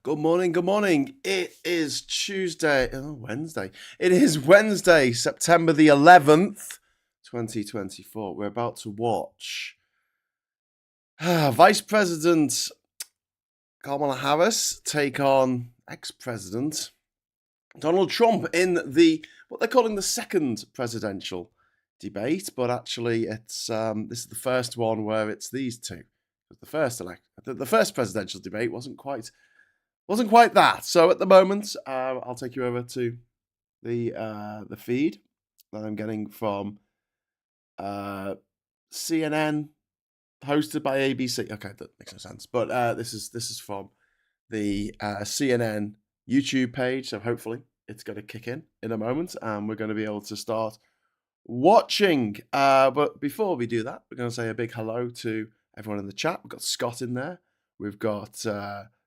Good morning, good morning. It is Wednesday. It is Wednesday, September the 11th, 2024. We're about to watch Vice President Kamala Harris take on ex-president Donald Trump in what they're calling the second presidential debate, but actually it's this is the first one where it's these two. The first presidential debate wasn't quite that. So at the moment, I'll take you over to the feed that I'm getting from CNN, hosted by ABC. Okay, that makes no sense. But this is from the CNN YouTube page. So hopefully it's going to kick in a moment, and we're going to be able to start watching. But before we do that, we're going to say a big hello to everyone in the chat. We've got Scott in there. We've got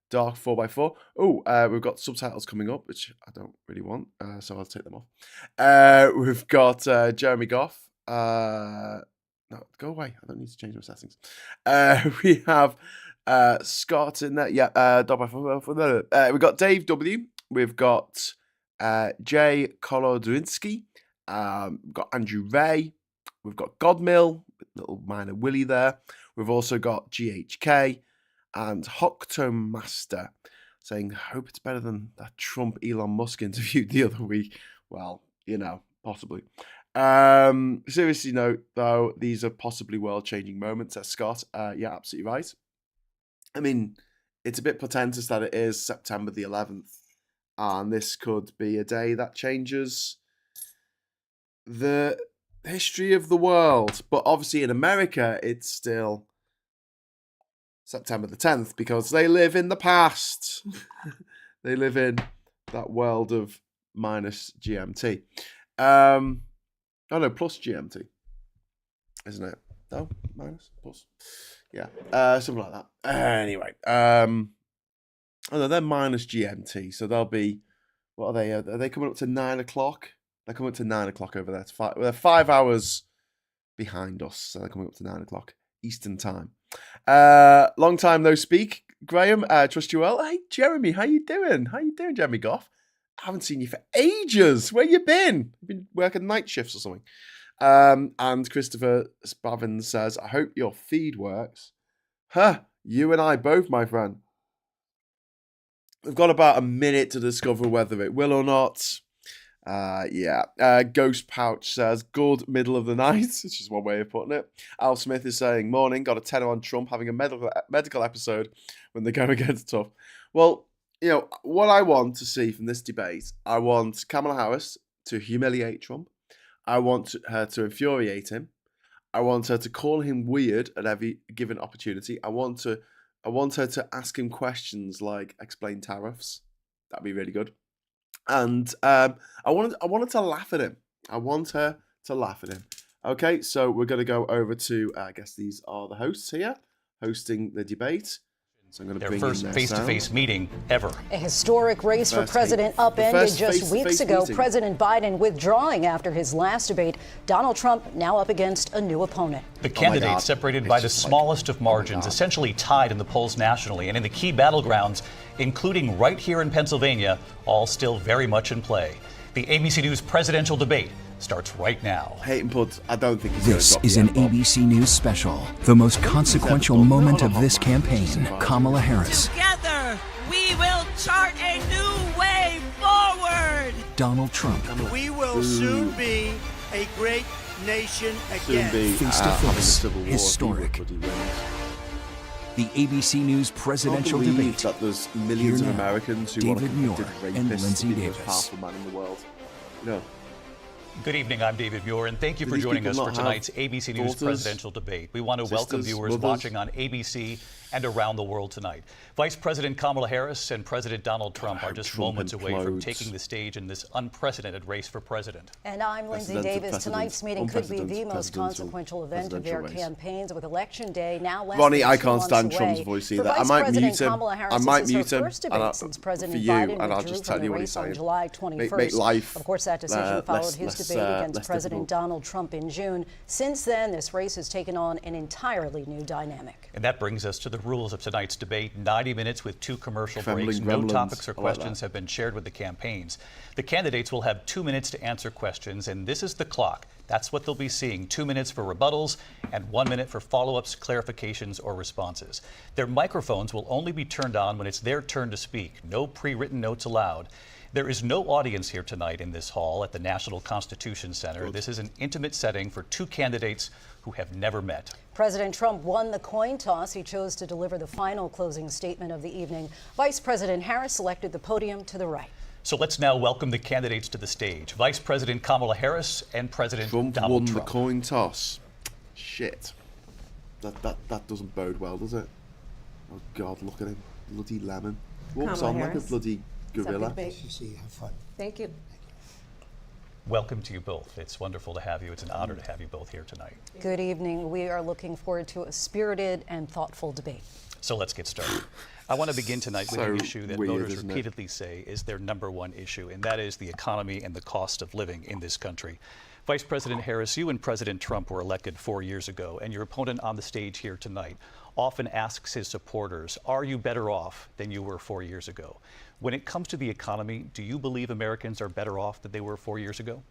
Dark 4x4. We've got subtitles coming up, which I don't really want, so I'll take them off. We've got Jeremy Goff. No, go away. I don't need to change my settings. We have Scott in there. Yeah, Dark 4x4. We've got Dave W. We've got Jay Kolodrinsky. We've got Andrew Ray. We've got Godmill, little minor Willie there. We've also got GHK and Hoctomaster saying, hope it's better than that Trump Elon Musk interview the other week. Well, possibly. Seriously note, though, these are possibly world-changing moments, says Scott. Yeah, absolutely right. I mean, it's a bit portentous that it is September the 11th, and this could be a day that changes the history of the world. But obviously in America, it's still September the 10th because they live in the past. They live in that world of minus GMT. Plus GMT, isn't it? No, minus, plus. Yeah, something like that. Anyway, they're minus GMT, so they'll be, what are they? Are they coming up to 9 o'clock? They're coming up to 9 o'clock over there. They're 5 hours behind us, so they're coming up to 9 o'clock Eastern time. Long time no speak, Graham. Trust you well. Hey, Jeremy, how you doing? How you doing, Jeremy Goff? I haven't seen you for ages. Where you been? You've been working night shifts or something. And Christopher Spavin says, I hope your feed works. You and I both, my friend. We've got about a minute to discover whether it will or not. Ghost Pouch says, good middle of the night, which is one way of putting it. Al Smith is saying, morning, got a tenner on Trump having a medical episode when the going gets tough. Well, what I want to see from this debate, I want Kamala Harris to humiliate Trump. I want her to infuriate him. I want her to call him weird at every given opportunity. I want her to ask him questions like explain tariffs. That'd be really good. And I wanted to laugh at him. I want her to laugh at him. Okay, so we're going to go over to, I guess these are the hosts here, hosting the debate. So I'm going to bring their first face-to-face meeting ever. A historic race for president upended just weeks ago. President Biden withdrawing after his last debate. Donald Trump now up against a new opponent. The candidate separated by the smallest of margins, essentially tied in the polls nationally and in the key battlegrounds, including right here in Pennsylvania, all still very much in play. The ABC News presidential debate starts right now. Hayden Puds, I don't think this is an ABC News special. The most consequential moment of this campaign, Kamala Harris. Together, we will chart a new way forward. Donald Trump. We will soon be a great nation again. Face to face, historic. The ABC News presidential debate. That there's millions of Americans who David want to Muir and Lindsay Davis. The most powerful man in the world. Good evening, I'm David Muir, and thank you for joining us for tonight's ABC News presidential debate. We want to welcome viewers watching on ABC and around the world tonight. Vice President Kamala Harris and President Donald Trump are just moments away from taking the stage in this unprecedented race for president. And I'm Lindsay Davis. Tonight's meeting could be the most consequential event of their campaigns, with Election Day now less Ronnie, than 2 I can't months stand away. Trump's voice either. For I Vice might President mute him. Kamala Harris, I might this is her mute him first debate since President for you, Biden and I'll withdrew just from tell the you what race he's on saying. July 21st. Make life of course, that decision followed his debate against President Donald Trump in June. Since then, this race has taken on an entirely new dynamic. And that brings us to the the rules of tonight's debate. 90 minutes with 2 commercial breaks. No gremlins. topics or questions have been shared with the campaigns. The candidates will have 2 minutes to answer questions, and this is the clock. That's what they'll be seeing. 2 minutes for rebuttals and 1 minute for follow-ups, clarifications, or responses. Their microphones will only be turned on when it's their turn to speak. No pre-written notes allowed. There is no audience here tonight in this hall at the National Constitution Center. This is an intimate setting for 2 candidates who have never met. President Trump won the coin toss. He chose to deliver the final closing statement of the evening. Vice President Harris selected the podium to the right. So let's now welcome the candidates to the stage. Vice President Kamala Harris and President Donald Trump. Won the coin toss. Shit. That doesn't bode well, does it? Oh God, look at him. Bloody lemon. Walks on like a bloody gorilla. Have fun. Thank you. Welcome to you both. It's wonderful to have you. It's an honor to have you both here tonight. Good evening. We are looking forward to a spirited and thoughtful debate. So let's get started. I want to begin tonight with an issue that voters repeatedly say is their #1 issue, and that is the economy and the cost of living in this country. Vice President Harris, you and President Trump were elected 4 years ago, and your opponent on the stage here tonight often asks his supporters, are you better off than you were 4 years ago? When it comes to the economy, do you believe Americans are better off than they were 4 years ago?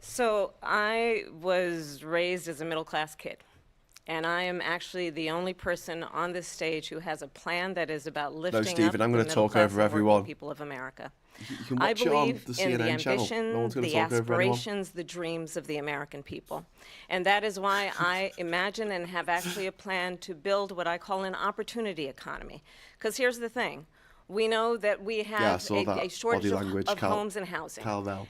So I was raised as a middle-class kid, and I am actually the only person on this stage who has a plan that is about lifting Stephen, up I'm the going to talk middle-class over and working everyone. people of America. You can I watch it on believe the in the CNN channel. ambition, No one's going to the talk over anyone. aspirations, the dreams of the American people. And that is why I imagine and have actually a plan to build what I call an opportunity economy. Because here's the thing. We know that we have a shortage of homes and housing.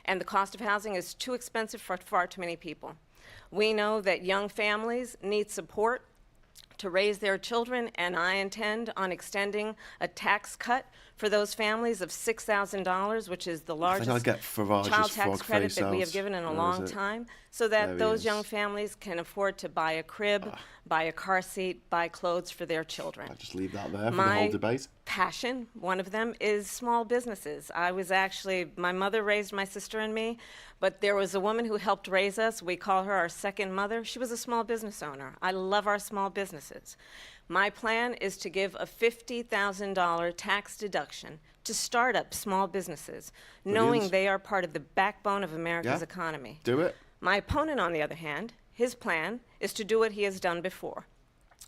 And the cost of housing is too expensive for far too many people. We know that young families need support to raise their children, and I intend on extending a tax cut for those families of $6,000, which is the largest child tax credit that we have given in a long time, so that those young families can afford to buy a crib, buy a car seat, buy clothes for their children. I'll just leave that there for the whole debate. Passion, one of them, is small businesses. My mother raised my sister and me, but there was a woman who helped raise us. We call her our second mother. She was a small business owner. I love our small businesses. My plan is to give a $50,000 tax deduction to start up small businesses, knowing they are part of the backbone of America's economy. Do it. My opponent, on the other hand, his plan is to do what he has done before,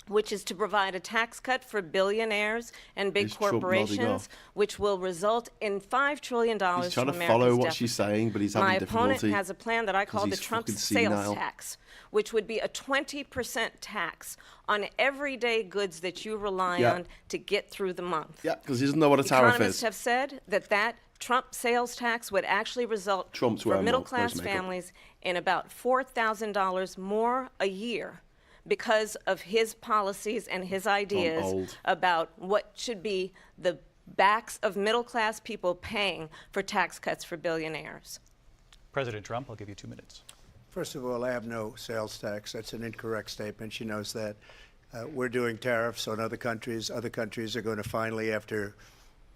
which is to provide a tax cut for billionaires and big corporations, which will result in $5 trillion from America's deficit. He's trying to follow what she's saying, but he's having difficulty. My opponent has a plan that I call the Trump sales tax, which would be a 20% tax on everyday goods that you rely on to get through the month. Yeah, because he doesn't know what a tariff is. Economists have said that Trump sales tax would actually result for middle-class families in about $4,000 more a year, because of his policies and his ideas about what should be the backs of middle-class people paying for tax cuts for billionaires. President Trump, I'll give you 2 minutes. First of all, I have no sales tax. That's an incorrect statement. She knows that. We're doing tariffs on other countries. Other countries are going to finally, after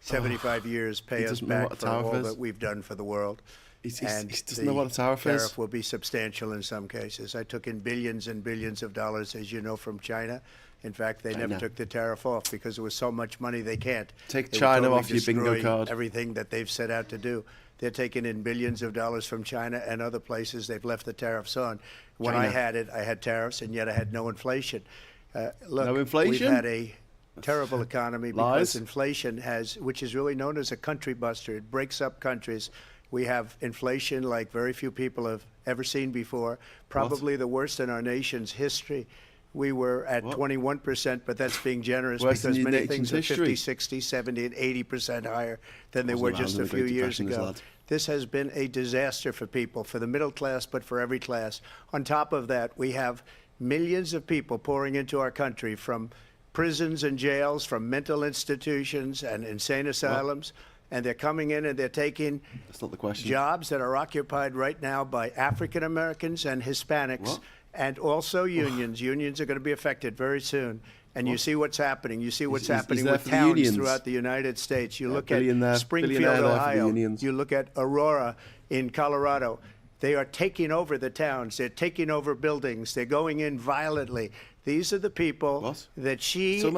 75 years, pay us back for all that we've done for the world. He doesn't know what a tariff is. The tariff will be substantial in some cases. I took in billions and billions of dollars, as you know, from China. In fact, they never took the tariff off because there was so much money they can't. Take China off your bingo card. Everything that they've set out to do. They're taking in billions of dollars from China and other places. They've left the tariffs on. When I had it, I had tariffs, and yet I had no inflation. Look, no inflation? We've had a terrible economy because inflation which is really known as a country buster. It breaks up countries. We have inflation like very few people have ever seen before, probably the worst in our nation's history. We were at 21%, but that's being generous because many things are 50, 60, 70, and 80% higher than they were just a few years ago. This has been a disaster for people, for the middle class, but for every class. On top of that, we have millions of people pouring into our country from prisons and jails, from mental institutions and insane asylums. And they're coming in and they're taking jobs that are occupied right now by African Americans and Hispanics, and also unions. Unions are going to be affected very soon. And you see what's happening. You see what's happening with towns throughout the United States. You look at Springfield, Ohio. You look at Aurora in Colorado. They are taking over the towns. They're taking over buildings. They're going in violently. These are the people that she and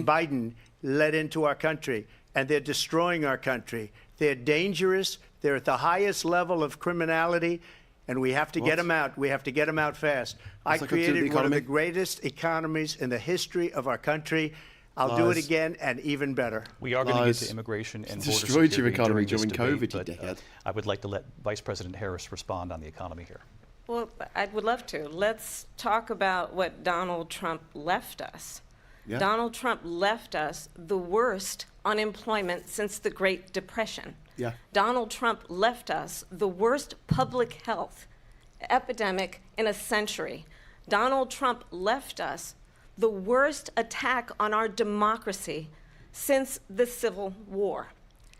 Biden led into our country, and they're destroying our country. They're dangerous. They're at the highest level of criminality, and we have to get them out. We have to get them out fast. I created one of the greatest economies in the history of our country. I'll do it again and even better. We are going to get to immigration and border security. Destroyed your economy during COVID, you dickhead. I would like to let Vice President Harris respond on the economy here. Well, I would love to. Let's talk about what Donald Trump left us. Yeah. Donald Trump left us the worst unemployment since the Great Depression. Yeah. Donald Trump left us the worst public health epidemic in a century. Donald Trump left us the worst attack on our democracy since the Civil War.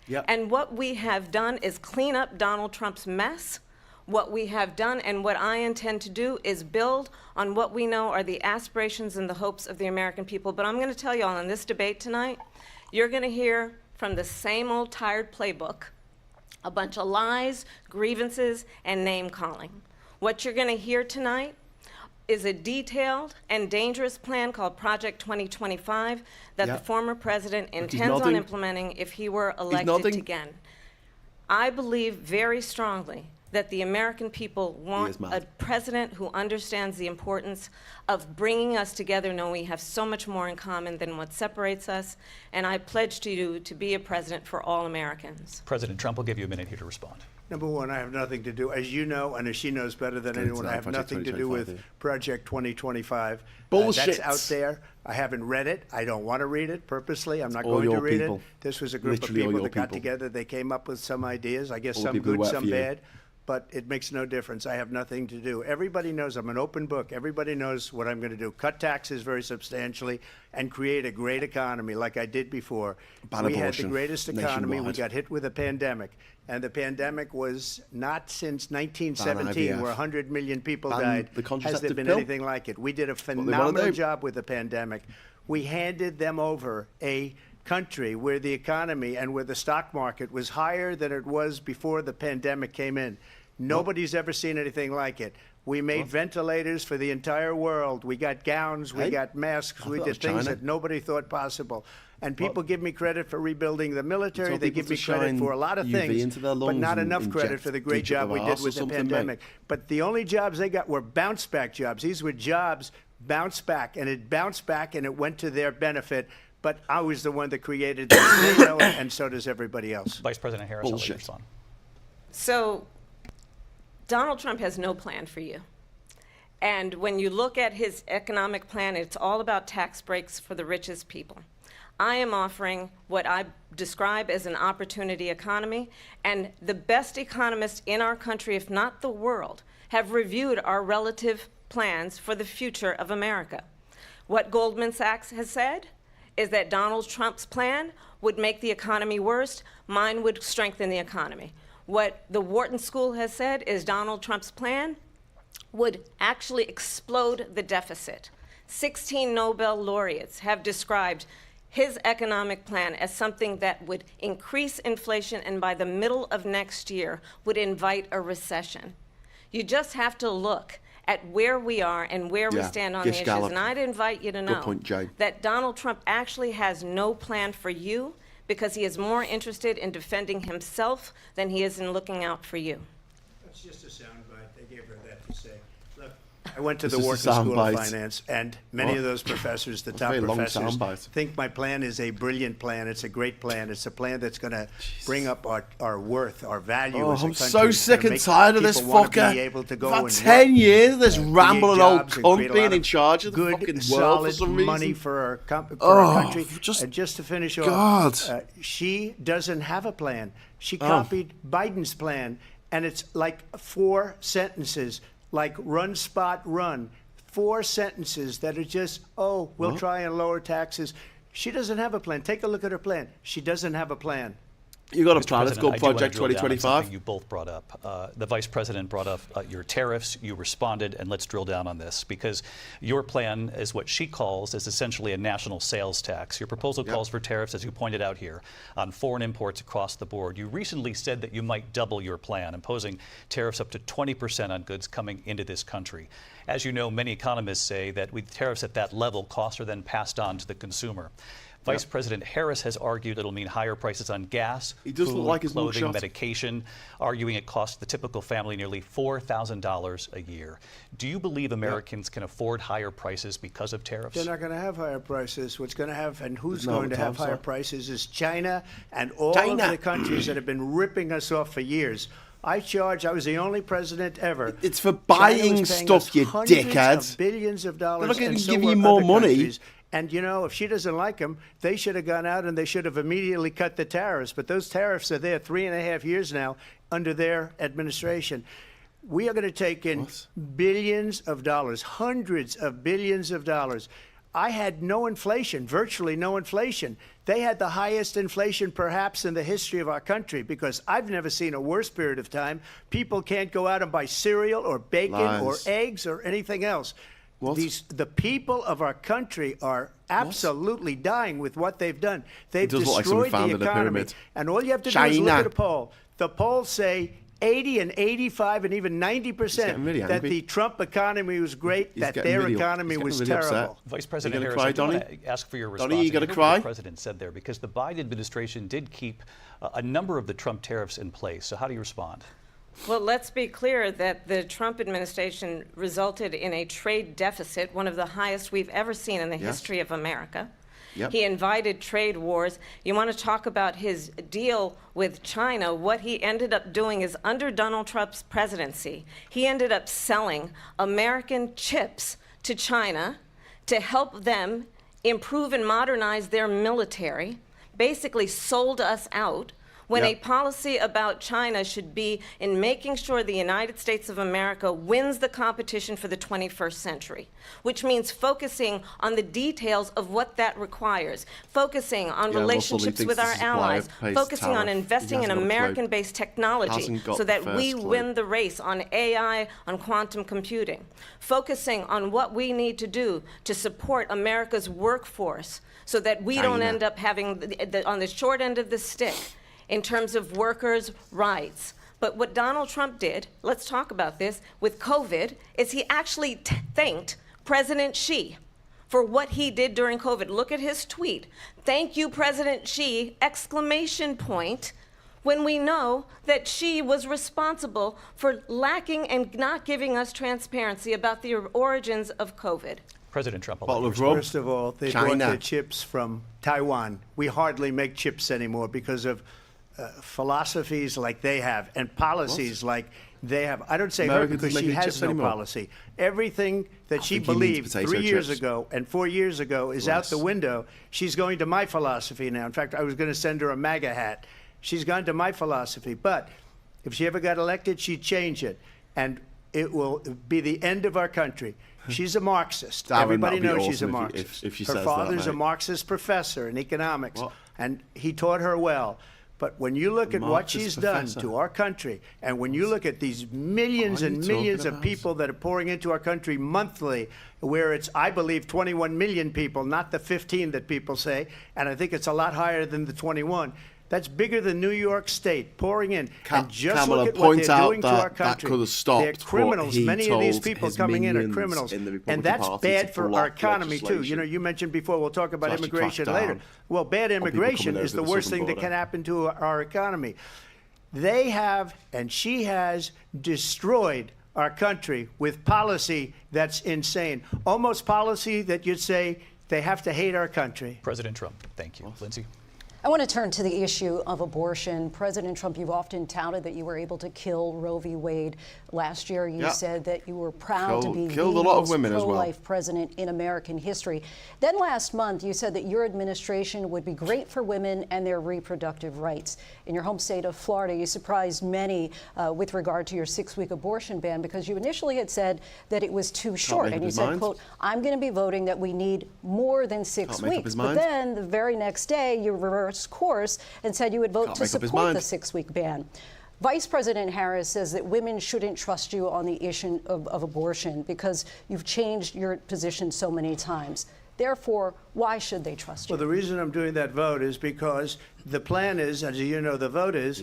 Yep. And what we have done is clean up Donald Trump's mess. What we have done and what I intend to do is build on what we know are the aspirations and the hopes of the American people. But I'm going to tell you all in this debate tonight, you're going to hear from the same old tired playbook, a bunch of lies, grievances, and name-calling. What you're going to hear tonight is a detailed and dangerous plan called Project 2025 that the former president intends on implementing if he were elected again. I believe very strongly that the American people want a president who understands the importance of bringing us together, knowing we have so much more in common than what separates us, and I pledge to you to be a president for all Americans. President Trump will give you a minute here to respond. Number one, I have nothing to do, as you know, and as she knows better than anyone, I have nothing to do with Project 2025. Bullshit. That's out there. I haven't read it. I don't want to read it purposely. I'm not going to read it. This was a group of people that got together. They came up with some ideas. I guess some good, some bad. But it makes no difference. I have nothing to do. Everybody knows I'm an open book. Everybody knows what I'm going to do. Cut taxes very substantially and create a great economy like I did before. We had the greatest economy. We got hit with a pandemic. And the pandemic was not since 1917, where 100 million people died. Has there been anything like it? We did a phenomenal job with the pandemic. We handed them over a country where the economy and where the stock market was higher than it was before the pandemic came in. Nobody's ever seen anything like it. We made ventilators for the entire world. We got gowns, we got masks, we did things that nobody thought possible. And people give me credit for rebuilding the military. They give me credit for a lot of things, but not enough credit for the great job we did with the pandemic. But the only jobs they got were bounce-back jobs. These were jobs bounced back, and it bounced back, and it went to their benefit. But I was the one that created them. They know it, and so does everybody else. Vice President Harris, I'll let you respond. So Donald Trump has no plan for you. And when you look at his economic plan, it's all about tax breaks for the richest people. I am offering what I describe as an opportunity economy, and the best economists in our country, if not the world, have reviewed our relative plans for the future of America. What Goldman Sachs has said is that Donald Trump's plan would make the economy worse, mine would strengthen the economy. What the Wharton School has said is Donald Trump's plan would actually explode the deficit. 16 Nobel laureates have described his economic plan as something that would increase inflation and by the middle of next year would invite a recession. You just have to look at where we are and where we stand on the issues. And I'd invite you to know that Donald Trump actually has no plan for you because he is more interested in defending himself than he is in looking out for you. That's just a soundbite. They gave her that to say. Look, I went to the Wharton School of Finance, and many of those professors, the top professors, think my plan is a brilliant plan. It's a great plan. It's a plan that's going to bring up our worth, our value as a country. I'm so sick and tired of this fucker. For 10 years, this rambling old cunt being in charge of the fucking world for some reason. Money for our country. And just to finish off, she doesn't have a plan. She copied Biden's plan, and it's like 4 sentences. Like run, spot, run. 4 sentences that are just, we'll try and lower taxes. She doesn't have a plan. Take a look at her plan. She doesn't have a plan. You got a Mr. plan. It's called Project 2025. You both brought up. The Vice President brought up your tariffs. You responded, and let's drill down on this because your plan is what she calls is essentially a national sales tax. Your proposal calls for tariffs, as you pointed out here, on foreign imports across the board. You recently said that you might double your plan, imposing tariffs up to 20% on goods coming into this country. As you know, many economists say that with tariffs at that level, costs are then passed on to the consumer. Vice President Harris has argued it'll mean higher prices on gas, food, clothing, medication, arguing it costs the typical family nearly $4,000 a year. Do you believe Americans can afford higher prices because of tariffs? They're not going to have higher prices. What's going to have and who's going to have higher prices is China and all of the countries that have been ripping us off for years. I was the only president ever. It's for buying stuff, you dickheads. Billions of dollars. They're not going to give you more money. And, you know, if she doesn't like them, they should have gone out and they should have immediately cut the tariffs. But those tariffs are there 3.5 years now under their administration. We are going to take in billions of dollars, hundreds of billions of dollars. I had no inflation, virtually no inflation. They had the highest inflation perhaps in the history of our country because I've never seen a worse period of time. People can't go out and buy cereal or bacon or eggs or anything else. The people of our country are absolutely dying with what they've done. They've destroyed the economy. And all you have to do is look at a poll. The polls say 80 and 85 and even 90% that the Trump economy was great, that their economy was terrible. Vice President Harris, I want to ask for your response. Donnie, you got to cry? The president said there, because the Biden administration did keep a number of the Trump tariffs in place. So how do you respond? Well, let's be clear that the Trump administration resulted in a trade deficit, one of the highest we've ever seen in the history of America. He invited trade wars. You want to talk about his deal with China? What he ended up doing is under Donald Trump's presidency, he ended up selling American chips to China to help them improve and modernize their military, basically sold us out. When a policy about China should be in making sure the United States of America wins the competition for the 21st century, which means focusing on the details of what that requires, focusing on relationships with our allies, focusing on investing in American-based technology so that we win the race on AI, on quantum computing, focusing on what we need to do to support America's workforce so that we don't end up having, on the short end of the stick, in terms of workers' rights. But what Donald Trump did, let's talk about this, with COVID, is he actually thanked President Xi for what he did during COVID. Look at his tweet. Thank you, President Xi, exclamation point, when we know that Xi was responsible for lacking and not giving us transparency about the origins of COVID. President Trump. First of all, they bought their chips from Taiwan. We hardly make chips anymore because of philosophies like they have and policies like they have. I don't say her because she has no policy. Everything that she believed 3 years ago and 4 years ago is out the window. She's going to my philosophy now. In fact, I was going to send her a MAGA hat. She's gone to my philosophy. But if she ever got elected, she'd change it. And it will be the end of our country. She's a Marxist. Everybody knows she's a Marxist. Her father's a Marxist professor in economics, and he taught her well. But when you look at what she's done to our country, and when you look at these millions and millions of people that are pouring into our country monthly, where it's, I believe, 21 million people, not the 15 that people say, and I think it's a lot higher than the 21. That's bigger than New York State pouring in. And just Kamala, look at what they're doing to our country. That could have stopped. They're criminals. Many of these people coming in are criminals. And that's bad for our economy, too. You know, you mentioned before, we'll talk about immigration later. Well, bad immigration is the worst thing that can happen to our economy. They have, and she has, destroyed our country with policy that's insane. Almost policy that you'd say they have to hate our country. President Trump, thank you. Lindsay? I want to turn to the issue of abortion. President Trump, you've often touted that you were able to kill Roe v. Wade. Last year, you said that you were proud to be the most pro-life president in American history. Then last month, you said that your administration would be great for women and their reproductive rights. In your home state of Florida, you surprised many with regard to your 6-week abortion ban because you initially had said that it was too short. And you said, quote, I'm going to be voting that we need more than 6 weeks. But then the very next day, you reversed course and said you would vote to support the 6-week ban. Vice President Harris says that women shouldn't trust you on the issue of abortion because you've changed your position so many times. Therefore, why should they trust you? Well, the reason I'm doing that vote is because the plan is, as you know, the vote is,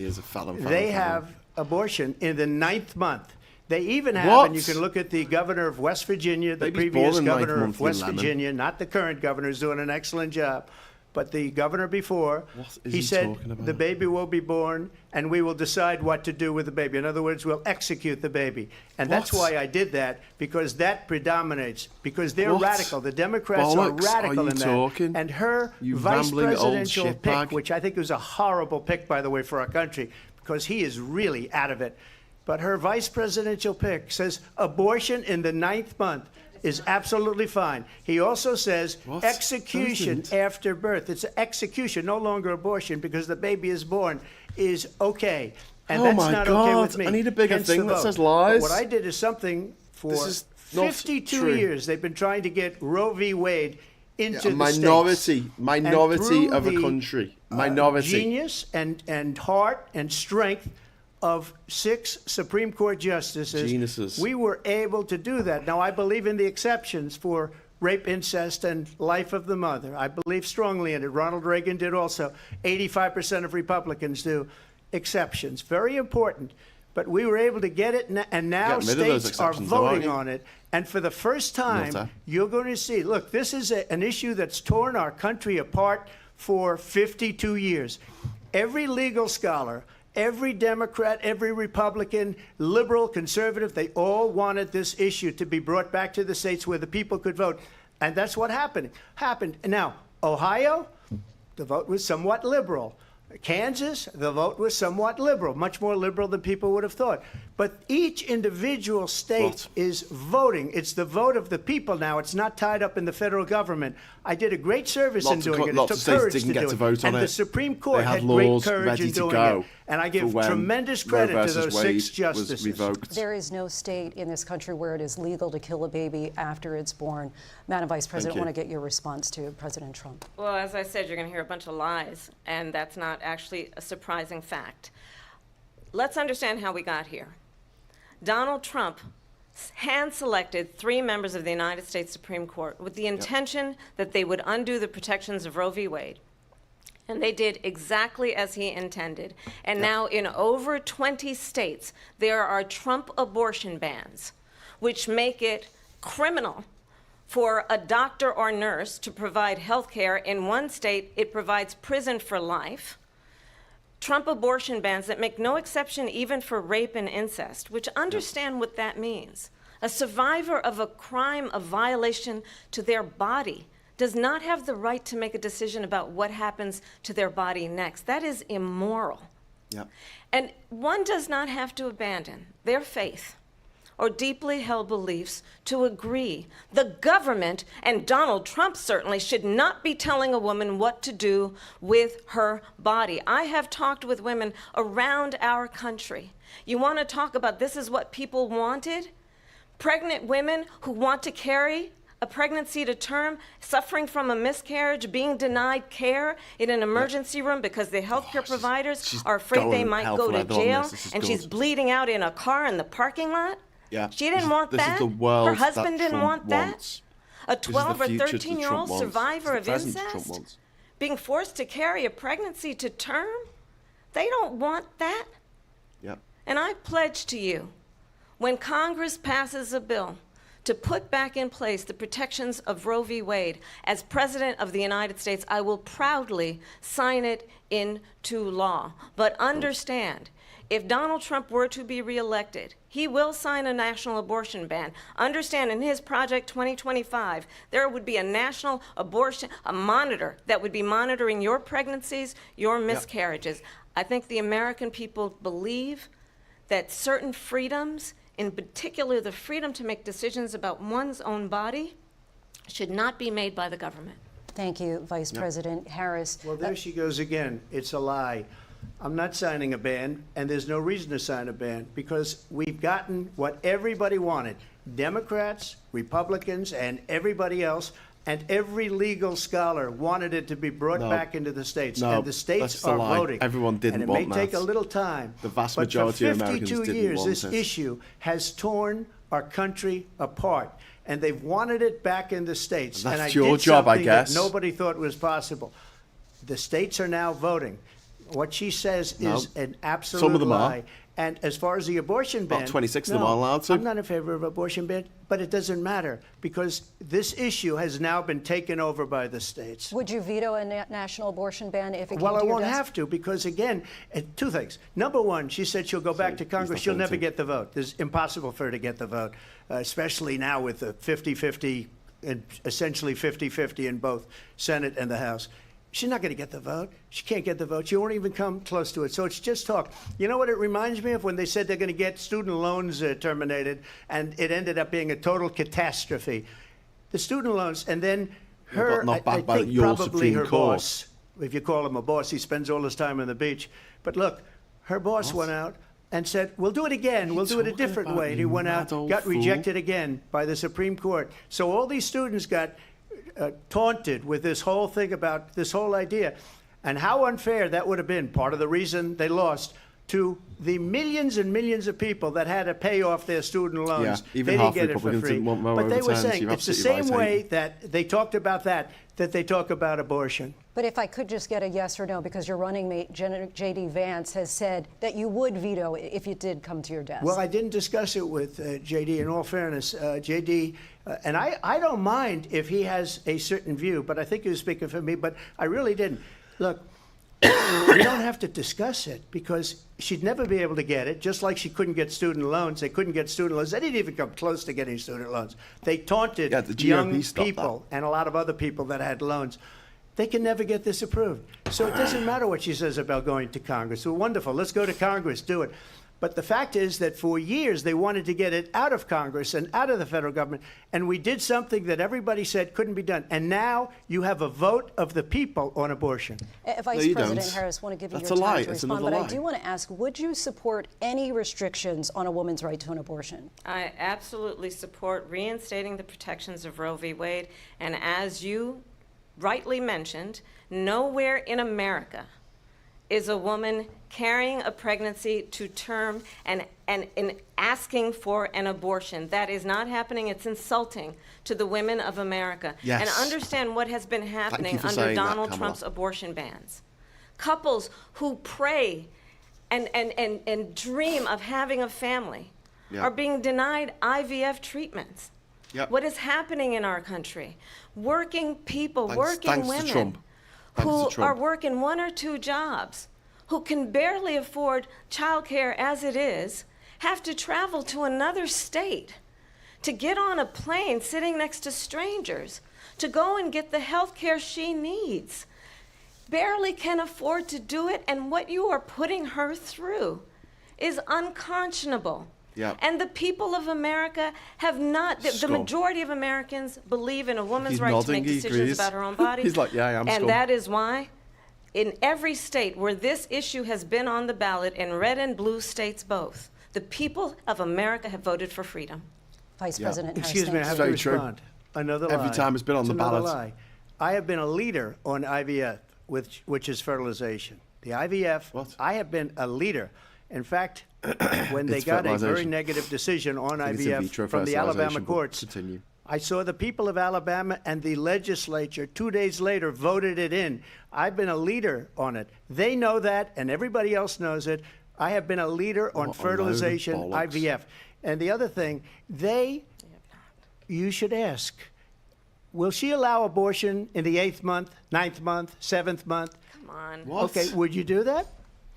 they have abortion in the 9th month. They even have, and you can look at the governor of West Virginia, the previous governor of West Virginia, not the current governor, who's doing an excellent job, but the governor before, he said the baby will be born and we will decide what to do with the baby. In other words, we'll execute the baby. And that's why I did that, because that predominates, because they're radical. The Democrats are radical in that. And her vice presidential pick, which I think was a horrible pick, by the way, for our country, because he is really out of it. But her vice presidential pick says abortion in the 9th month is absolutely fine. He also says execution after birth. It's execution, no longer abortion, because the baby is born, is okay. And that's not okay with me. I need a bigger thing that says lies. But what I did is something for 52 years. They've been trying to get Roe v. Wade into the States. Minority of a country. Minority. Genius and heart and strength of 6 Supreme Court justices, we were able to do that. Now, I believe in the exceptions for rape, incest, and life of the mother. I believe strongly in it. Ronald Reagan did also. 85% of Republicans do. Exceptions. Very important. But we were able to get it, and now states are voting on it. And for the first time, you're going to see, look, this is an issue that's torn our country apart for 52 years. Every legal scholar, every Democrat, every Republican, liberal, conservative, they all wanted this issue to be brought back to the states where the people could vote. And that's what happened. Now, Ohio, the vote was somewhat liberal. Kansas, the vote was somewhat liberal, much more liberal than people would have thought. But each individual state is voting. It's the vote of the people now. It's not tied up in the federal government. I did a great service in doing it. It took courage to do it. And the Supreme Court had great courage in doing it. And I give tremendous credit to those 6 justices. There is no state in this country where it is legal to kill a baby after it's born. Madam Vice President, I want to get your response to President Trump. Well, as I said, you're going to hear a bunch of lies, and that's not actually a surprising fact. Let's understand how we got here. Donald Trump hand-selected 3 members of the United States Supreme Court with the intention that they would undo the protections of Roe v. Wade. And they did exactly as he intended. And now in over 20 states, there are Trump abortion bans, which make it criminal for a doctor or nurse to provide health care. In one state, it provides prison for life. Trump abortion bans that make no exception even for rape and incest, which understand what that means. A survivor of a crime of violation to their body does not have the right to make a decision about what happens to their body next. That is immoral. And one does not have to abandon their faith or deeply held beliefs to agree. The government, and Donald Trump certainly, should not be telling a woman what to do with her body. I have talked with women around our country. You want to talk about this is what people wanted? Pregnant women who want to carry a pregnancy to term, suffering from a miscarriage, being denied care in an emergency room because the healthcare providers are afraid they might go to jail, and she's bleeding out in a car in the parking lot. She didn't want that. Her husband didn't want that. A 12 or 13-year-old survivor of incest being forced to carry a pregnancy to term, they don't want that. And I pledge to you, when Congress passes a bill to put back in place the protections of Roe v. Wade, as President of the United States, I will proudly sign it into law. But understand, if Donald Trump were to be reelected, he will sign a national abortion ban. Understand, in his Project 2025, there would be a national abortion, a monitor that would be monitoring your pregnancies, your miscarriages. I think the American people believe that certain freedoms, in particular the freedom to make decisions about one's own body, should not be made by the government. Thank you, Vice President Harris. Well, there she goes again. It's a lie. I'm not signing a ban, and there's no reason to sign a ban, because we've gotten what everybody wanted. Democrats, Republicans, and everybody else And every legal scholar wanted it to be brought back into the states. No, and the states are voting. Everyone didn't want that. And it may take a little time. The vast majority of Americans didn't want it. But for 52 years, this issue has torn our country apart. And they've wanted it back in the states. That's and I your did job, I something guess. that nobody thought was possible. The states are now voting. What she says is an absolute Some of them lie. are. And as far as the abortion ban, About 26 of them are allowed to. I'm not in favor of abortion ban, but it doesn't matter because this issue has now been taken over by the states. Would you veto a national abortion ban if it came to Well, I your won't desk? have to because, again, two things. Number one, she said she'll go back to Congress. She'll never get the vote. It's impossible for her to get the vote, especially now with the 50-50 and essentially 50-50 in both Senate and the House. She's not going to get the vote. She can't get the vote. She won't even come close to it. So it's just talk. You know what it reminds me of? When they said they're going to get student loans terminated, and it ended up being a total catastrophe. The student loans, and then her, I think probably her boss, if you call him a boss, he spends all his time on the beach. But look, her boss went out and said, we'll do it again. We'll do it a different way. And he went out, got rejected again by the Supreme Court. So all these students got taunted with this whole thing about this whole idea. And how unfair that would have been, part of the reason they lost, to the millions and millions of people that had to pay off their student loans. Yeah, even they half didn't get it for free. But they were saying it's the same way that they talked about that they talk about abortion. But if I could just get a yes or no, because your running mate, J.D. Vance, has said that you would veto it if it did come to your desk. Well, I didn't discuss it with J.D. In all fairness, J.D., and I don't mind if he has a certain view, but I think he was speaking for me, but I really didn't. Look, we don't have to discuss it because she'd never be able to get it, just like she couldn't get student loans. They couldn't get student loans. They didn't even come close to getting student loans. They taunted young people and a lot of other people that had loans. They can never get this approved. So it doesn't matter what she says about going to Congress. Well, wonderful. Let's go to Congress. Do it. But the fact is that for years they wanted to get it out of Congress and out of the federal government, and we did something that everybody said couldn't be done. And now you have a vote of the people on abortion. Vice President Harris, want to give you your time to respond, but I do want to ask, would you support any restrictions on a woman's right to an abortion? I absolutely support reinstating the protections of Roe v. Wade, and as you rightly mentioned, nowhere in America is a woman carrying a pregnancy to term and asking for an abortion. That is not happening. It's insulting to the women of America. Yes. And understand what has been happening under Donald Trump's abortion bans. Couples who pray and dream of having a family are being denied IVF treatments. What is happening in our country? Working people, working women who are working 1 or 2 jobs, who can barely afford childcare as it is, have to travel to another state to get on a plane sitting next to strangers to go and get the health care she needs, barely can afford to do it, and what you are putting her through is unconscionable. And the people of America have not, the majority of Americans believe in a woman's right to make decisions about her own body. He's like, yeah, I am and that is why in every state where this issue has been on the ballot, in red and blue states both, the people of America have voted for freedom. Vice President Harris, excuse me, I have to respond. Another lie. Every time it's been on the ballot. Lie. I have been a leader on IVF, which is fertilization. The IVF, I have been a leader. In fact, when they got a very negative decision on IVF from the Alabama courts, I saw the people of Alabama and the legislature 2 days later voted it in. I've been a leader on it. They know that, and everybody else knows it. I have been a leader on fertilization, IVF. And the other thing, you should ask, will she allow abortion in the 8th month, 9th month, 7th month? Come on. What? Okay, would you do that?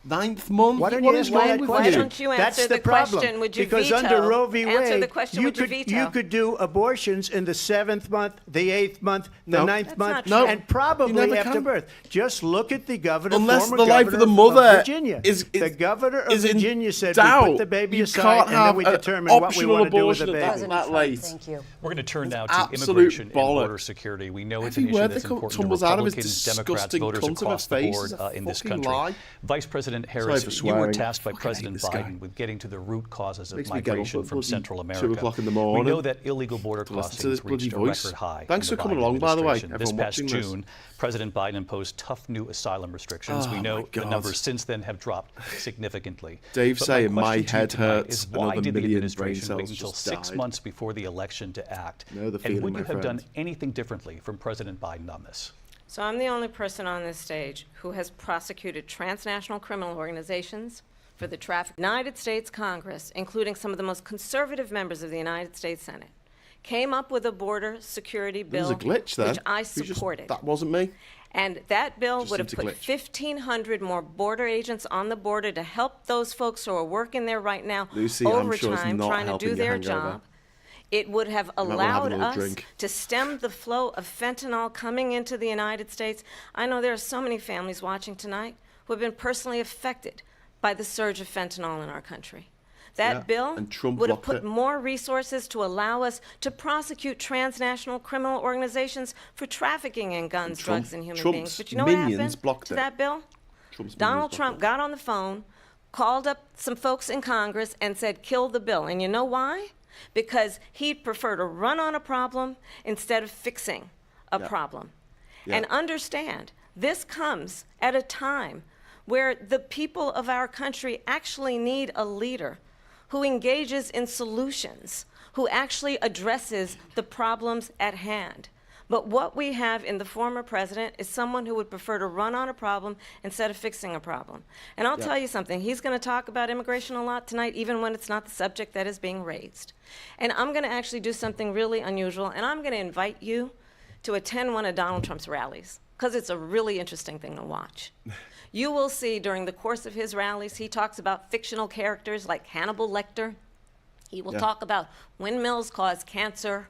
9th month? Why don't you ask that question? Why don't you answer the question? Would you because veto? Under Roe v. Wade, answer the question, you would you veto? You could do abortions in the 7th month, the 8th month, the 9th month, not and probably after birth. Just look at the governor, unless former the life governor of the mother Virginia. is the governor of Virginia said, doubt. we put the baby you aside, and then we determine what we want to do with the baby. That late. Thank you. We're going to turn now to immigration and border security. We know it's an issue that's important to Republicans, Democrats, voters across the board in this country. Vice President President Harris, you were tasked by President Biden with getting to the root causes of migration from Central America. 2 o'clock in the morning. We know that illegal border crossings reached a record high. Thanks for coming along, by the way. This past June, President Biden imposed tough new asylum restrictions. We know the numbers since then have dropped significantly. Dave saying my head hurts. Why did the administration wait until 6 months before the election to act? And would you have done anything differently from President Biden on this? So I'm the only person on this stage who has prosecuted transnational criminal organizations for the traffic. United States Congress, including some of the most conservative members of the United States Senate, came up with a border security bill, There's a glitch there. which I supported. That wasn't me. And that bill would have put 1,500 more border agents on the border to help those folks who are working there right now overtime trying to do their job. It would have allowed us to stem the flow of fentanyl coming into the United States. I know there are so many families watching tonight who have been personally affected by the surge of fentanyl in our country. That bill would have put more resources to allow us to prosecute transnational criminal organizations for trafficking in guns, drugs, and human beings. But you know what happened to that bill? Donald Trump got on the phone, called up some folks in Congress, and said, kill the bill. And you know why? Because he'd prefer to run on a problem instead of fixing a problem. And understand, this comes at a time where the people of our country actually need a leader who engages in solutions, who actually addresses the problems at hand. But what we have in the former president is someone who would prefer to run on a problem instead of fixing a problem. And I'll tell you something, he's going to talk about immigration a lot tonight, even when it's not the subject that is being raised. And I'm going to actually do something really unusual, and I'm going to invite you to attend one of Donald Trump's rallies, because it's a really interesting thing to watch. You will see during the course of his rallies, he talks about fictional characters like Hannibal Lecter. He will talk about windmills cause cancer.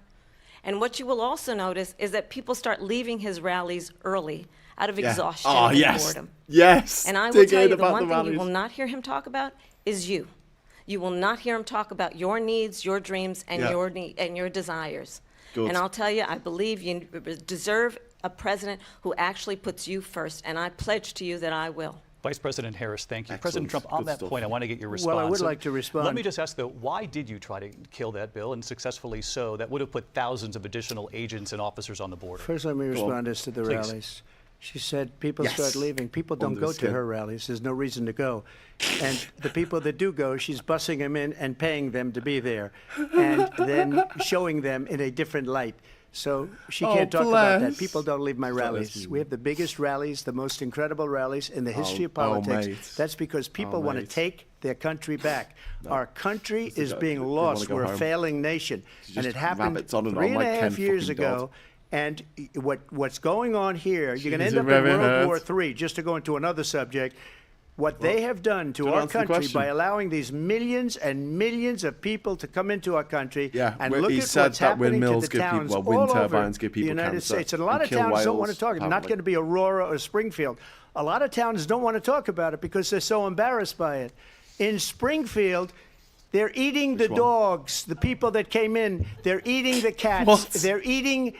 And what you will also notice is that people start leaving his rallies early out of exhaustion and boredom. And I will tell you, the one thing you will not hear him talk about is you. You will not hear him talk about your needs, your dreams, and your desires. And I'll tell you, I believe you deserve a president who actually puts you first, and I pledge to you that I will. Vice President Harris, thank you. President Trump, on that point, I want to get your response. Well, I would like to respond. Let me just ask, though, why did you try to kill that bill, and successfully so? That would have put thousands of additional agents and officers on the border. First, let me respond as to the rallies. She said people start leaving. People don't go to her rallies. There's no reason to go. And the people that do go, she's bussing them in and paying them to be there, and then showing them in a different light. So she can't talk about that. People don't leave my rallies. We have the biggest rallies, the most incredible rallies in the history of politics. That's because people want to take their country back. Our country is being lost. We're a failing nation. And it happened 3.5 years ago. And what's going on here, you're going to end up in World War III, just to go into another subject. What they have done to our country by allowing these millions and millions of people to come into our country and look at what's happening to the towns all over the United States. And a lot of towns don't want to talk. It's not going to be Aurora or Springfield. A lot of towns don't want to talk about it because they're so embarrassed by it. In Springfield, they're eating the dogs, the people that came in. They're eating the cats. They're eating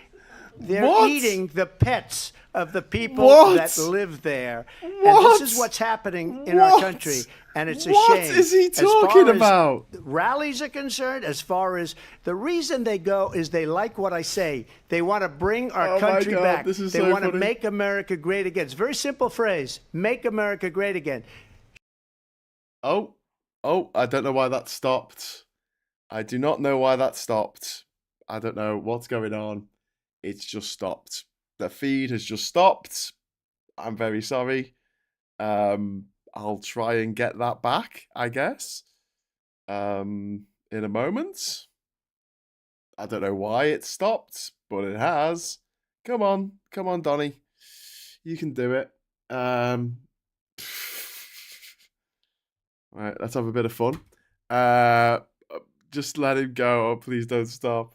the pets of the people that live there. And this is what's happening in our country. And it's a shame. What is he talking about? As rallies are concerned, as far as the reason they go is they like what I say. They want to bring our country back. They want to make America great again. It's a very simple phrase. Make America great again. Oh, I don't know why that stopped. I do not know why that stopped. I don't know what's going on. It's just stopped. The feed has just stopped. I'm very sorry. I'll try and get that back, I guess. In a moment. I don't know why it stopped, but it has. Come on, Donnie. You can do it. Right, let's have a bit of fun. Just let him go. Oh, please don't stop.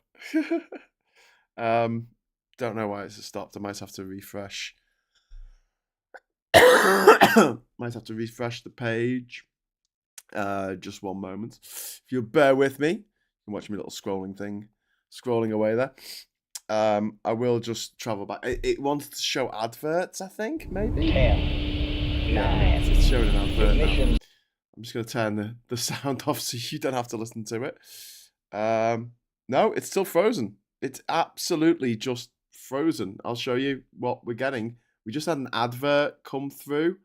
Don't know why it's stopped. I might have to refresh. Might have to refresh the page. Just one moment. If you'll bear with me, you can watch my little scrolling thing. Scrolling away there. I will just travel back. It wanted to show adverts, I think, maybe. It's showing an advert now. I'm just going to turn the sound off so you don't have to listen to it. No, it's still frozen. It's absolutely just frozen. I'll show you what we're getting. We just had an advert come through,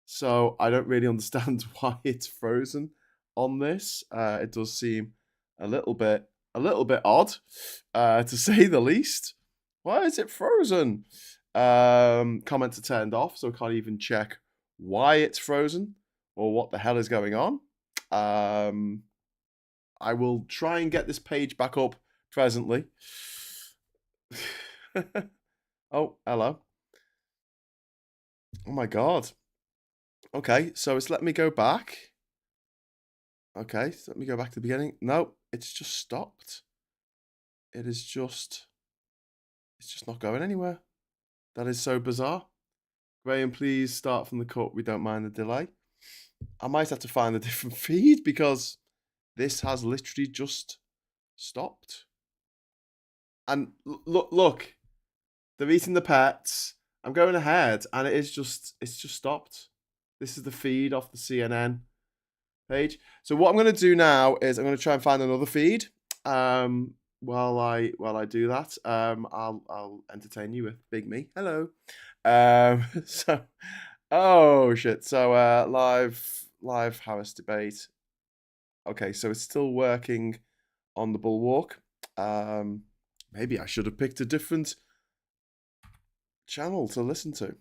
so I don't really understand why it's frozen on this. It does seem a little bit odd, to say the least. Why is it frozen? Comments are turned off, so I can't even check why it's frozen or what the hell is going on. I will try and get this page back up presently. Oh, hello. Oh my God. Okay, so it's let me go back. Okay, so let me go back to the beginning. No, it's just stopped. It's just not going anywhere. That is so bizarre. Graham, please start from the cut. We don't mind the delay. I might have to find a different feed because this has literally just stopped. And look, they're eating the pets. I'm going ahead, and it's just stopped. This is the feed off the CNN page. So what I'm going to do now is I'm going to try and find another feed. While I do that, I'll entertain you with Big Me. Hello. So, oh shit. So live Harris debate. Okay, so it's still working on the Bulwark. Maybe I should have picked a different channel to listen to.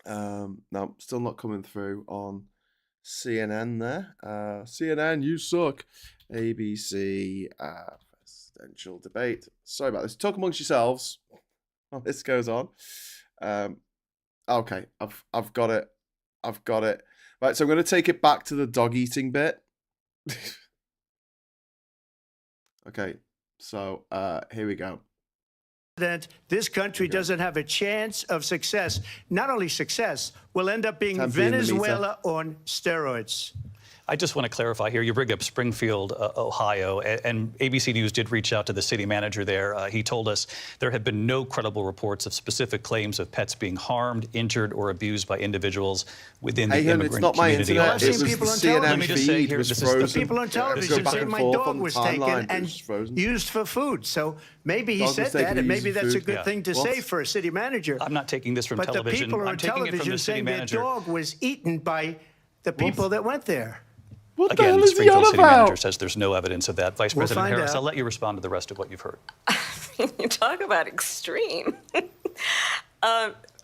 No, still not coming through on CNN there. CNN, you suck. ABC, presidential debate. Sorry about this. Talk amongst yourselves while this goes on. Okay, I've got it. Right, so I'm going to take it back to the dog eating bit. Okay, so here we go. This country doesn't have a chance of success. Not only success, we'll end up being Venezuela on steroids. I just want to clarify here. You bring up Springfield, Ohio, and ABC News did reach out to the city manager there. He told us there have been no credible reports of specific claims of pets being harmed, injured, or abused by indivials within the immigrant it's not my community. internet. I've seen people on television. Let me just say here, The people on television say my dog was taken and used for food. So maybe he said that, and maybe that's a good thing to say for a city manager. I'm not taking this from television. But the people on television saying their dog was eaten by the people that went there. What Again, the hell is Springfield City about? Manager says there's no evidence of that. Vice President Harris, out. I'll let you respond to the rest of what you've heard. You talk about extreme.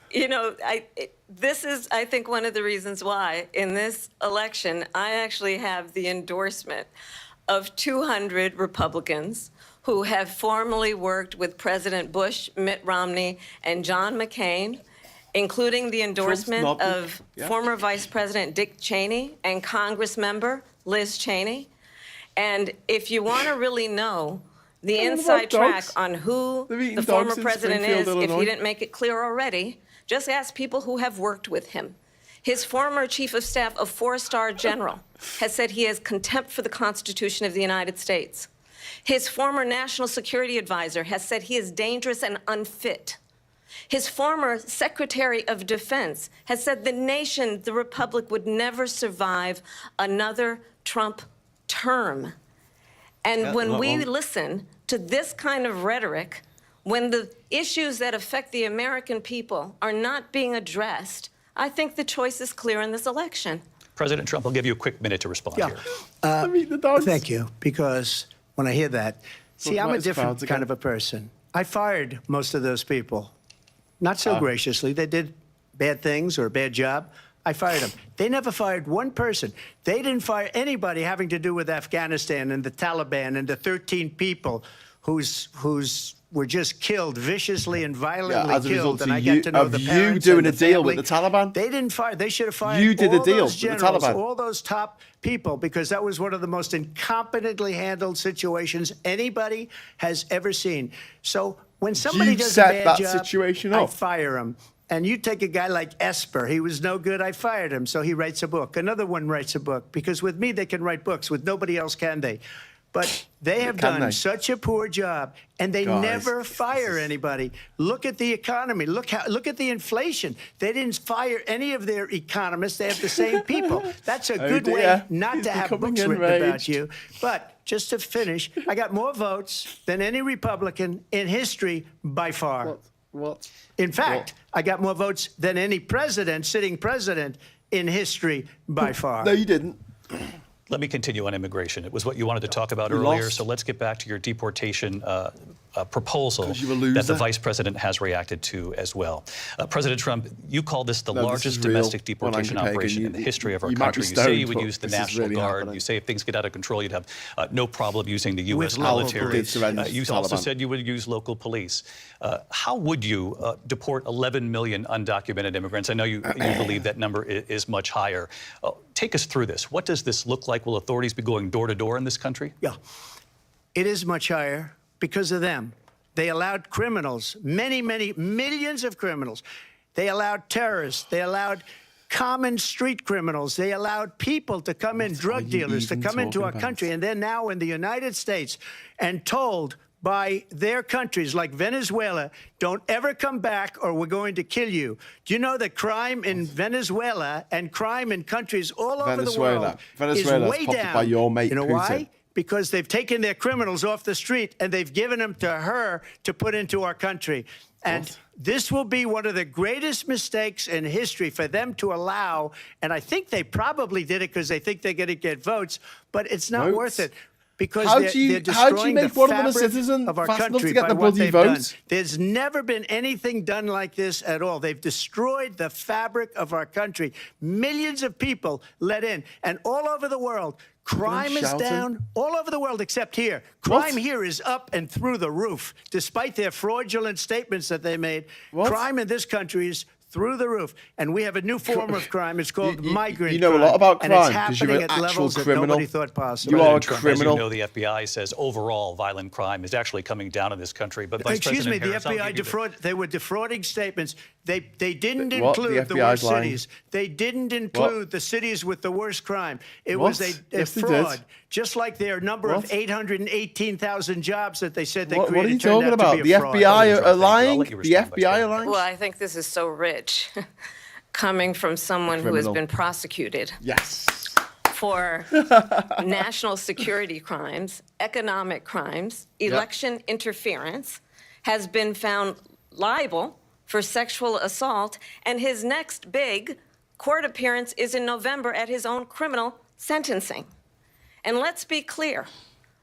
This is, I think, one of the reasons why in this election, I actually have the endorsement of 200 Republicans who have formally worked with President Bush, Mitt Romney, and John McCain, including the endorsement of former Vice President Dick Cheney and Congress member Liz Cheney. And if you want to really know the inside track on who the former president is, if he didn't make it clear already, just ask people who have worked with him. His former chief of staff, a four-star general, has said he has contempt for the Constitution of the United States. His former national security advisor has said he is dangerous and unfit. His former Secretary of Defense has said the nation, the Republic, would never survive another Trump term. And when we listen to this kind of rhetoric, when the issues that affect the American people are not being addressed, I think the choice is clear in this election. President Trump, I'll give you a quick minute to respond here. Thank you, because when I hear that, see, I'm a different kind of a person. I fired most of those people. Not so graciously. They did bad things or a bad job. I fired them. They never fired one person. They didn't fire anybody having to do with Afghanistan and the Taliban and the 13 people whose were just killed, viciously and violently killed. And I got to know the parents you doing and a the deal family. with the Taliban? They didn't fire. They should have fired You did a all deal those with the generals, Taliban. all those top people, because that was one of the most incompetently handled situations anybody has ever seen. So when somebody does a bad job, I fire him. And you take a guy like Esper. He was no good. I fired him. So he writes a book. Another one writes a book. Because with me, they can write books. With nobody else, can they? But they have done such a poor job, and they never fire anybody. Look at the economy. Look at the inflation. They didn't fire any of their economists. They have the same people. That's a good way not to have books written about you. But just to finish, I got more votes than any Republican in history by far. What? In fact, I got more votes than any president, sitting president, in history by far. No, you didn't. Let me continue on immigration. It was what you wanted to talk about earlier, so let's get back to your deportation proposal that the vice president has reacted to as well. President Trump, you called this the largest domestic deportation operation in the history of our country. You say you would use the National Guard. You say if things get out of control, you'd have no problem using the U.S. military. You also said you would use local police. How would you deport 11 million undocumented immigrants? I know you believe that number is much higher. Take us through this. What does this look like? Will authorities be going door to door in this country? Yeah, it is much higher because of them. They allowed criminals, many millions of criminals. They allowed terrorists. They allowed common street criminals. They allowed people to come in, drug dealers, to come into our country. And they're now in the United States and told by their countries like Venezuela, don't ever come back or we're going to kill you. Do you know that crime in Venezuela and crime in countries all over the world is way down? By your mate, you know Putin. why? Because they've taken their criminals off the street and they've given them to her to put into our country. And this will be one of the greatest mistakes in history for them to allow. And I think they probably did it because they think they're going to get votes, but it's not worth it. Because they're destroying the fabric of our country by what they've done. There's never been anything done like this at all. They've destroyed the fabric of our country. Millions of people let in. And all over the world, crime is down. All over the world except here. Crime here is up and through the roof. Despite their fraudulent statements that they made, crime in this country is through the roof. And we have a new form of crime. It's called migrant crime. You know a lot about crime because you're an at actual levels criminal. That nobody thought possible. You are a As criminal. you know, the FBI says overall violent crime is actually coming down in this country. But Vice Excuse me, President the Harris, FBI they were defrauding statements. They didn't include the worst cities. They didn't include the cities with the worst crime. It was a fraud. Just like their number of 818,000 jobs that they said they created. What are you talking about? The FBI are lying? The FBI are lying? Well, I think this is so rich, coming from someone who has been prosecuted. Yes. For national security crimes, economic crimes, election interference, has been found liable for sexual assault, and his next big court appearance is in November at his own criminal sentencing. And let's be clear,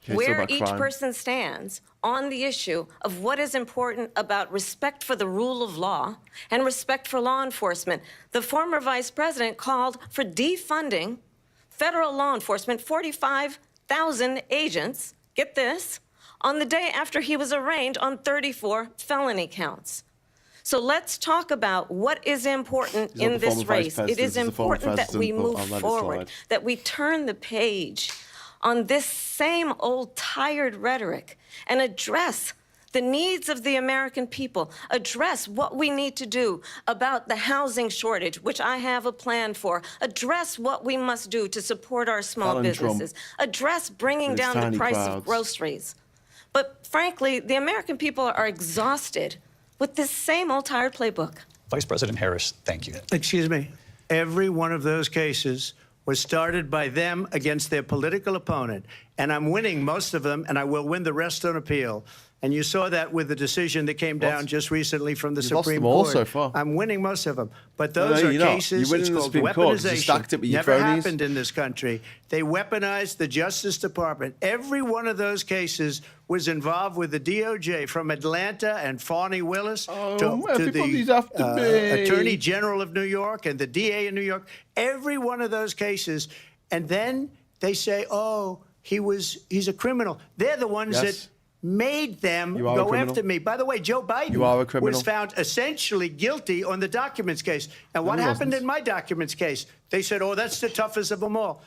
where each person stands on the issue of what is important about respect for the rule of law and respect for law enforcement. The former vice president called for defunding federal law enforcement, 45,000 agents, get this, on the day after he was arraigned on 34 felony counts. So let's talk about what is important in this race. It is important that we move forward, that we turn the page on this same old tired rhetoric and address the needs of the American people, address what we need to do about the housing shortage, which I have a plan for, address what we must do to support our small businesses, address bringing down the price of groceries. But frankly, the American people are exhausted with this same old tired playbook. Vice President Harris, thank you. Excuse me. Every one of those cases was started by them against their political opponent. And I'm winning most of them, and I will win the rest on appeal. And you saw that with the decision that came down just recently from the Supreme Court. So far. I'm winning most of them. But those are cases, it's called weaponization. Never happened in this country. They weaponized the Justice Department. Every one of those cases was involved with the DOJ, from Atlanta and Fani Willis to the Attorney General of New York and the DA in New York. Every one of those cases. And then they say, oh, he's a criminal. They're the ones that made them go after me. By the way, Joe Biden was found essentially guilty on the documents case. And what happened in my documents case? They said, oh, that's the toughest of them all.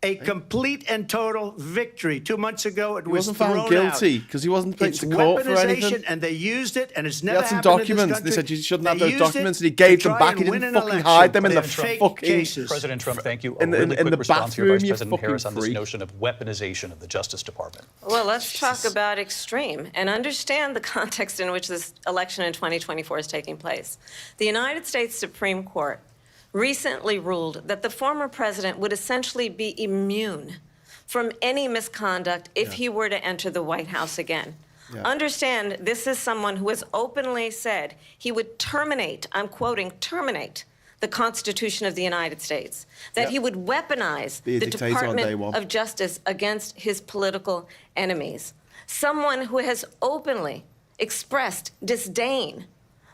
a complete and total victory. 2 months ago, it He was wasn't thrown found guilty because he wasn't put It's to court for anything. weaponization, and they used it, and it's He never had some happened in documents, this and they country. said you shouldn't have They those used documents, it and he gave to them try back. He and win didn't an fucking election. hide them in the Fake fucking cases. President Trump, thank you. in A really the quick response here, bathroom, Vice you President Harris, fucking on this freak. notion of weaponization of the Justice Department. Well, let's talk about extreme and understand the context in which this election in 2024 is taking place. The United States Supreme Court recently ruled that the former president would essentially be immune from any misconduct if he were to enter the White House again. Understand, this is someone who has openly said he would terminate, I'm quoting, terminate the Constitution of the United States, that he would weaponize the Department of Justice against his political enemies. Someone who has openly expressed disdain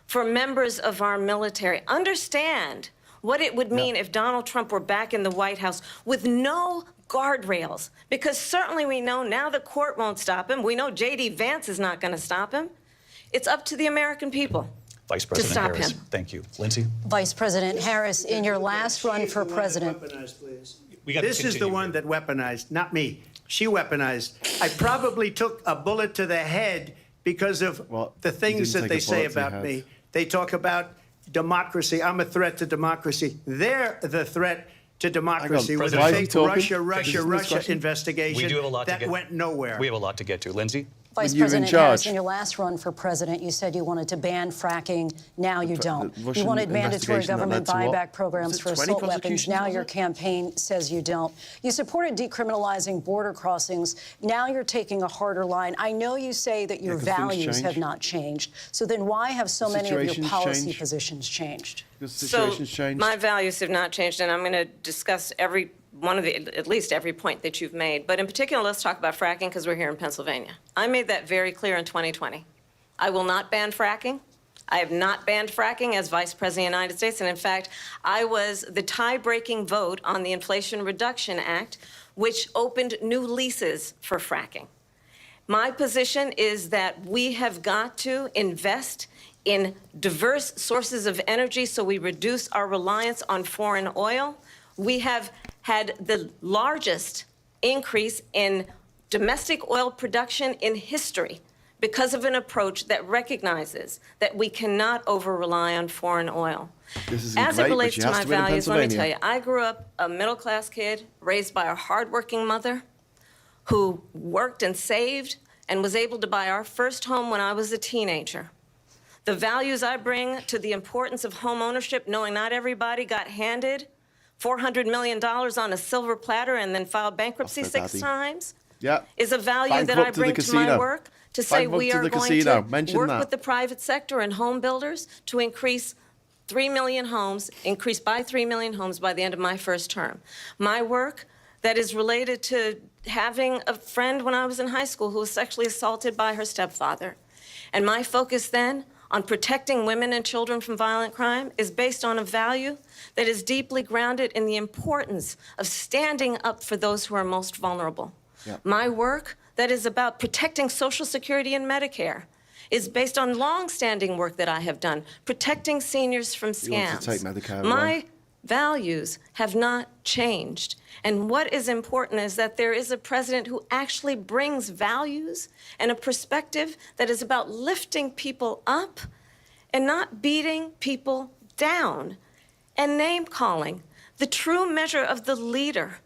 for members of our military. Understand what it would mean if Donald Trump were back in the White House with no guardrails, because certainly we know now the court won't stop him. We know J.D. Vance is not going to stop him. It's up to the American people. Vice President Harris, thank you. Lindsay? Vice President Harris, in your last run for president. This is the one that weaponized, not me. She weaponized. I probably took a bullet to the head because of the things that they say about me. They talk about democracy. I'm a threat to democracy. They're the threat to democracy with a fake Russia investigation that went nowhere. We have a lot to get to. Lindsay? Vice President Harris, in your last run for president, you said you wanted to ban fracking. Now you don't. You wanted mandatory government buyback programs for assault weapons. Now your campaign says you don't. You supported decriminalizing border crossings. Now you're taking a harder line. I know you say that your values have not changed. So then why have so many of your policy positions changed? So my values have not changed, and I'm going to discuss at least every point that you've made. But in particular, let's talk about fracking because we're here in Pennsylvania. I made that very clear in 2020. I will not ban fracking. I have not banned fracking as Vice President of the United States. And in fact, I was the tie-breaking vote on the Inflation Reduction Act, which opened new leases for fracking. My position is that we have got to invest in diverse sources of energy so we reduce our reliance on foreign oil. We have had the largest increase in domestic oil production in history because of an approach that recognizes that we cannot over-rely on foreign oil. As it relates to my values, let me tell you, I grew up a middle-class kid raised by a hardworking mother who worked and saved and was able to buy our first home when I was a teenager. The values I bring to the importance of home ownership, knowing not everybody got handed $400 million on a silver platter and then filed bankruptcy 6 times, is a value that I bring to my work to say we are going to work with the private sector and home builders to increase 3 million homes, increase by 3 million homes by the end of my first term. My work that is related to having a friend when I was in high school who was sexually assaulted by her stepfather. And my focus then on protecting women and children from violent crime is based on a value that is deeply grounded in the importance of standing up for those who are most vulnerable. My work that is about protecting Social Security and Medicare is based on long-standing work that I have done, protecting seniors from scams. My values have not changed. And what is important is that there is a president who actually brings values and a perspective that is about lifting people up and not beating people down and name-calling. The true measure of the leader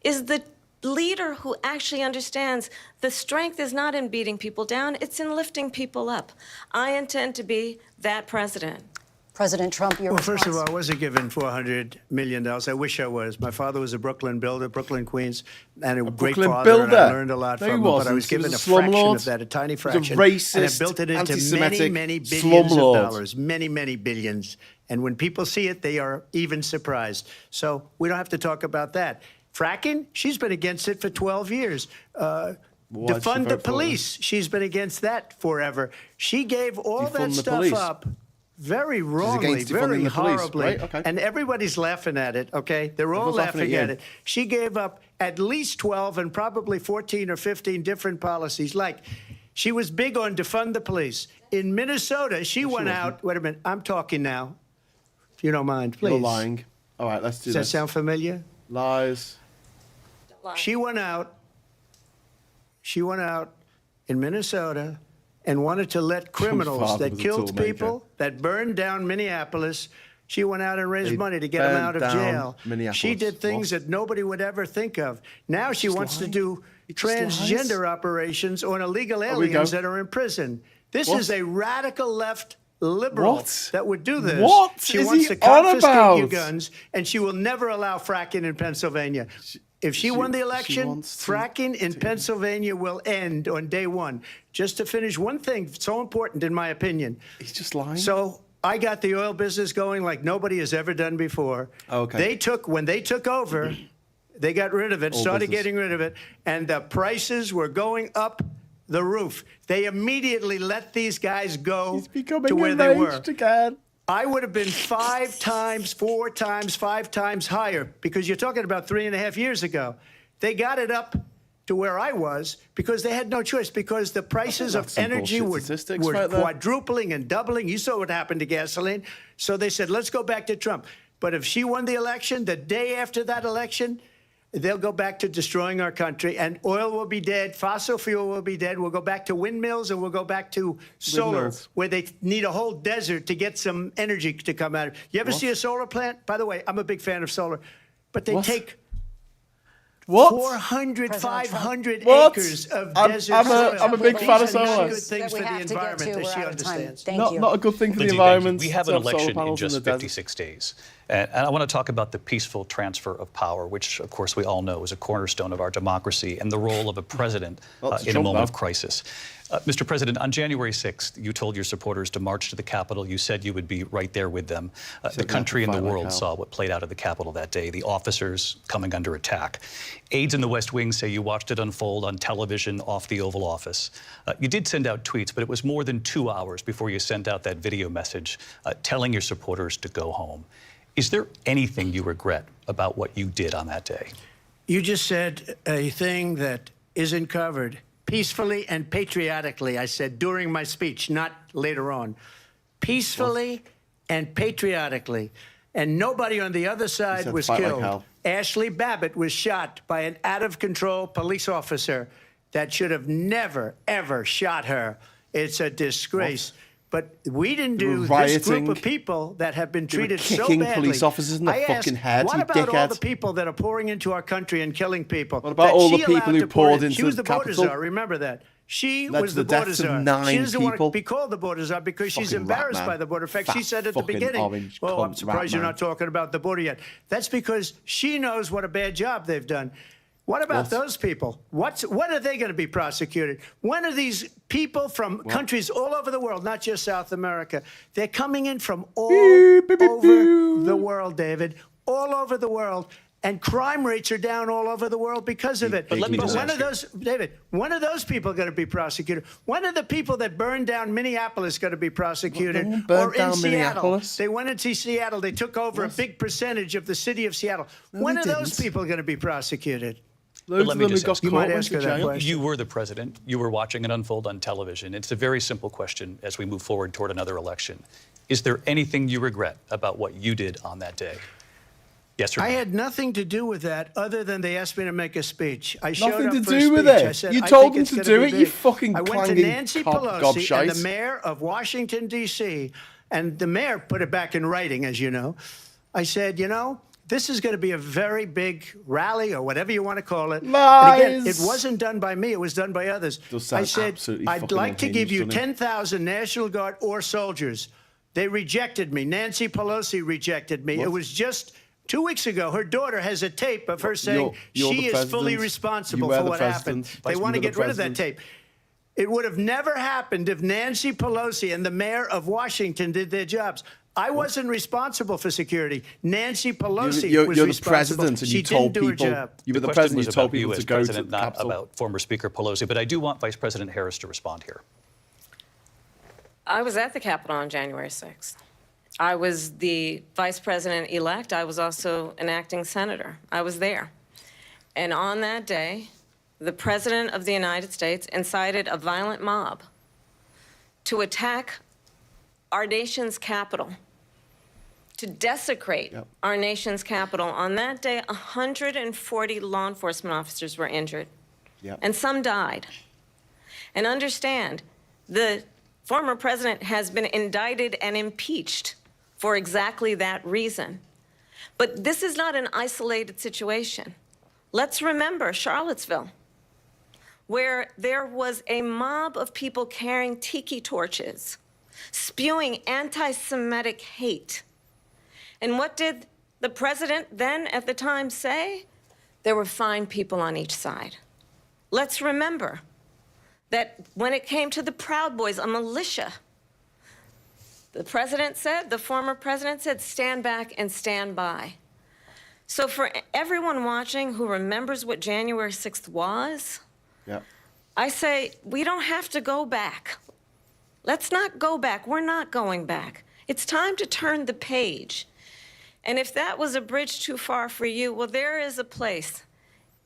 is the leader who actually understands the strength is not in beating people down, it's in lifting people up. I intend to be that president. President Trump, your response. First of all, I wasn't given $400 million. I wish I was. My father was a Brooklyn builder, Brooklyn, Queens, and a great father. And I learned a lot from him, but I was given a fraction of that, a tiny fraction. Racist, and I built it into many, many billions of dollars, many, many billions. And when people see it, they are even surprised. So we don't have to talk about that. Fracking, she's been against it for 12 years. Defund the police, she's been against that forever. She gave all that stuff up. Very wrongly, very horribly, right? Okay. And everybody's laughing at it, okay? They're all laughing at it. She gave up at least 12 and probably 14 or 15 different policies. Like, she was big on defund the police. In Minnesota, she went out. Wait a minute, I'm talking now. If you don't mind, please. You're lying. All right, let's do this. Does that sound familiar? Lies. She went out in Minnesota and wanted to let criminals that killed people, that burned down Minneapolis. She went out and raised money to get them out of jail. She did things that nobody would ever think of. Now she wants to do transgender operations on illegal aliens that are in prison. This is a radical left liberal that would do this. She wants to confiscate your guns, and she will never allow fracking in Pennsylvania. If she won the election, fracking in Pennsylvania will end on day one. Just to finish, one thing so important in my opinion. He's just lying. So I got the oil business going like nobody has ever done before. Okay. When they took over, they got rid of it, started getting rid of it, and the prices were going up the roof. They immediately let these guys go to where they were. Again. I would have been 5 times, 4 times, 5 times higher, because you're talking about 3.5 years ago. They got it up to where I was because they had no choice, because the prices of energy were quadrupling and doubling. You saw what happened to gasoline. So they said, let's go back to Trump. But if she won the election, the day after that election, they'll go back to destroying our country, and oil will be dead, fossil fuel will be dead. We'll go back to windmills, and we'll go back to solar, where they need a whole desert to get some energy to come out of it. You ever see a solar plant? By the way, I'm a big fan of solar, but they take 400, 500 acres of desert soil. I'm a big fan of solar. Good things for the environment that she understands. Not a good thing for the environment. We have an election in just 56 days. And I want to talk about the peaceful transfer of power, which, of course, we all know is a cornerstone of our democracy, and the role of a president in a moment of crisis. Mr. President, on January 6th, you told your supporters to march to the Capitol. You said you would be right there with them. The country and the world saw what played out at the Capitol that day, the officers coming under attack. Aides in the West Wing say you watched it unfold on television off the Oval Office. You did send out tweets, but it was more than 2 hours before you sent out that video message telling your supporters to go home. Is there anything you regret about what you did on that day? You just said a thing that isn't covered. Peacefully and patriotically, I said during my speech, not later on. Peacefully and patriotically. And nobody on the other side was killed. Ashley Babbitt was shot by an out-of-control police officer that should have never, ever shot her. It's a disgrace. But we didn't do this group of people that have been treated so badly. Kicking police officers in the fucking head, what about all the people that are pouring into our country and killing people? What about all the people who poured into the Capitol? She was the border czar, remember that. She was the border czar. She doesn't want to be called the border czar because she's embarrassed by the border. In fact, she said at the beginning, well, I'm surprised you're not talking about the border yet. That's because she knows what a bad job they've done. What about those people? When are they going to be prosecuted? When are these people from countries all over the world, not just South America? They're coming in from all over the world, David, all over the world. And crime rates are down all over the world because of it. But let me just when are those, David, when are those people going to be prosecuted? When are the people that burned down Minneapolis going to be prosecuted? Or in Seattle? They went into Seattle. They took over a big percentage of the city of Seattle. When are those people going to be prosecuted? But let me just ask you might ask her that question. You were the president. You were watching it unfold on television. It's a very simple question as we move forward toward another election. Is there anything you regret about what you did on that day? Yes or no? I had nothing to do with that other than they asked me to make a speech. I showed nothing up to for a do with speech. it. I said, You told them to do it, you big. fucking I went to clanging Nancy gobshite. Pelosi and the mayor of Washington, D.C., and the mayor put it back in writing, as you know. I said, you know, this is going to be a very big rally or whatever you want to call it. Lies. And again, it wasn't done by me. It was done by others. I said, I'd like to give you 10,000 National Guard or soldiers. They rejected me. Nancy Pelosi rejected me. It was just 2 weeks ago. Her daughter has a tape of her saying she is fully responsible for what happened. They want to get rid of that tape. It would have never happened if Nancy Pelosi and the mayor of Washington did their jobs. I wasn't responsible for security. Nancy Pelosi was you're responsible. The president, and she you told didn't do people, her job. You were the question president. Was you told about people you to as go president, to the not Capitol. about former Speaker Pelosi. But I do want Vice President Harris to respond here. I was at the Capitol on January 6th. I was the vice president-elect. I was also an acting senator. I was there. And on that day, the President of the United States incited a violent mob to attack our nation's capital, to desecrate our nation's capital. On that day, 140 law enforcement officers were injured, and some died. And understand, the former president has been indicted and impeached for exactly that reason. But this is not an isolated situation. Let's remember Charlottesville, where there was a mob of people carrying tiki torches, spewing anti-Semitic hate. And what did the president then at the time say? There were fine people on each side. Let's remember that when it came to the Proud Boys, a militia, the president said, the former president said, stand back and stand by. So for everyone watching who remembers what January 6th was, I say we don't have to go back. Let's not go back. We're not going back. It's time to turn the page. And if that was a bridge too far for you, well, there is a place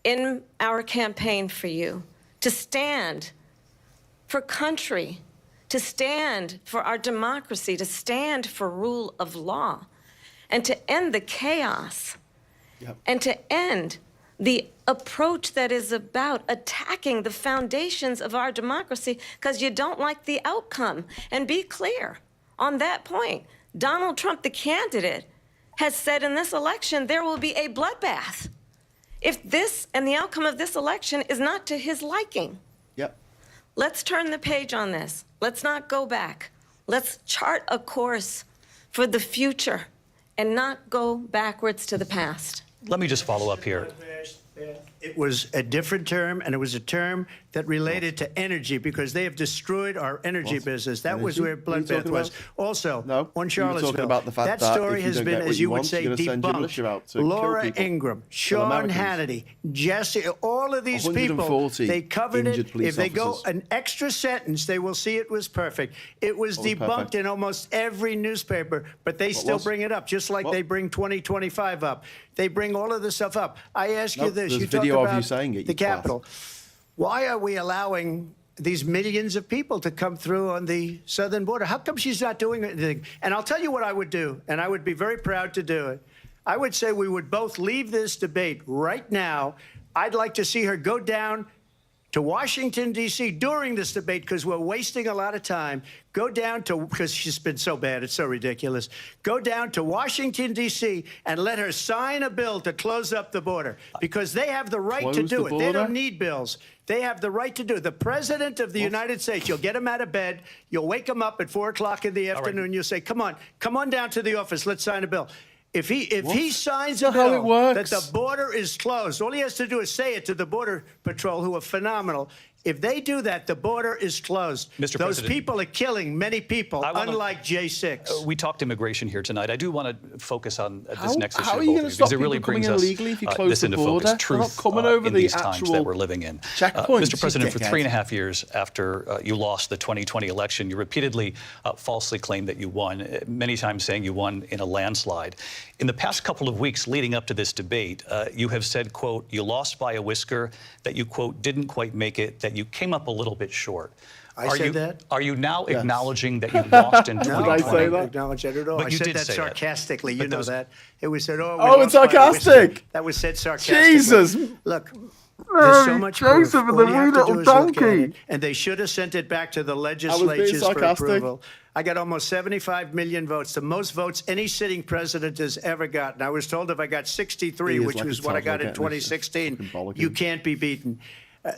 in our campaign for you to stand for country, to stand for our democracy, to stand for rule of law, and to end the chaos, and to end the approach that is about attacking the foundations of our democracy because you don't like the outcome. And be clear on that point. Donald Trump, the candidate, has said in this election there will be a bloodbath if this and the outcome of this election is not to his liking. Let's turn the page on this. Let's not go back. Let's chart a course for the future and not go backwards to the past. Let me just follow up here. It was a different term, and it was a term that related to energy because they have destroyed our energy business. That was where bloodbath was. Also, on Charlottesville, that story has been, as you would say, debunked. Laura Ingraham, Sean Hannity, Jesse, all of these people, they covered it. If they go an extra sentence, they will see it was perfect. It was debunked in almost every newspaper, but they still bring it up, just like they bring 2025 up. They bring all of this stuff up. I ask you this. You talk about the Capitol. Why are we allowing these millions of people to come through on the southern border? How come she's not doing anything? And I'll tell you what I would do, and I would be very proud to do it. I would say we would both leave this debate right now. I'd like to see her go down to Washington, D.C. during this debate because we're wasting a lot of time. Go down to, because she's been so bad, it's so ridiculous. Go down to Washington, D.C. and let her sign a bill to close up the border because they have the right to do it. They don't need bills. They have the right to do it. The President of the United States, you'll get him out of bed. You'll wake him up at 4 o'clock in the afternoon. You'll say, come on down to the office. Let's sign a bill. If he signs a bill that the border is closed, all he has to do is say it to the Border Patrol, who are phenomenal. If they do that, the border is closed. Those people are killing many people, unlike J6. We talked immigration here tonight. I do want to focus on this next issue because it really brings us this into focus. Truth in these times that we're living in. Mr. President, for 3.5 years after you lost the 2020 election, you repeatedly falsely claimed that you won, many times saying you won in a landslide. In the past couple of weeks leading up to this debate, you have said, quote, you lost by a whisker, that you, quote, didn't quite make it, that you came up a little bit short. I said that? Are you now acknowledging that you lost in 2020? No, I didn't acknowledge that at all. I said that sarcastically. You know that. It was said, oh, it's sarcastic. That was said sarcastically. Jesus. Look. There's so much proof. All you have to do is look at it. And they should have sent it back to the legislatures for approval. I got almost 75 million votes, the most votes any sitting president has ever gotten. I was told if I got 63, which was what I got in 2016, you can't be beaten.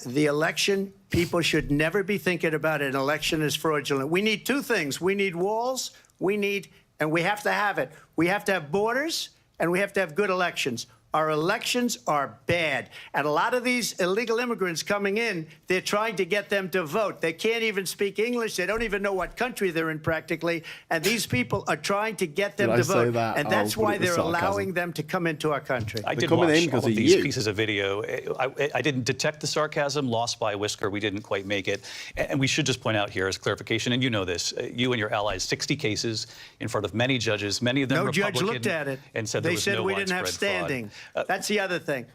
The election, people should never be thinking about an election as fraudulent. We need two things. We need walls, and we have to have it. We have to have borders, and we have to have good elections. Our elections are bad. And a lot of these illegal immigrants coming in, they're trying to get them to vote. They can't even speak English. They don't even know what country they're in practically. And these people are trying to get them to vote. And that's why they're allowing them to come into our country. I did watch all of these pieces of video. I didn't detect the sarcasm, lost by a whisker. We didn't quite make it. And we should just point out here as clarification, and you know this, you and your allies, 60 cases in front of many judges, many of them Republican. No judge looked at it. And said they there was said no we didn't have standing. fraud. That's the other thing.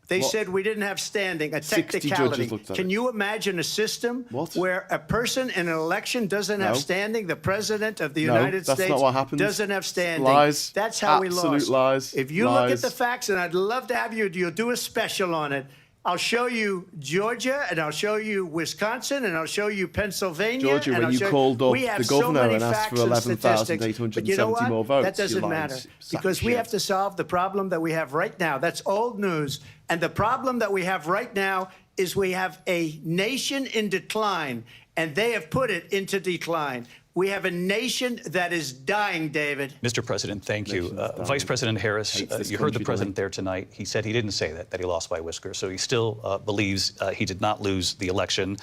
They said we didn't have standing, a technicality. Can you imagine a system where a person in an election doesn't have standing? The president of the United States not what happens. doesn't have standing. Lies. That's how we lost. Absolute lies. If you look at the facts, and I'd love to have you'll do a special on it. I'll show you Georgia, and I'll show you Wisconsin, and I'll show you Pennsylvania. Georgia, and when you called up the governor and asked for 11,870 more votes. That doesn't matter, because we have to solve the problem that we have right now. That's old news. And the problem that we have right now is we have a nation in decline, and they have put it into decline. We have a nation that is dying, David. Mr. President, thank you. Vice President Harris, you heard the president there tonight. He said he didn't say that he lost by a whisker. So he still believes he did not lose the election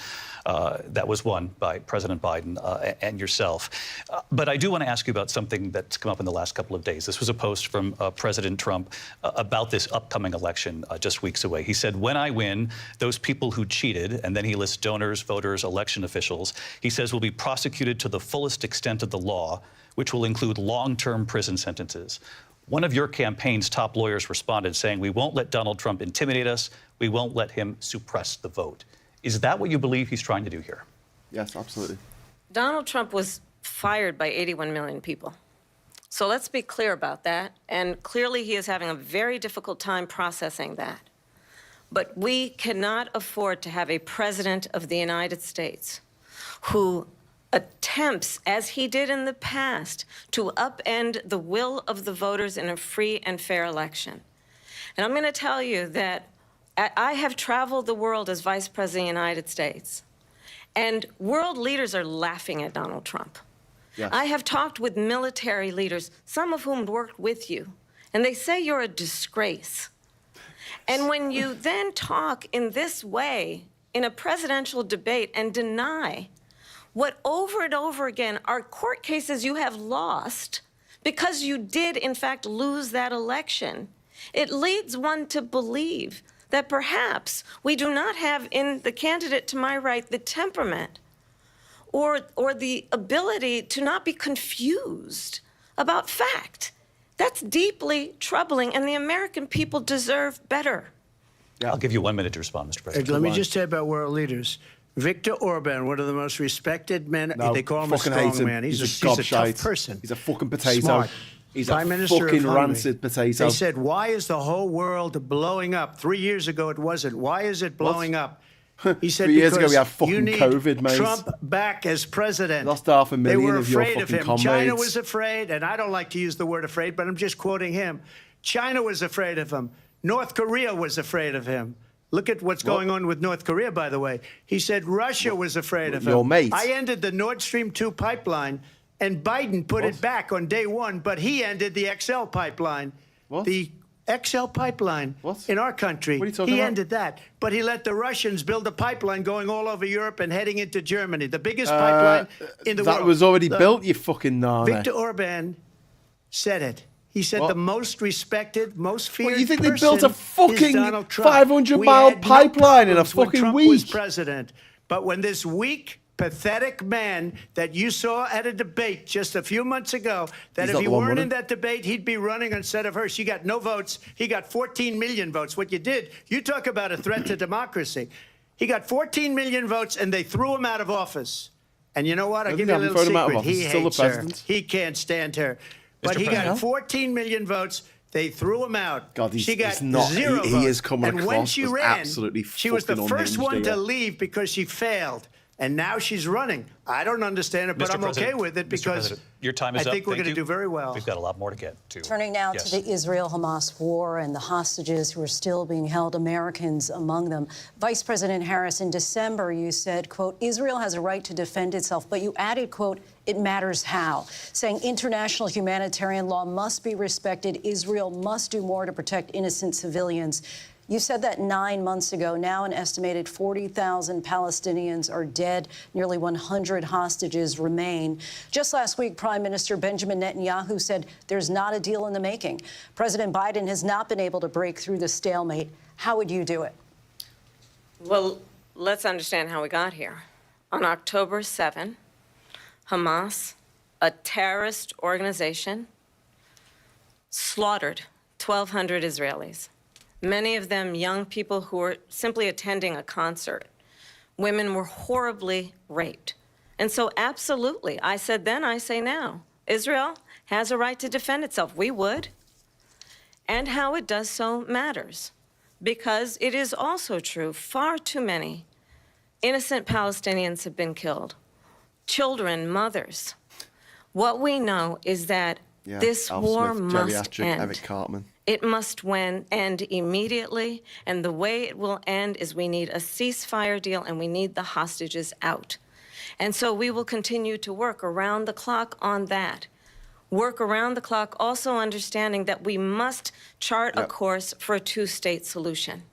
that was won by President Biden and yourself. But I do want to ask you about something that's come up in the last couple of days. This was a post from President Trump about this upcoming election just weeks away. He said, when I win, those people who cheated, and then he lists donors, voters, election officials, he says will be prosecuted to the fullest extent of the law, which will include long-term prison sentences. One of your campaign's top lawyers responded saying, we won't let Donald Trump intimidate us. We won't let him suppress the vote. Is that what you believe he's trying to do here? Yes, absolutely. Donald Trump was fired by 81 million people. So let's be clear about that. And clearly he is having a very difficult time processing that. But we cannot afford to have a president of the United States who attempts, as he did in the past, to upend the will of the voters in a free and fair election. And I'm going to tell you that I have traveled the world as Vice President of the United States, and world leaders are laughing at Donald Trump. Yes. I have talked with military leaders, some of whom worked with you, and they say you're a disgrace. And when you then talk in this way in a presidential debate and deny what over and over again are court cases you have lost because you did, in fact, lose that election, it leads one to believe that perhaps we do not have in the candidate to my right the temperament or the ability to not be confused about fact. That's deeply troubling, and the American people deserve better. Yeah. I'll give you 1 minute to respond, Mr. President. Let me just say about world leaders. Viktor Orban, one of the most respected men. No, they call him a strong man. He's a tough person. He's a fucking potato. Smart. He's Prime a Minister fucking of rancid potato. They said, why is the whole world blowing up? 3 years ago, it wasn't. Why is it blowing up? He said, 3 years ago, we had you fucking need COVID, mate. Trump back as president. Lost 500,000 they were of your afraid fucking of him. comrades. China was afraid, and I don't like to use the word afraid, but I'm just quoting him. China was afraid of him. North Korea was afraid of him. Look at what's going on with North Korea, by the way. He said Russia was afraid of him. Your mate. I ended the Nord Stream 2 pipeline, and Biden put it back on day one, but he ended the XL pipeline. What? The XL pipeline in our country. What are you talking he about? ended that. But he let the Russians build a pipeline going all over Europe and heading into Germany, the biggest pipeline in the world. That was already built, you fucking nana. Viktor Orban said it. He said the most respected, most feared You think they person built a fucking is Donald Trump. 500-mile pipeline in a problems when fucking Trump week? was president. But when this weak, pathetic man that you saw at a debate just a few months ago, that He's if he not the one weren't in running. that debate, he'd be running instead of her. She got no votes. He got 14 million votes. What you did, you talk about a threat to democracy. He got 14 million votes, and they threw him out of office. And you know what? I'll give you a little secret. He hates her. He can't stand her. But he got 14 million votes. They threw him out. God, she got not, 0 votes. he is coming and across when she as ran, absolutely she was the fucking first one unhinged to here. leave because she failed. And now she's running. I don't understand it, but Mr. I'm okay President, with it Mr. because President, your time is I up. think we're Thank going to you. do very well. We've got a lot more to get to. Turning now Yes. to the Israel-Hamas war and the hostages who are still being held, Americans among them. Vice President Harris, in December, you said, quote, Israel has a right to defend itself, but you added, quote, it matters how, saying international humanitarian law must be respected. Israel must do more to protect innocent civilians. You said that 9 months ago. Now an estimated 40,000 Palestinians are dead. Nearly 100 hostages remain. Just last week, Prime Minister Benjamin Netanyahu said there's not a deal in the making. President Biden has not been able to break through the stalemate. How would you do it? Well, let's understand how we got here. On October 7, Hamas, a terrorist organization, slaughtered 1,200 Israelis. many of them young people who were simply attending a concert. Women were horribly raped. And so absolutely, I said then, I say now, Israel has a right to defend itself. We would. And how it does so matters. Because it is also true, far too many innocent Palestinians have been killed. Children, mothers. What we know is that this war must end. It must end immediately, and the way it will end is we need a ceasefire deal and we need the hostages out. And so we will continue to work around the clock on that. Work around the clock, also understanding that we must chart a course for a two-state solution.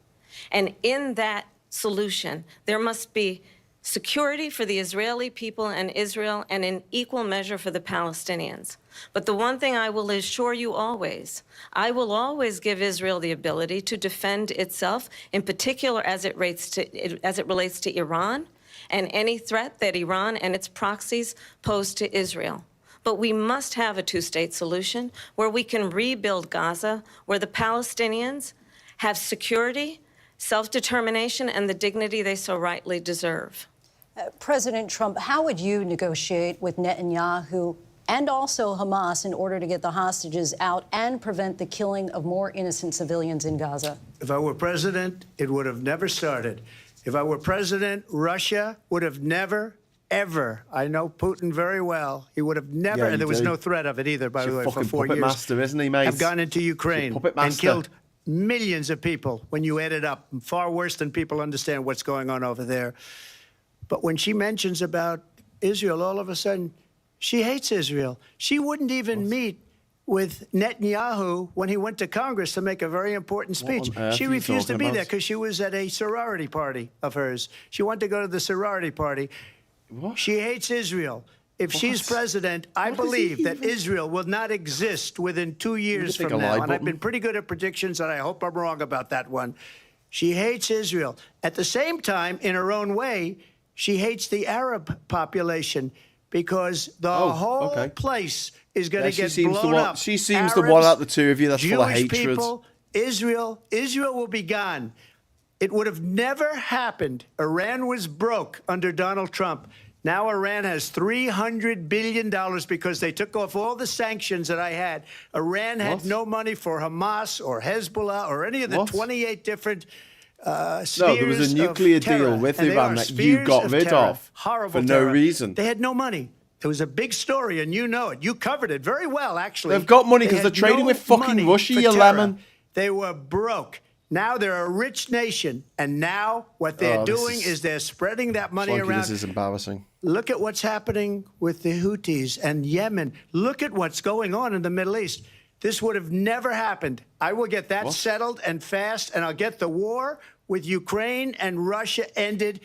And in that solution, there must be security for the Israeli people and Israel, and in equal measure for the Palestinians. But the one thing I will assure you always, I will always give Israel the ability to defend itself, in particular as it relates to Iran and any threat that Iran and its proxies pose to Israel. But we must have a two-state solution where we can rebuild Gaza, where the Palestinians have security, self-determination, and the dignity they so rightly deserve. President Trump, how would you negotiate with Netanyahu and also Hamas in order to get the hostages out and prevent the killing of more innocent civilians in Gaza? If I were president, it would have never started. If I were president, Russia would have never, ever, I know Putin very well, he would have never, and there was no threat of it either, by the way, for 4 years, master, isn't he, mate? Have gone into Ukraine and killed millions of people when you add it up, far worse than people understand what's going on over there. But when she mentions about Israel, all of a sudden, she hates Israel. She wouldn't even meet with Netanyahu when he went to Congress to make a very important speech. She refused to be there because she was at a sorority party of hers. She wanted to go to the sorority party. What? She hates Israel. If she's president, I believe that Israel will not exist within 2 years from now. And I've been pretty good at predictions, and I hope I'm wrong about that one. She hates Israel. At the same time, in her own way, she hates the Arab population because the whole place is going to get blown up. She seems the one out of the two of you that's full of hatred. Jewish people, Israel will be gone. It would have never happened. Iran was broke under Donald Trump. Now Iran has $300 billion because they took off all the sanctions that I had. Iran had no money for Hamas or Hezbollah or any of the 28 different spheres. No, there was a nuclear deal with Iran that you got rid of for no reason. They had no money. It was a big story, and you know it. You covered it very well, actually. They've got money because they're trading with fucking Russia, you lemon. They were broke. Now they're a rich nation, and now what they're doing is they're spreading that money around. This is embarrassing. Look at what's happening with the Houthis and Yemen. Look at what's going on in the Middle East. This would have never happened. I will get that settled and fast, and I'll get the war with Ukraine and Russia ended.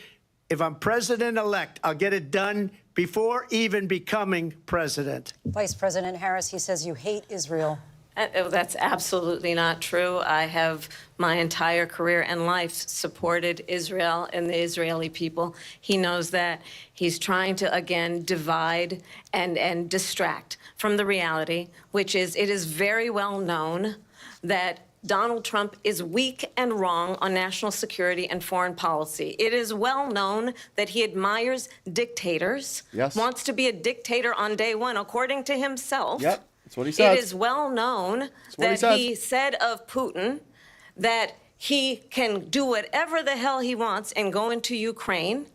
If I'm president-elect, I'll get it done before even becoming president. Vice President Harris, he says you hate Israel. That's absolutely not true. I have my entire career and life supported Israel and the Israeli people. He knows that. He's trying to, again, divide and distract from the reality, which is it is very well known that Donald Trump is weak and wrong on national security and foreign policy. It is well known that he admires dictators, wants to be a dictator on day one, according to himself. Yep. That's what he said. It is well known that he said of Putin that he can do whatever the hell he wants and go into Ukraine.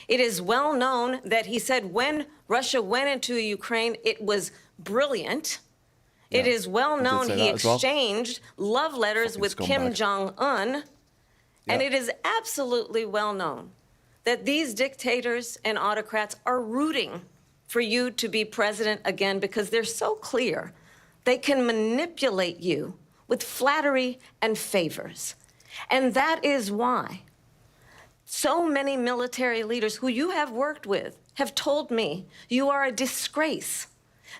It is well known that he said when Russia went into Ukraine, it was brilliant. Yeah. It is well known he exchanged love letters with Kim Jong-un. And it is absolutely well known that these dictators and autocrats are rooting for you to be president again because they're so clear. They can manipulate you with flattery and favors. And that is why so many military leaders who you have worked with have told me you are a disgrace.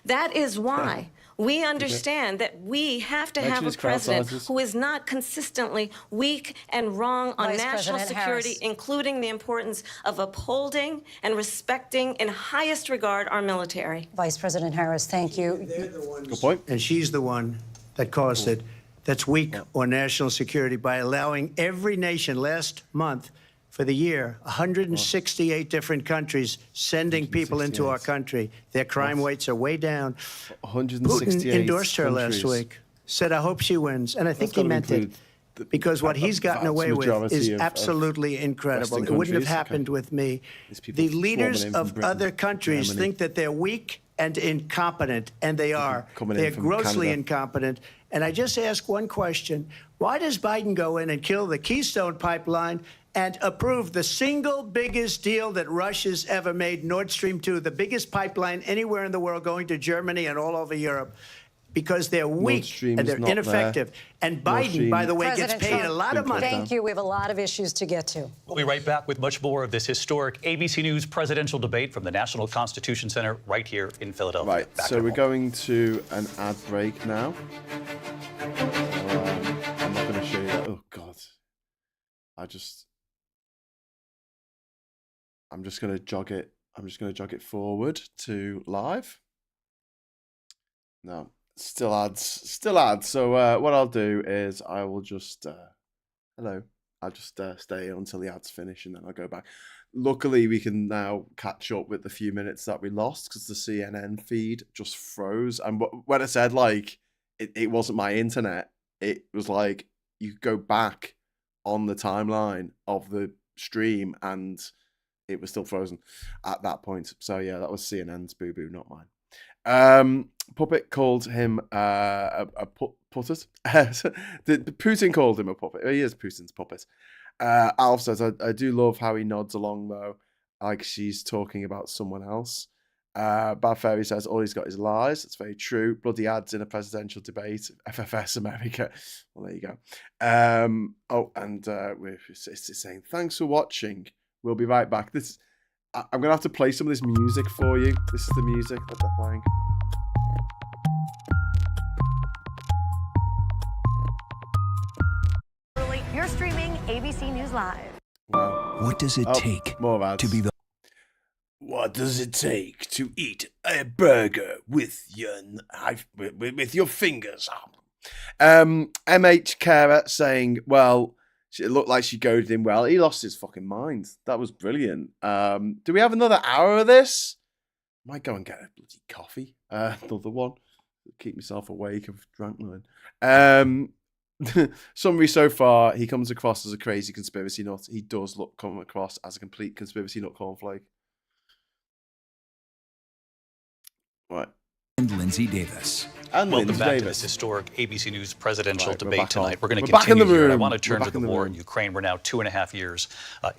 That is why we understand that we have to have a president who is not consistently weak and wrong on national security, including the importance of upholding and respecting in highest regard our military. Vice President Harris, thank you. Good point. And she's the one that caused it. that's weak on national security by allowing every nation last month for the year, 168 different countries sending people into our country. Their crime rates are way down. 168 Putin endorsed her last week, said, I hope she wins. And I think he meant it. Because what he's gotten away with is absolutely incredible. It wouldn't have happened with me. The leaders of other countries think that they're weak and incompetent, and they are. They're grossly incompetent. And I just ask one question. Why does Biden go in and kill the Keystone Pipeline and approve the single biggest deal that Russia's ever made, Nord Stream 2, the biggest pipeline anywhere in the world going to Germany and all over Europe? Because they're weak and they're ineffective. And Biden, by the way, gets paid a lot of money. Thank you. We have a lot of issues to get to. We'll be right back with much more of this historic ABC News presidential debate from the National Constitution Center right here in Philadelphia. Right, so we're going to an ad break now. I'm not going to show you that. Oh, God. I'm just going to jog it. I'm just going to jog it forward to live. No. Still ads. So what I'll do is I will just hello. I'll just stay until the ads finish and then I'll go back. Luckily, we can now catch up with the few minutes that we lost because the CNN feed just froze. And when I said like it wasn't my internet, it was like you go back on the timeline of the stream and it was still frozen at that point. So yeah, that was CNN's boo-boo, not mine. Puppet called him a puppet. Putin called him a puppet. He is Putin's puppet. Alf says, I do love how he nods along, though, like she's talking about someone else. Bad Fairy says, all he's got is lies. That's very true. Bloody ads in a presidential debate. FFS America. Well, there you go. It's saying, thanks for watching. We'll be right back. I'm going to have to play some of this music for you. This is the music that they're playing. You're streaming ABC News Live. Wow. What does it take to be the... What does it take to eat a burger with your fingers? MH Carer saying, well, it looked like she goaded him well. He lost his fucking mind. That was brilliant. Do we have another hour of this? Might go and get a bloody coffee. Another one. Keep myself awake. I've drank mine. Summary so far, he comes across as a crazy conspiracy nut. He does come across as a complete conspiracy nut cornflake. Right. And Lindsay Davis. Welcome back to this historic ABC News presidential debate tonight. We're going to continue here. I want to turn to the war in Ukraine. We're now 2.5 years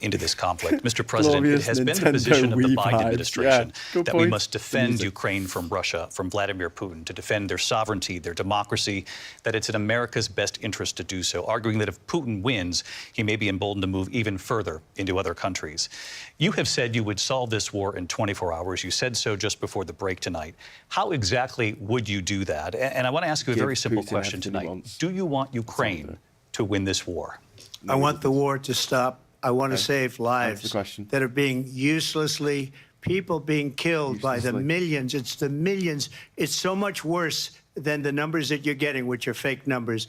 into this conflict. Mr. President, it has been the position of the Biden administration that we must defend Ukraine from Russia, from Vladimir Putin, to defend their sovereignty, their democracy, that it's in America's best interest to do so, arguing that if Putin wins, he may be emboldened to move even further into other countries. You have said you would solve this war in 24 hours. You said so just before the break tonight. How exactly would you do that? And I want to ask you a very simple question tonight. Do you want Ukraine to win this war? I want the war to stop. I want to save lives that are being uselessly, people being killed by the millions. It's the millions. It's so much worse than the numbers that you're getting, which are fake numbers.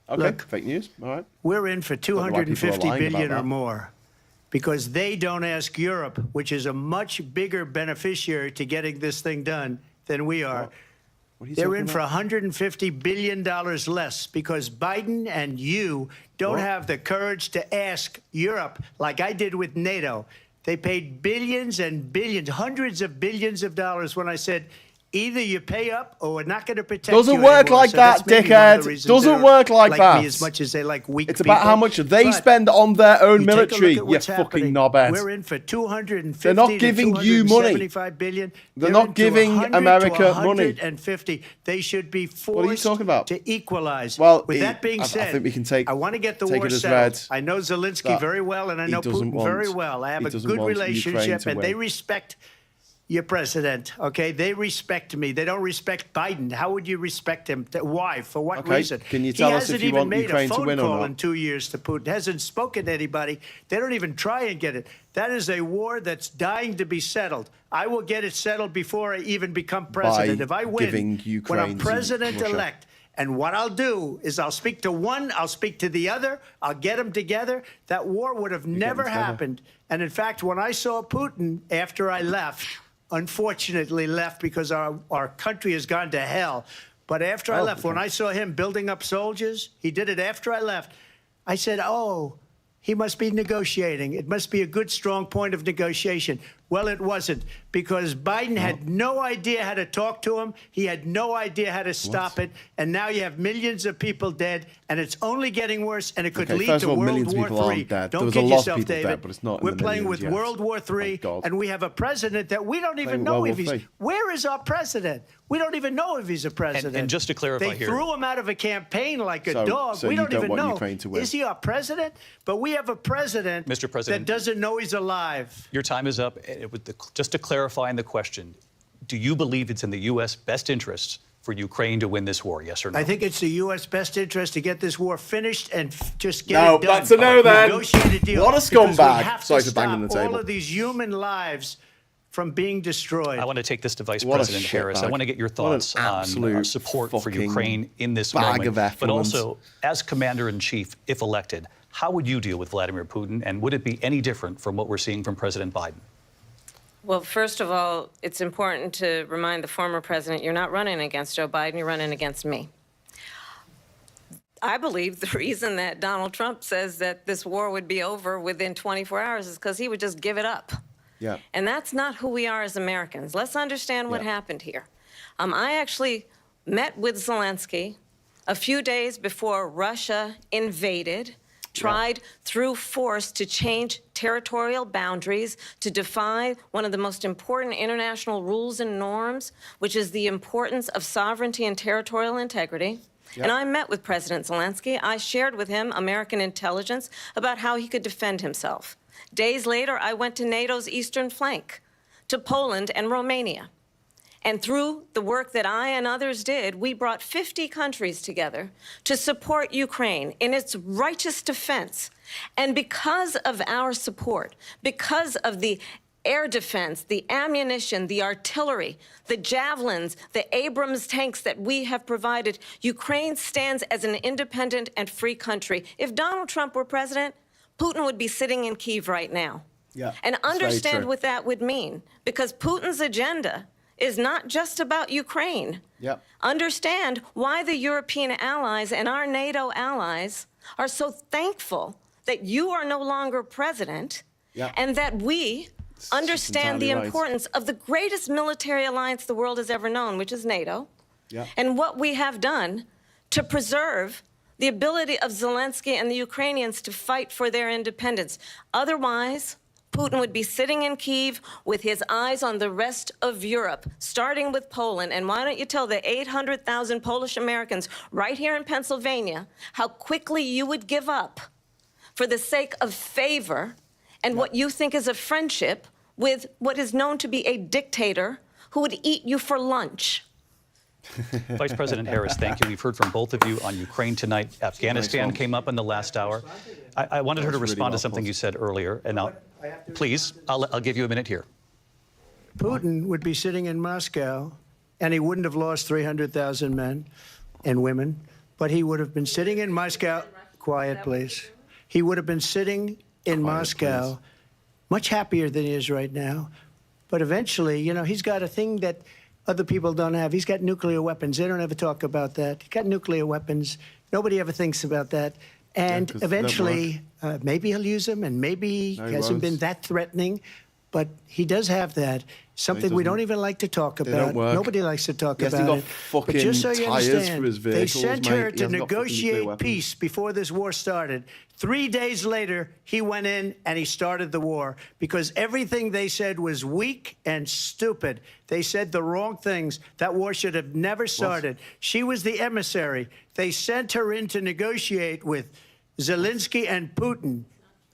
Okay, look, fake news. All right. We're in for 250 billion or more because they don't ask Europe, which is a much bigger beneficiary to getting this thing done than we are. They're in for $150 billion less because Biden and you don't have the courage to ask Europe like I did with NATO. They paid billions and billions, hundreds of billions of dollars when I said, either you pay up or we're not going to protect you anymore. Doesn't work like that, dickhead. Doesn't work like that. Me as much as they like weak It's about how much they spend on their own military, you fucking knobhead. We're in for 250 They're not giving you money. They're not giving America money. 150. They should be forced to equalize. Well, with that being said, I think we can take. I want to get the war settled. I know Zelensky very well, and I know Putin very well. I have a good relationship, and they respect your president, okay? They respect me. They don't respect Biden. How would you respect him? Why? For what reason? Can you tell us if you want Ukraine to win or not? He hasn't even made a phone call in 2 years to Putin. Hasn't spoken to anybody. They don't even try and get it. That is a war that's dying to be settled. I will get it settled before I even become president. If I win, when I'm president-elect, And what I'll do is I'll speak to one, I'll speak to the other, I'll get them together. That war would have never happened. And in fact, when I saw Putin after I left, unfortunately left because our country has gone to hell. But after I left, when I saw him building up soldiers, he did it after I left, I said, oh, he must be negotiating. It must be a good, strong point of negotiation. Well, it wasn't, because Biden had no idea how to talk to him. He had no idea how to stop it. And now you have millions of people dead, and it's only getting worse, and it could lead to World War III. Don't kid yourself, David. We're playing with World War III, and we have a president that we don't even know if he's... Where is our president? We don't even know if he's a president. And just to clarify here... They threw him out of a campaign like a dog. We don't even know. Is he our president? But we have a president, Mr. President, that doesn't know he's alive. Your time is up. Just to clarify in the question, do you believe it's in the U.S. best interests for Ukraine to win this war, yes or no? I think it's the U.S. best interest to get this war finished and just get it done. That's a no then. Negotiate a deal. What a scumbag. Sorry for banging the table. All of these human lives from being destroyed. I want to take this to Vice President Harris. I want to get your thoughts on our support for Ukraine in this moment, but also as Commander-in-Chief, if elected, how would you deal with Vladimir Putin, and would it be any different from what we're seeing from President Biden? Well, first of all, it's important to remind the former president you're not running against Joe Biden, you're running against me. I believe the reason that Donald Trump says that this war would be over within 24 hours is because he would just give it up. Yeah. And that's not who we are as Americans. Let's understand what happened here. I actually met with Zelensky a few days before Russia invaded, tried through force to change territorial boundaries, to defy one of the most important international rules and norms, which is the importance of sovereignty and territorial integrity. And I met with President Zelensky. I shared with him American intelligence about how he could defend himself. Days later, I went to NATO's eastern flank, to Poland and Romania. And through the work that I and others did, we brought 50 countries together to support Ukraine in its righteous defense. And because of our support, because of the air defense, the ammunition, the artillery, the javelins, the Abrams tanks that we have provided, Ukraine stands as an independent and free country. If Donald Trump were president, Putin would be sitting in Kyiv right now. And understand what that would mean, because Putin's agenda is not just about Ukraine. Understand why the European allies and our NATO allies are so thankful that you are no longer president, and that we understand the importance of the greatest military alliance the world has ever known, which is NATO, and what we have done to preserve the ability of Zelensky and the Ukrainians to fight for their independence. Otherwise, Putin would be sitting in Kyiv with his eyes on the rest of Europe, starting with Poland. And why don't you tell the 800,000 Polish Americans right here in Pennsylvania how quickly you would give up for the sake of favor and what you think is a friendship with what is known to be a dictator who would eat you for lunch. Vice President Harris, thank you. We've heard from both of you on Ukraine tonight. Afghanistan came up in the last hour. I wanted her to respond to something you said earlier, and please, I'll give you a minute here. Putin would be sitting in Moscow, and he wouldn't have lost 300,000 men and women, but he would have been sitting in Moscow. Quiet, please. He would have been sitting in Moscow, much happier than he is right now. But eventually, you know, he's got a thing that other people don't have. He's got nuclear weapons. They don't ever talk about that. He's got nuclear weapons. Nobody ever thinks about that. And eventually, maybe he'll use them, and maybe he hasn't been that threatening. But he does have that. Something we don't even like to talk about. Nobody likes to talk about it. But just so you understand, they sent her to negotiate peace before this war started. 3 days later, he went in and he started the war because everything they said was weak and stupid. They said the wrong things. That war should have never started. She was the emissary. They sent her in to negotiate with Zelensky and Putin.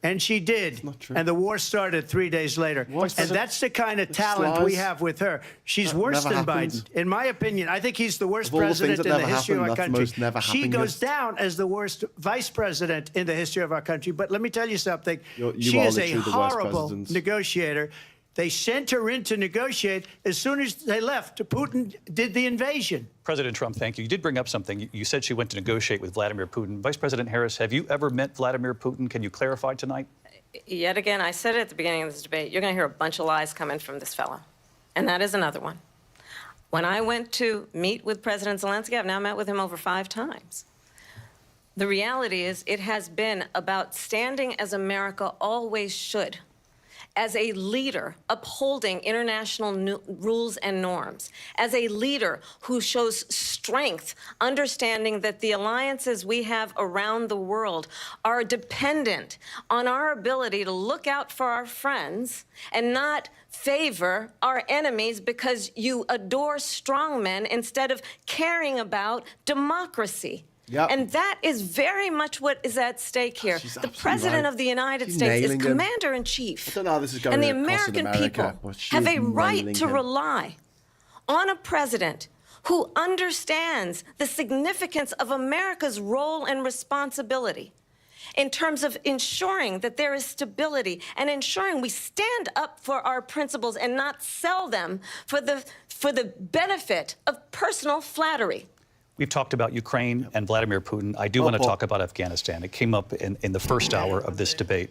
And she did. And the war started 3 days later. And that's the kind of talent we have with her. She's worse than Biden. In my opinion, I think he's the worst president in the history of our country. She goes down as the worst vice president in the history of our country. But let me tell you something. She is a horrible negotiator. They sent her in to negotiate. As soon as they left, Putin did the invasion. President Trump, thank you. You did bring up something. You said she went to negotiate with Vladimir Putin. Vice President Harris, have you ever met Vladimir Putin? Can you clarify tonight? Yet again, I said it at the beginning of this debate, you're going to hear a bunch of lies coming from this fellow. And that is another one. When I went to meet with President Zelensky, I've now met with him over 5 times. The reality is it has been about standing as America always should, as a leader upholding international rules and norms, as a leader who shows strength, understanding that the alliances we have around the world are dependent on our ability to look out for our friends and not favor our enemies because you adore strongmen instead of caring about democracy. Yep. And that is very much what is at stake here. The President of the United States is Commander-in-Chief. I don't know how this is going and the across American America, people have a right to rely on a president who understands the significance of America's role and responsibility in terms of ensuring that there is stability and ensuring we stand up for our principles and not sell them for the benefit of personal flattery. We've talked about Ukraine and Vladimir Putin. I do want to talk about Afghanistan. It came up in the first hour of this debate.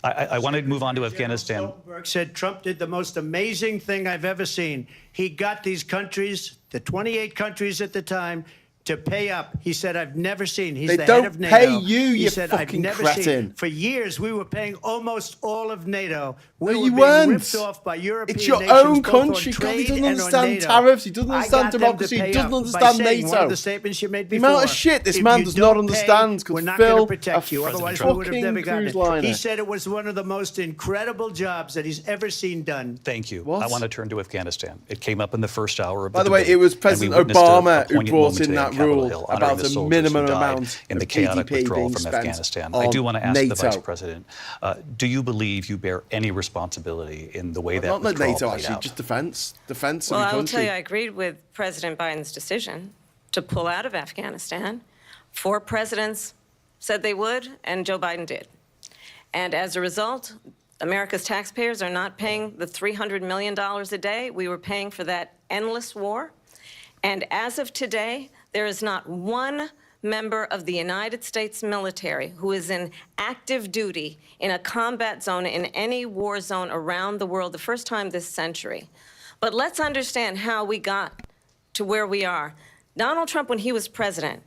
I want to move on to Afghanistan. Stoltenberg said Trump did the most amazing thing I've ever seen. He got these countries, the 28 countries at the time, to pay up. He said, I've never seen. He's the head of NATO. They don't pay you, he you said, fucking I've never cretin. seen. For years, we were paying almost all of NATO. We no, were you being weren't. ripped off by European It's your nations, own both on country. God, he trade doesn't and on understand NATO. tariffs. He doesn't I understand got them to democracy. He pay doesn't up understand by saying NATO. One of the statements you made The before. amount of shit this If man you does don't not understand pay, could we're not fill going to protect you. Otherwise, we would have never gotten it. liner. He said it was one of the most incredible jobs that he's ever seen done. Thank you. What? I want to turn to Afghanistan. It came up in the first hour of By the debate, way, it was and we President witnessed Obama a who poignant brought moment in today that on Capitol rule Hill, honoring about the a soldiers minimum who died amount in the of chaotic GDP withdrawal being from spent Afghanistan. on I do want to ask the NATO. Vice President, do you believe you bear any responsibility in the way that Not withdrawal NATO, played actually, out? just defense of Well, the I will country. tell you, I agreed with President Biden's decision to pull out of Afghanistan. 4 presidents said they would, and Joe Biden did. And as a result, America's taxpayers are not paying the $300 million a day we were paying for that endless war. And as of today, there is not one member of the United States military who is in active duty in a combat zone in any war zone around the world, the first time this century. But let's understand how we got to where we are. Donald Trump, when he was president,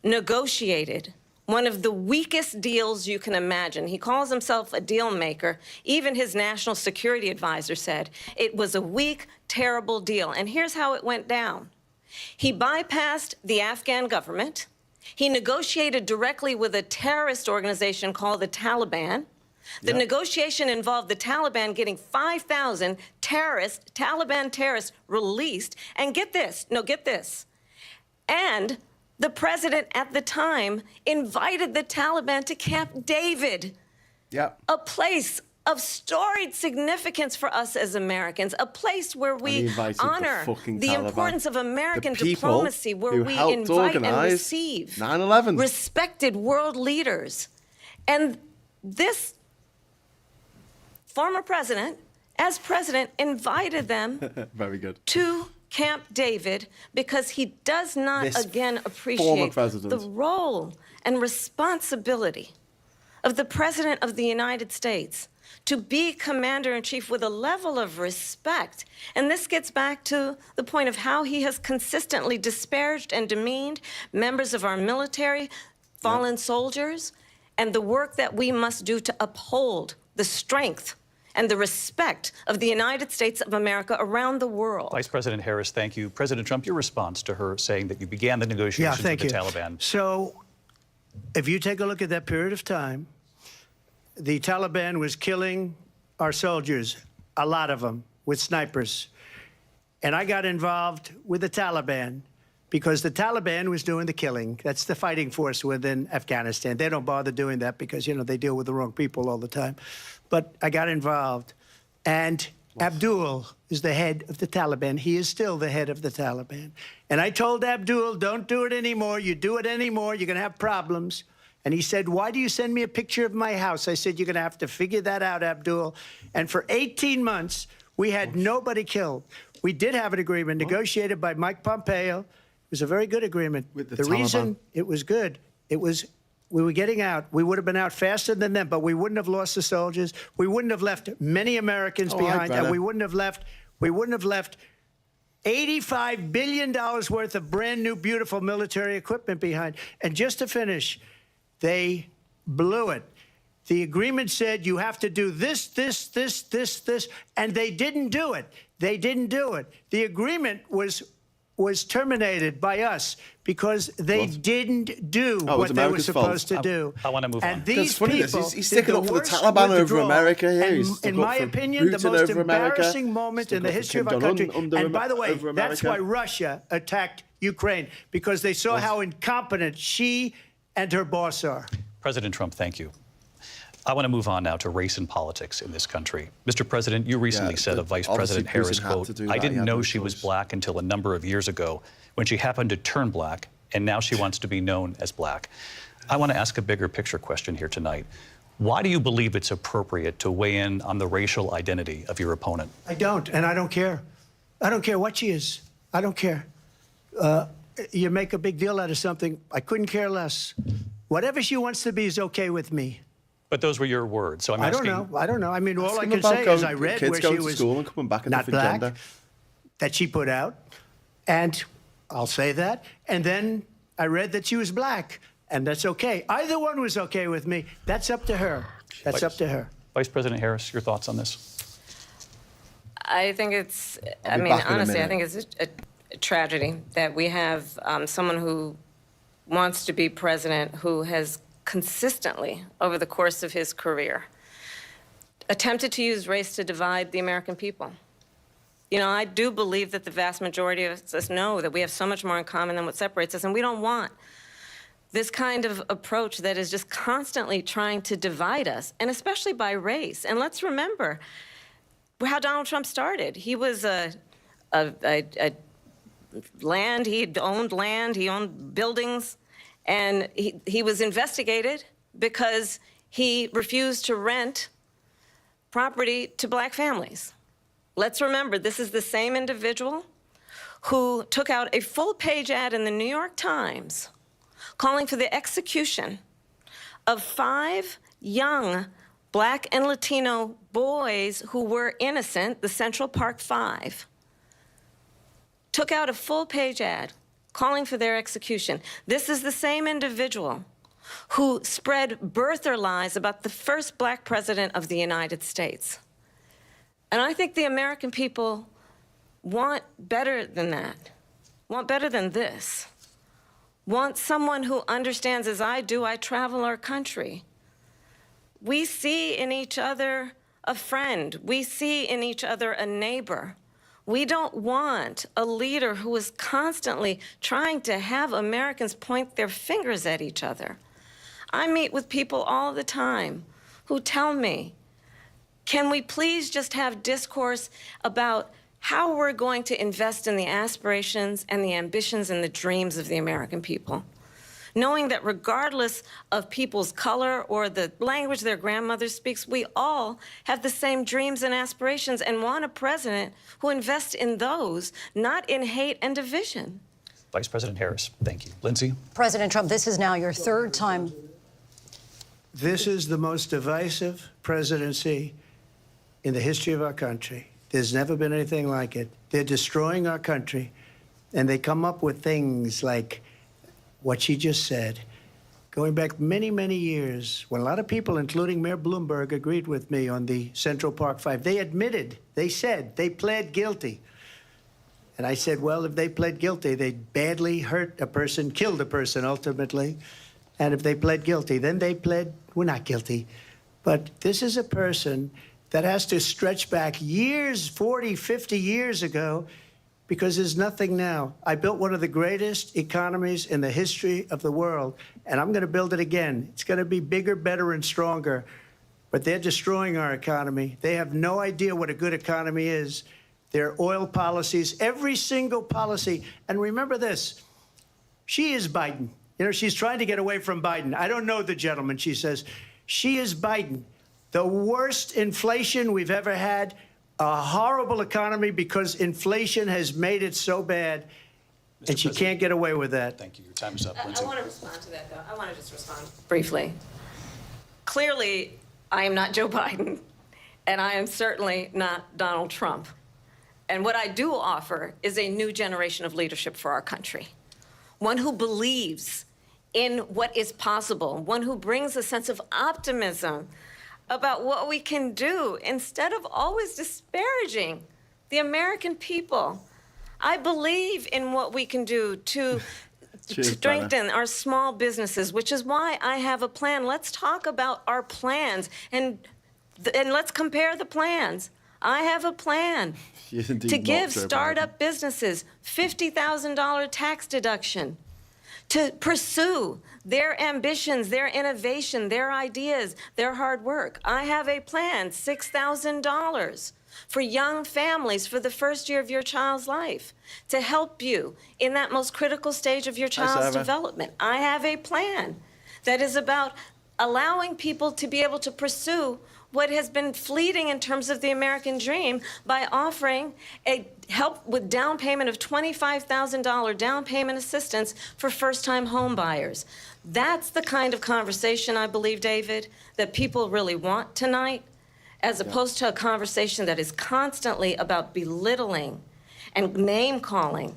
negotiated one of the weakest deals you can imagine. He calls himself a deal maker. Even his national security advisor said it was a weak, terrible deal. And here's how it went down. He bypassed the Afghan government. He negotiated directly with a terrorist organization called the Taliban. The negotiation involved the Taliban getting 5,000 Taliban terrorists released. And get this, and the president at the time invited the Taliban to Camp David, a place of storied significance for us as Americans, a place where we honor the importance of American diplomacy, where we invite and receive 9/11 respected world leaders. And this former president, as president, invited them Very good. to Camp David because he does not, again, appreciate the role and responsibility of the President of the United States to be commander-in-chief with a level of respect. And this gets back to the point of how he has consistently disparaged and demeaned members of our military, fallen soldiers, and the work that we must do to uphold the strength and the respect of the United States of America around the world. Vice President Harris, thank you. President Trump, your response to her saying that you began the negotiations with the Taliban. So if you take a look at that period of time, the Taliban was killing our soldiers, a lot of them, with snipers. And I got involved with the Taliban because the Taliban was doing the killing. That's the fighting force within Afghanistan. They don't bother doing that because, you know, they deal with the wrong people all the time. But I got involved. And Abdul is the head of the Taliban. He is still the head of the Taliban. And I told Abdul, don't do it anymore. You do it anymore, you're going to have problems. And he said, why do you send me a picture of my house? I said, you're going to have to figure that out, Abdul. And for 18 months, We had nobody killed. We did have an agreement negotiated by Mike Pompeo. It was a very good agreement. With the reason it was good, it was we were getting out. We would have been out faster than them, but we wouldn't have lost the soldiers. We wouldn't have left many Americans behind, and we wouldn't have left $85 billion worth of brand new, beautiful military equipment behind. And just to finish, they blew it. The agreement said you have to do this, this, this, this, this, and they didn't do it. They didn't do it. The agreement was terminated by us because they didn't do what they were supposed to do. I want to move on. And these people, he's sticking up for the Taliban over America here. In my opinion, the most embarrassing moment in the history of our country. And by the way, that's why Russia attacked Ukraine, because they saw how incompetent she and her boss are. President Trump, thank you. I want to move on now to race and politics in this country. Mr. President, you recently said of Vice President Harris, quote, "I didn't know she was black until a number of years ago when she happened to turn black, and now she wants to be known as black." I want to ask a bigger picture question here tonight. Why do you believe it's appropriate to weigh in on the racial identity of your opponent? I don't, and I don't care. I don't care what she is. I don't care. You make a big deal out of something, I couldn't care less. Whatever she wants to be is okay with me. But those were your words, so I'm asking. I don't know. I mean, all I can say is I read where she was school and coming back not black, that she put out, and I'll say that. And then I read that she was black, and that's okay. Either one was okay with me. That's up to her. That's up to her. Vice President Harris, your thoughts on this? I think it's, I mean, honestly, I think it's a tragedy that we have someone who wants to be president who has consistently, over the course of his career, attempted to use race to divide the American people. You know, I do believe that the vast majority of us know that we have so much more in common than what separates us, and we don't want this kind of approach that is just constantly trying to divide us, and especially by race. And let's remember how Donald Trump started. He was land, he owned buildings, and he was investigated because he refused to rent property to black families. Let's remember, this is the same individual who took out a full-page ad in the New York Times calling for the execution of 5 young black and Latino boys who were innocent, the Central Park 5. Took out a full-page ad calling for their execution. This is the same individual who spread birther lies about the first black president of the United States. And I think the American people want better than that, want better than this, want someone who understands, as I do, I travel our country. We see in each other a friend. We see in each other a neighbor. We don't want a leader who is constantly trying to have Americans point their fingers at each other. I meet with people all the time who tell me, can we please just have discourse about how we're going to invest in the aspirations and the ambitions and the dreams of the American people? Knowing that regardless of people's color or the language their grandmother speaks, we all have the same dreams and aspirations and want a president who invests in those, not in hate and division. Vice President Harris, thank you. Lindsay? President Trump, this is now your 3rd time. This is the most divisive presidency in the history of our country. There's never been anything like it. They're destroying our country, and they come up with things like what she just said, going back many, many years, when a lot of people, including Mayor Bloomberg, agreed with me on the Central Park 5. They admitted, they said, they pled guilty. And I said, well, if they pled guilty, they badly hurt a person, killed a person ultimately. And if they pled guilty, then they pled, we're not guilty. But this is a person that has to stretch back years, 40, 50 years ago, because there's nothing now. I built one of the greatest economies in the history of the world, and I'm going to build it again. It's going to be bigger, better, and stronger. But they're destroying our economy. They have no idea what a good economy is. Their oil policies, every single policy. And remember this, she is Biden. You know, she's trying to get away from Biden. I don't know the gentleman, she says. She is Biden. The worst inflation we've ever had, a horrible economy because inflation has made it so bad, and she can't get away with that. Thank you. Your time is up. I want to respond to that, though. I want to just respond briefly. Clearly, I am not Joe Biden, and I am certainly not Donald Trump. And what I do offer is a new generation of leadership for our country, one who believes in what is possible, one who brings a sense of optimism about what we can do instead of always disparaging the American people. I believe in what we can do to strengthen our small businesses, which is why I have a plan. Let's talk about our plans and let's compare the plans. I have a plan to give startup businesses $50,000 tax deduction, to pursue their ambitions, their innovation, their ideas, their hard work. I have a plan, $6,000 for young families for the first year of your child's life, to help you in that most critical stage of your child's development. I have a plan that is about allowing people to be able to pursue what has been fleeting in terms of the American dream by offering a help with down payment of $25,000 down payment assistance for first-time home buyers. That's the kind of conversation, I believe, David, that people really want tonight, as opposed to a conversation that is constantly about belittling and name-calling.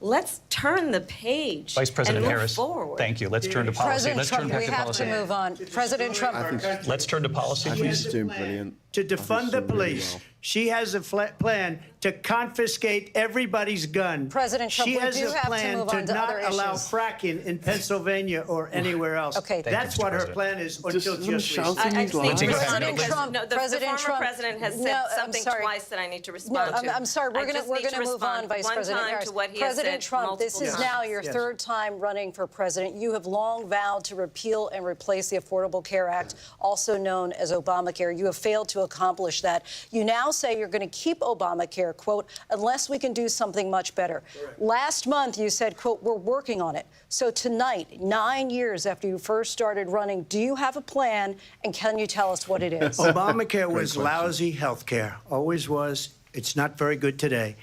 Let's turn the page. Vice President and move Harris, forward. thank you. Let's turn to policy. President Trump, we have to move on. President Trump. Let's turn to policy, please. She's doing brilliant. To defund the police. She has a plan to confiscate everybody's gun. President Trump, she we has do a have to plan move on to to not other allow issues. fracking in Pennsylvania or anywhere else. Okay. That's what her plan is until just recently. I just need to respond President because Trump, the President former Trump, president has said no, something twice that I need to No, respond to. I'm sorry. We're I just going need to move respond on, Vice one President time Harris. to what he has President said Trump, this multiple is times. now your third time running for president. You have long vowed to repeal and replace the Affordable Care Act, also known as Obamacare. You have failed to accomplish that. You now say you're going to keep Obamacare, quote, unless we can do something much better. Correct. Last month, you said, quote, we're working on it. So tonight, 9 years after you first started running, do you have a plan, and can you tell us what it is? Obamacare was lousy health care, always was. It's not very good today.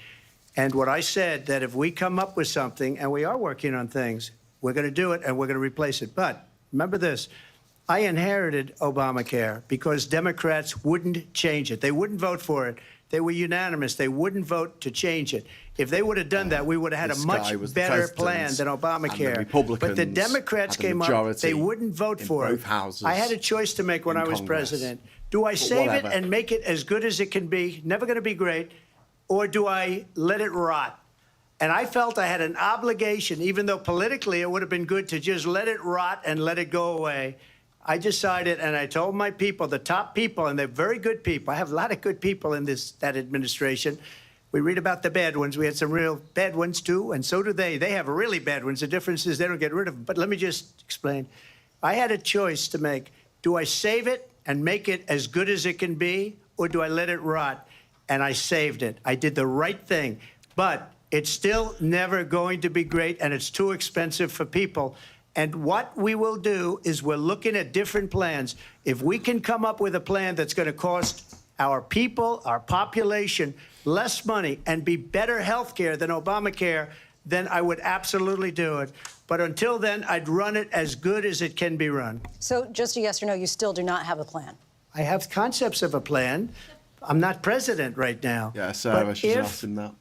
And what I said, that if we come up with something, and we are working on things, we're going to do it, and we're going to replace it. But remember this. I inherited Obamacare because Democrats wouldn't change it. They wouldn't vote for it. They were unanimous. They wouldn't vote to change it. If they would have done that, we would have had a much better plan than Obamacare. But the Democrats came up. They wouldn't vote for it. I had a choice to make when I was president. Do I save it and make it as good as it can be, never going to be great, or do I let it rot? And I felt I had an obligation, even though politically it would have been good to just let it rot and let it go away. I decided, and I told my people, the top people, and they're very good people. I have a lot of good people in that administration. We read about the bad ones. We had some real bad ones, too, and so do they. They have really bad ones. The difference is they don't get rid of them. But let me just explain. I had a choice to make. Do I save it and make it as good as it can be, or do I let it rot? And I saved it. I did the right thing. But it's still never going to be great, and it's too expensive for people. And what we will do is we're looking at different plans. If we can come up with a plan that's going to cost our people, our population, less money and be better health care than Obamacare, then I would absolutely do it. But until then, I'd run it as good as it can be run. So just a yes or no, you still do not have a plan? I have concepts of a plan. I'm not president right now. Yeah, Sarah, she's asking that.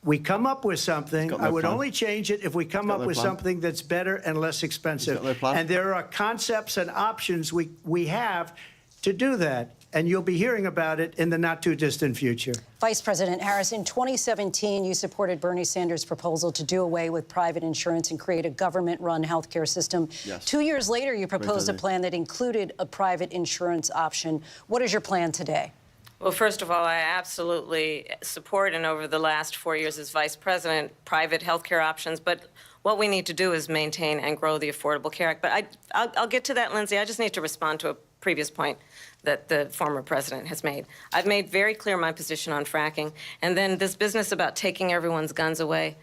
We come up with something, I would only change it if we come up with something that's better and less expensive. And there are concepts and options we have to do that. And you'll be hearing about it in the not-too-distant future. Vice President Harris, in 2017, you supported Bernie Sanders' proposal to do away with private insurance and create a government-run health care system. Yes. 2 years later, you proposed a plan that included a private insurance option. What is your plan today? Well, first of all, I absolutely support, and over the last 4 years as vice president, private health care options. But what we need to do is maintain and grow the Affordable Care Act. But I'll get to that, Lindsay. I just need to respond to a previous point that the former president has made. I've made very clear my position on fracking. And then this business about taking everyone's guns away.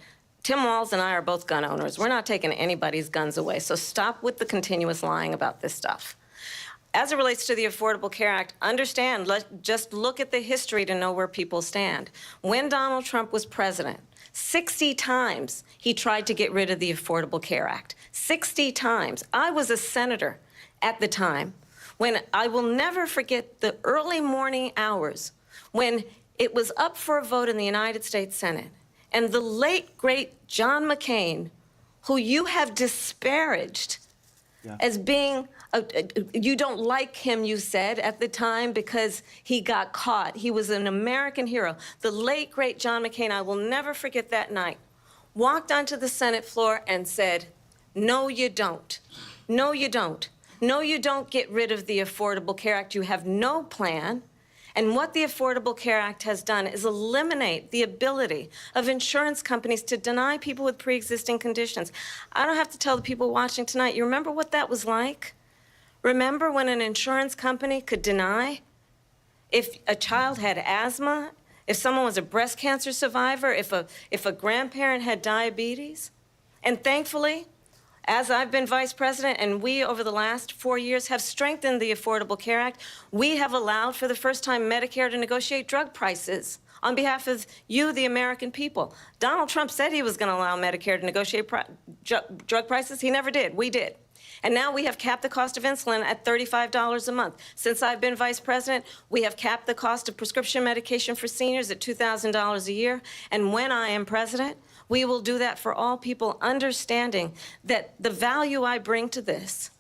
Tim Walz and I are both gun owners. We're not taking anybody's guns away. So stop with the continuous lying about this stuff. as it relates to the Affordable Care Act, understand, just look at the history to know where people stand. When Donald Trump was president, 60 times he tried to get rid of the Affordable Care Act. 60 times. I was a senator at the time when I will never forget the early morning hours when it was up for a vote in the United States Senate. And the late, great John McCain, who you have disparaged as being, you don't like him, you said, at the time because he got caught. He was an American hero. The late, great John McCain, I will never forget that night, walked onto the Senate floor and said, no, you don't. No, you don't. No, you don't get rid of the Affordable Care Act. You have no plan. And what the Affordable Care Act has done is eliminate the ability of insurance companies to deny people with pre-existing conditions. I don't have to tell the people watching tonight, you remember what that was like? Remember when an insurance company could deny if a child had asthma, if someone was a breast cancer survivor, if a grandparent had diabetes? And thankfully, as I've been vice president, and we, over the last 4 years, have strengthened the Affordable Care Act, we have allowed, for the first time, Medicare to negotiate drug prices on behalf of you, the American people. Donald Trump said he was going to allow Medicare to negotiate drug prices. He never did. We did. And now we have capped the cost of insulin at $35 a month. Since I've been vice president, we have capped the cost of prescription medication for seniors at $2,000 a year. And when I am president, we will do that for all people, understanding that the value I bring to this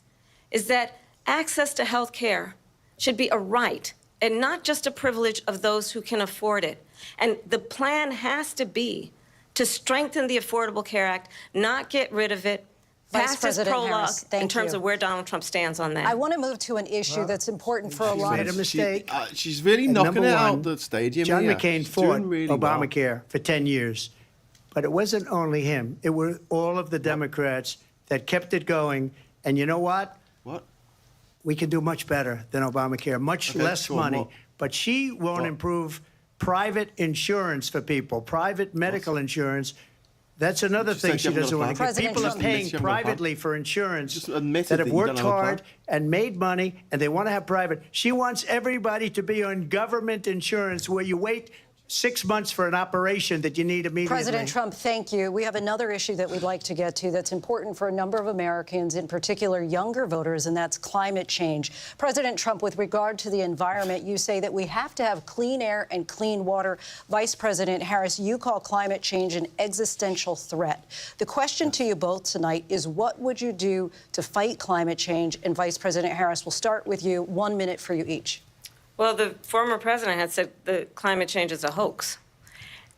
is that access to health care should be a right and not just a privilege of those who can afford it. And the plan has to be to strengthen the Affordable Care Act, not get rid of it, Vice President prologue Harris, in terms of where Donald Trump stands on that. I want to move to an issue that's important for a lot of... Made a mistake. She's really knocking it out the stadium. John McCain fought really Obamacare for 10 years. But it wasn't only him. It were all of the Democrats that kept it going. And you know what? What? We can do much better than Obamacare, much less money. What? But she won't improve private insurance for people, private medical insurance. That's another thing she doesn't want to get. People are paying privately for insurance that have worked hard and made money, and they want to have private. She wants everybody to be on government insurance where you wait 6 months for an operation that you need immediately. President Trump, thank you. We have another issue that we'd like to get to that's important for a number of Americans, in particular younger voters, and that's climate change. President Trump, with regard to the environment, you say that we have to have clean air and clean water. Vice President Harris, you call climate change an existential threat. The question to you both tonight is, what would you do to fight climate change? And Vice President Harris, we'll start with you. 1 minute for you each. Well, the former president had said that climate change is a hoax.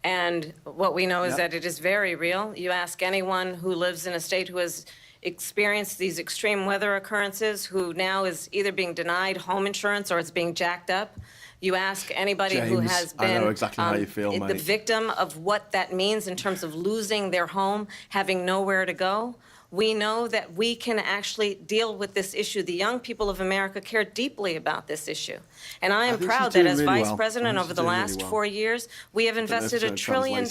And what we know is that it is very real. You ask anyone who lives in a state who has experienced these extreme weather occurrences, who now is either being denied home insurance or it's being jacked up. You ask anybody who has been I know exactly how you feel, the victim of what that means in terms of losing their home, having nowhere to go. We know that we can actually deal with this issue. The young people of America care deeply about this issue. And I am proud that as vice president over the last 4 years, we have invested $1 trillion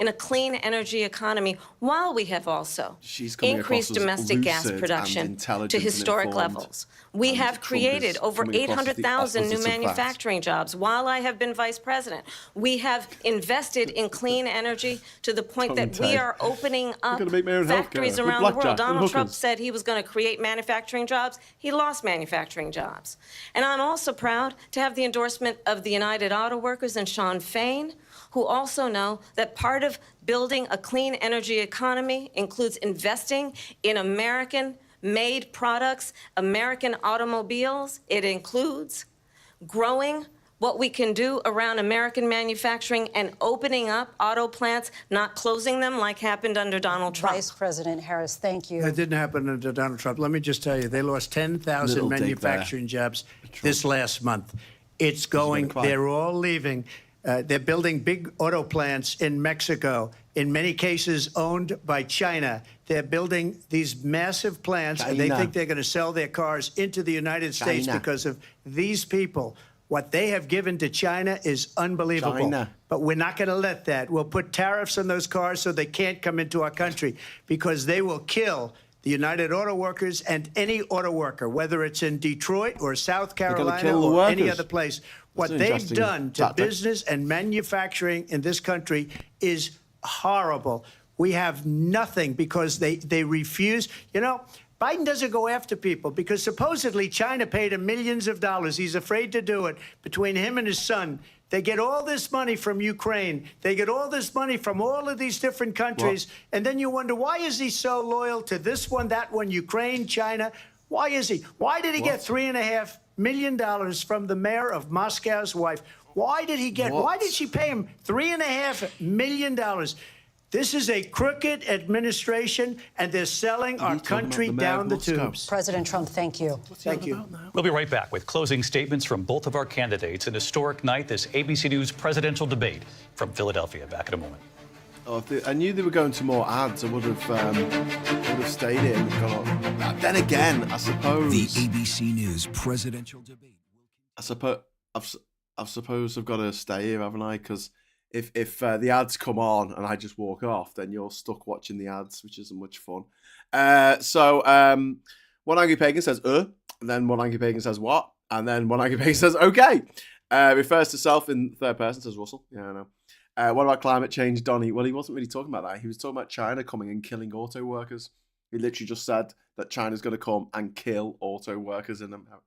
in a clean energy economy, while we have also increased domestic gas production to historic levels. We have created over 800,000 new manufacturing jobs while I have been vice president. We have invested in clean energy to the point that we are opening up factories around the world. Donald Trump said he was going to create manufacturing jobs. He lost manufacturing jobs. And I'm also proud to have the endorsement of the United Auto Workers and Sean Fain, who also know that part of building a clean energy economy includes investing in American-made products, American automobiles. It includes growing what we can do around American manufacturing and opening up auto plants, not closing them like happened under Donald Trump. Vice President Harris, thank you. That didn't happen under Donald Trump. Let me just tell you, they lost 10,000 manufacturing jobs this last month. It's going, they're all leaving. They're building big auto plants in Mexico, in many cases owned by China. They're building these massive plants, and they think they're going to sell their cars into the United States because of these people. What they have given to China is unbelievable. But we're not going to let that. We'll put tariffs on those cars so they can't come into our country, because they will kill the United Auto Workers and any auto worker, whether it's in Detroit or South Carolina or any other place. What they've done to business and manufacturing in this country is horrible. We have nothing because they refuse. You know, Biden doesn't go after people because supposedly China paid him millions of dollars. He's afraid to do it. Between him and his son, they get all this money from Ukraine. They get all this money from all of these different countries. And then you wonder, why is he so loyal to this one, that one, Ukraine, China? Why is he? Why did he get $3.5 million from the mayor of Moscow's wife? Why did he get, why did she pay him $3.5 million? This is a crooked administration, and they're selling our country down the tubes. President Trump, thank you. Thank you. We'll be right back with closing statements from both of our candidates. An historic night, this ABC News presidential debate from Philadelphia. Back in a moment. Oh, I knew they were going to more ads. I would have stayed in. And then again, I suppose the ABC News presidential debate. I suppose I've got to stay here, haven't I? Because if the ads come on and I just walk off, then you're stuck watching the ads, which isn't much fun. So one angry pagan says and then one angry pagan says what, and then one angry pagan says okay. Refers to self in third person, says Russell. Yeah, I know. What about climate change, Donny? Well, he wasn't really talking about that. He was talking about China coming and killing auto workers. He literally just said that China's going to come and kill auto workers in America.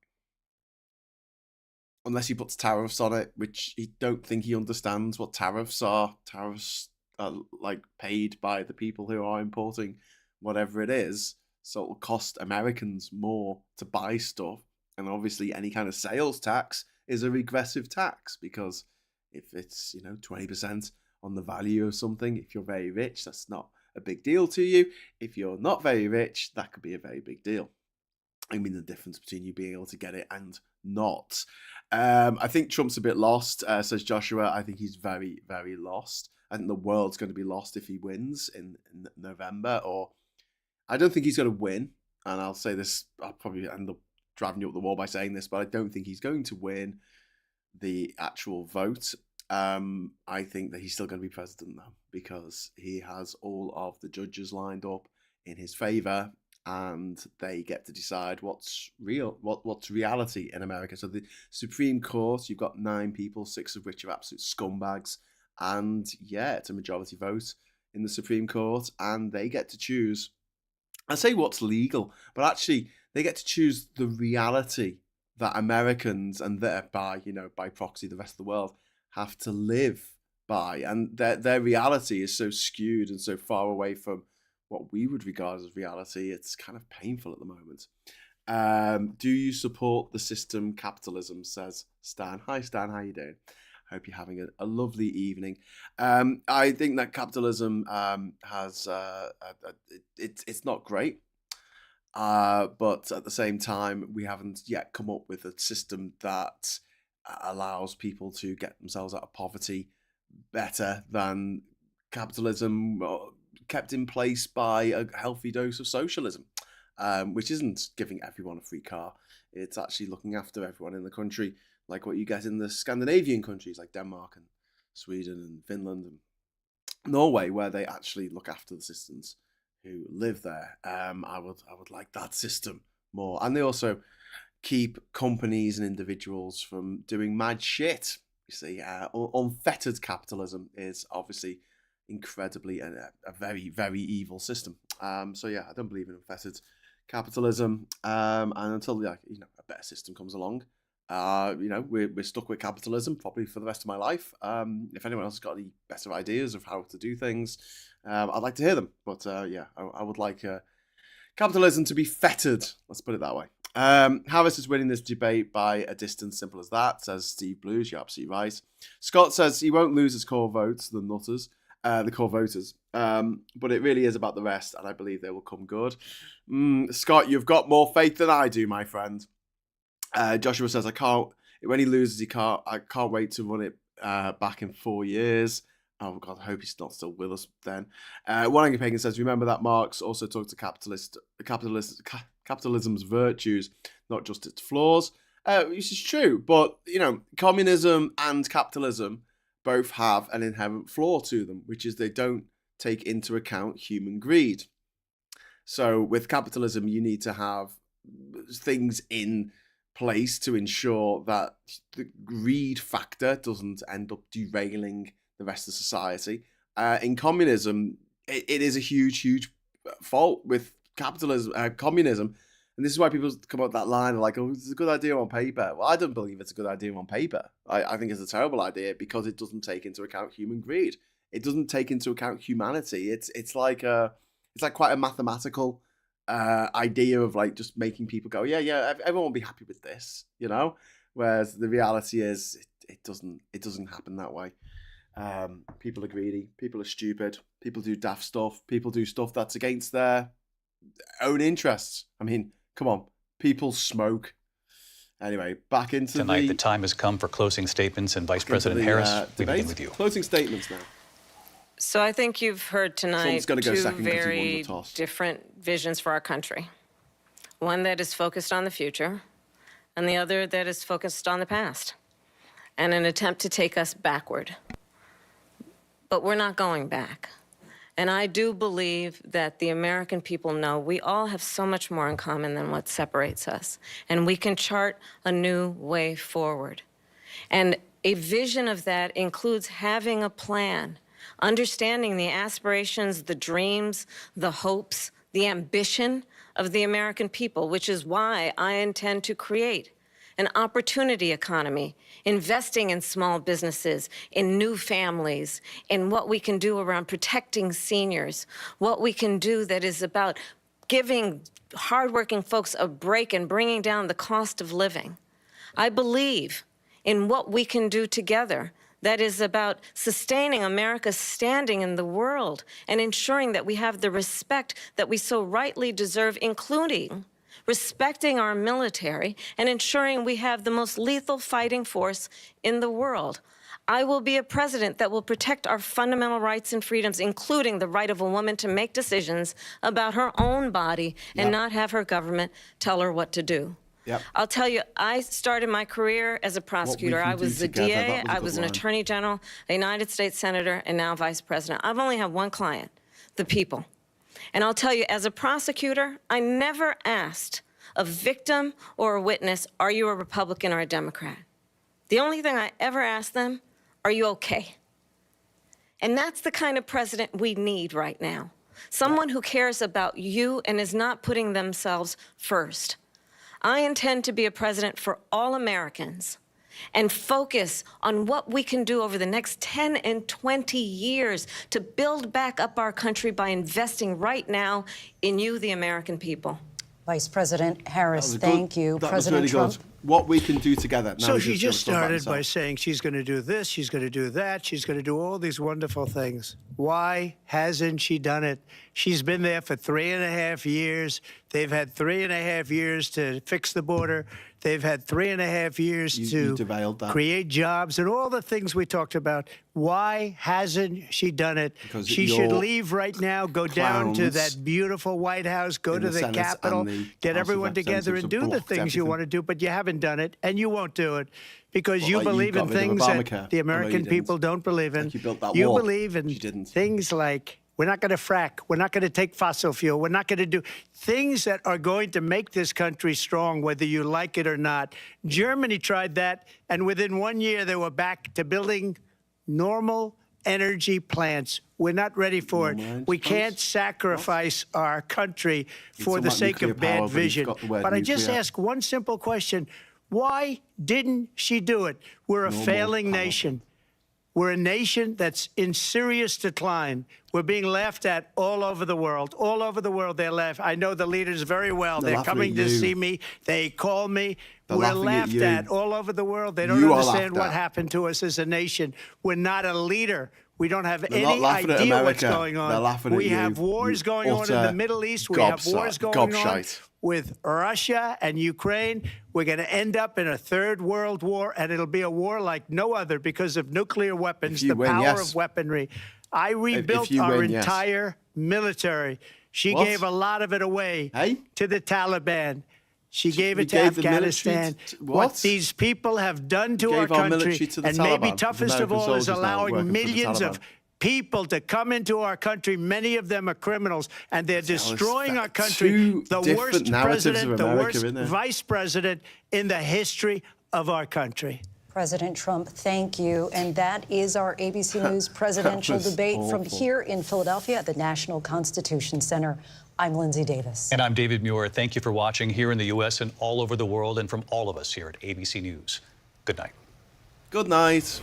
Unless he puts tariffs on it, which he don't think he understands what tariffs are. Tariffs are like paid by the people who are importing whatever it is. So it will cost Americans more to buy stuff. And obviously any kind of sales tax is a regressive tax, because if it's, 20% on the value of something, if you're very rich, that's not a big deal to you. If you're not very rich, that could be a very big deal. I mean, the difference between you being able to get it and not. I think Trump's a bit lost, says Joshua. I think he's very, very lost. I think the world's going to be lost if he wins in November. Or I don't think he's going to win. And I'll say this, I'll probably end up driving you up the wall by saying this, but I don't think he's going to win the actual vote. I think that he's still going to be president, though, because he has all of the judges lined up in his favor, and they get to decide what's real, what's reality in America. So the Supreme Court, you've got 9 people, 6 of which are absolute scumbags, and yeah, it's a majority vote in the Supreme Court, and they get to choose. I say what's legal, but actually they get to choose the reality that Americans, and thereby, by proxy, the rest of the world, have to live by. And their reality is so skewed and so far away from what we would regard as reality. It's kind of painful at the moment. Do you support the system capitalism, says Stan. Hi, Stan. How you doing? Hope you're having a lovely evening. I think that capitalism has... it's not great. But at the same time, we haven't yet come up with a system that allows people to get themselves out of poverty better than capitalism kept in place by a healthy dose of socialism, which isn't giving everyone a free car. It's actually looking after everyone in the country, like what you get in the Scandinavian countries like Denmark and Sweden and Finland and Norway, where they actually look after the citizens who live there. I would like that system more. And they also keep companies and individuals from doing mad shit. You see, unfettered capitalism is obviously incredibly a very, very evil system. So yeah, I don't believe in unfettered capitalism. And until a better system comes along, we're stuck with capitalism probably for the rest of my life. If anyone else has got any better ideas of how to do things, I'd like to hear them. But I would like capitalism to be fettered. Let's put it that way. Harris is winning this debate by a distance, simple as that, says Steve Blues. You're absolutely right. Scott says he won't lose his core votes, the nutters, the core voters. But it really is about the rest, and I believe they will come good. Scott, you've got more faith than I do, my friend. Joshua says, when he loses, I can't wait to run it back in 4 years. Oh God, I hope he's not still with us then. One Angry Pagan says, remember that Marx also talked to capitalism's virtues, not just its flaws. This is true, but communism and capitalism both have an inherent flaw to them, which is they don't take into account human greed. So with capitalism, you need to have things in place to ensure that the greed factor doesn't end up derailing the rest of society. In communism, it is a huge fault with capitalism, communism. And this is why people come up with that line like, oh, it's a good idea on paper. Well, I don't believe it's a good idea on paper. I think it's a terrible idea because it doesn't take into account human greed. It doesn't take into account humanity. It's like quite a mathematical idea of like just making people go, yeah, everyone will be happy with this, you know? Whereas the reality is it doesn't happen that way. People are greedy, people are stupid, people do daft stuff, people do stuff that's against their own interests. I mean, come on, people smoke. Anyway, back into tonight. The time has come for closing statements, and Vice President Harris, we begin with you. Closing statements now. So I think you've heard tonight go two second very different visions for our country. One that is focused on the future, and the other that is focused on the past, and an attempt to take us backward. But we're not going back. And I do believe that the American people know we all have so much more in common than what separates us. And we can chart a new way forward. And a vision of that includes having a plan, understanding the aspirations, the dreams, the hopes, the ambition of the American people, which is why I intend to create an opportunity economy, investing in small businesses, in new families, in what we can do around protecting seniors, what we can do that is about giving hardworking folks a break and bringing down the cost of living. I believe in what we can do together that is about sustaining America's standing in the world and ensuring that we have the respect that we so rightly deserve, including respecting our military and ensuring we have the most lethal fighting force in the world. I will be a president that will protect our fundamental rights and freedoms, including the right of a woman to make decisions about her own body and not have her government tell her what to do. I'll tell you, I started my career as a prosecutor. I was the DA, I was an attorney general, a United States senator, and now vice president. I've only had one client, the people. And I'll tell you, as a prosecutor, I never asked a victim or a witness, are you a Republican or a Democrat? The only thing I ever asked them, are you okay? And that's the kind of president we need right now. Someone who cares about you and is not putting themselves first. I intend to be a president for all Americans and focus on what we can do over the next 10 and 20 years to build back up our country by investing right now in you, the American people. Vice President Harris, thank you. President Trump. Good. What we can do together. Now so she just started by saying she's going to do this, she's going to do that, she's going to do all these wonderful things. Why hasn't she done it? She's been there for 3.5 years. They've had 3.5 years to fix the border. They've had 3.5 years to create jobs and all the things we talked about. Why hasn't she done it? Because she should leave right now, go down to that beautiful White House, go to the Capitol, get everyone together and do the things you want to do, but you haven't done it, and you won't do it because you believe in things that the American people don't believe in. You believe in things like, we're not going to frack. We're not going to take fossil fuel. We're not going to do things that are going to make this country strong, whether you like it or not. Germany tried that, and within 1 year, they were back to building normal energy plants. We're not ready for it. We can't sacrifice our country for the sake of bad vision. But I just ask one simple question. Why didn't she do it? We're a failing nation. We're a nation that's in serious decline. We're being laughed at all over the world. All over the world, they're laughing. I know the leaders very well. They're coming to see me. They call me. We're laughed at all over the world. They don't understand what happened to us as a nation. We're not a leader. We don't have any idea what's going on. We have wars going on in the Middle East. We have wars going on with Russia and Ukraine. We're going to end up in a third world war, and it'll be a war like no other because of nuclear weapons, the power of weaponry. I rebuilt our entire military. She gave a lot of it away to the Taliban. She gave it to Afghanistan. What these people have done to our country, and maybe toughest of all is allowing millions of people to come into our country. Many of them are criminals, and they're destroying our country. The worst president, the worst vice president in the history of our country. President Trump, thank you. And that is our ABC News presidential debate from here in Philadelphia at the National Constitution Center. I'm Lindsay Davis. And I'm David Muir. Thank you for watching here in the U.S. and all over the world, and from all of us here at ABC News. Good night. Good night.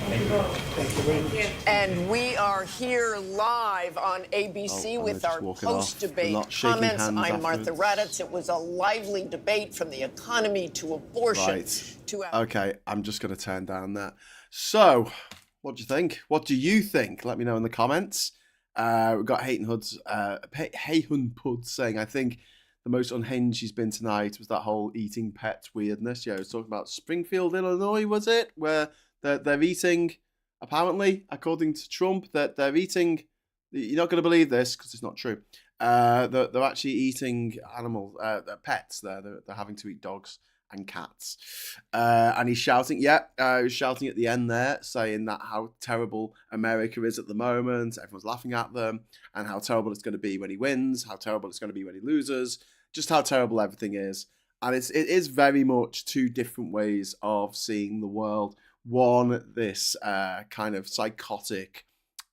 Thank you. And we are here live on ABC with our post-debate comments. I'm Martha Raddatz. It was a lively debate from the economy to abortion. Okay, I'm just going to turn down that. So, what do you think? What do you think? Let me know in the comments. We've got Hayden Puds saying, I think the most unhinged she's been tonight was that whole eating pets weirdness. Yeah, I was talking about Springfield, Illinois, was it? Where they're eating, apparently, according to Trump, that they're eating, you're not going to believe this because it's not true. They're actually eating animals, pets. They're having to eat dogs and cats. And he's shouting, he was shouting at the end there, saying that how terrible America is at the moment. Everyone's laughing at them, and how terrible it's going to be when he wins, how terrible it's going to be when he loses, just how terrible everything is. And it is very much two different ways of seeing the world. One, this kind of psychotic,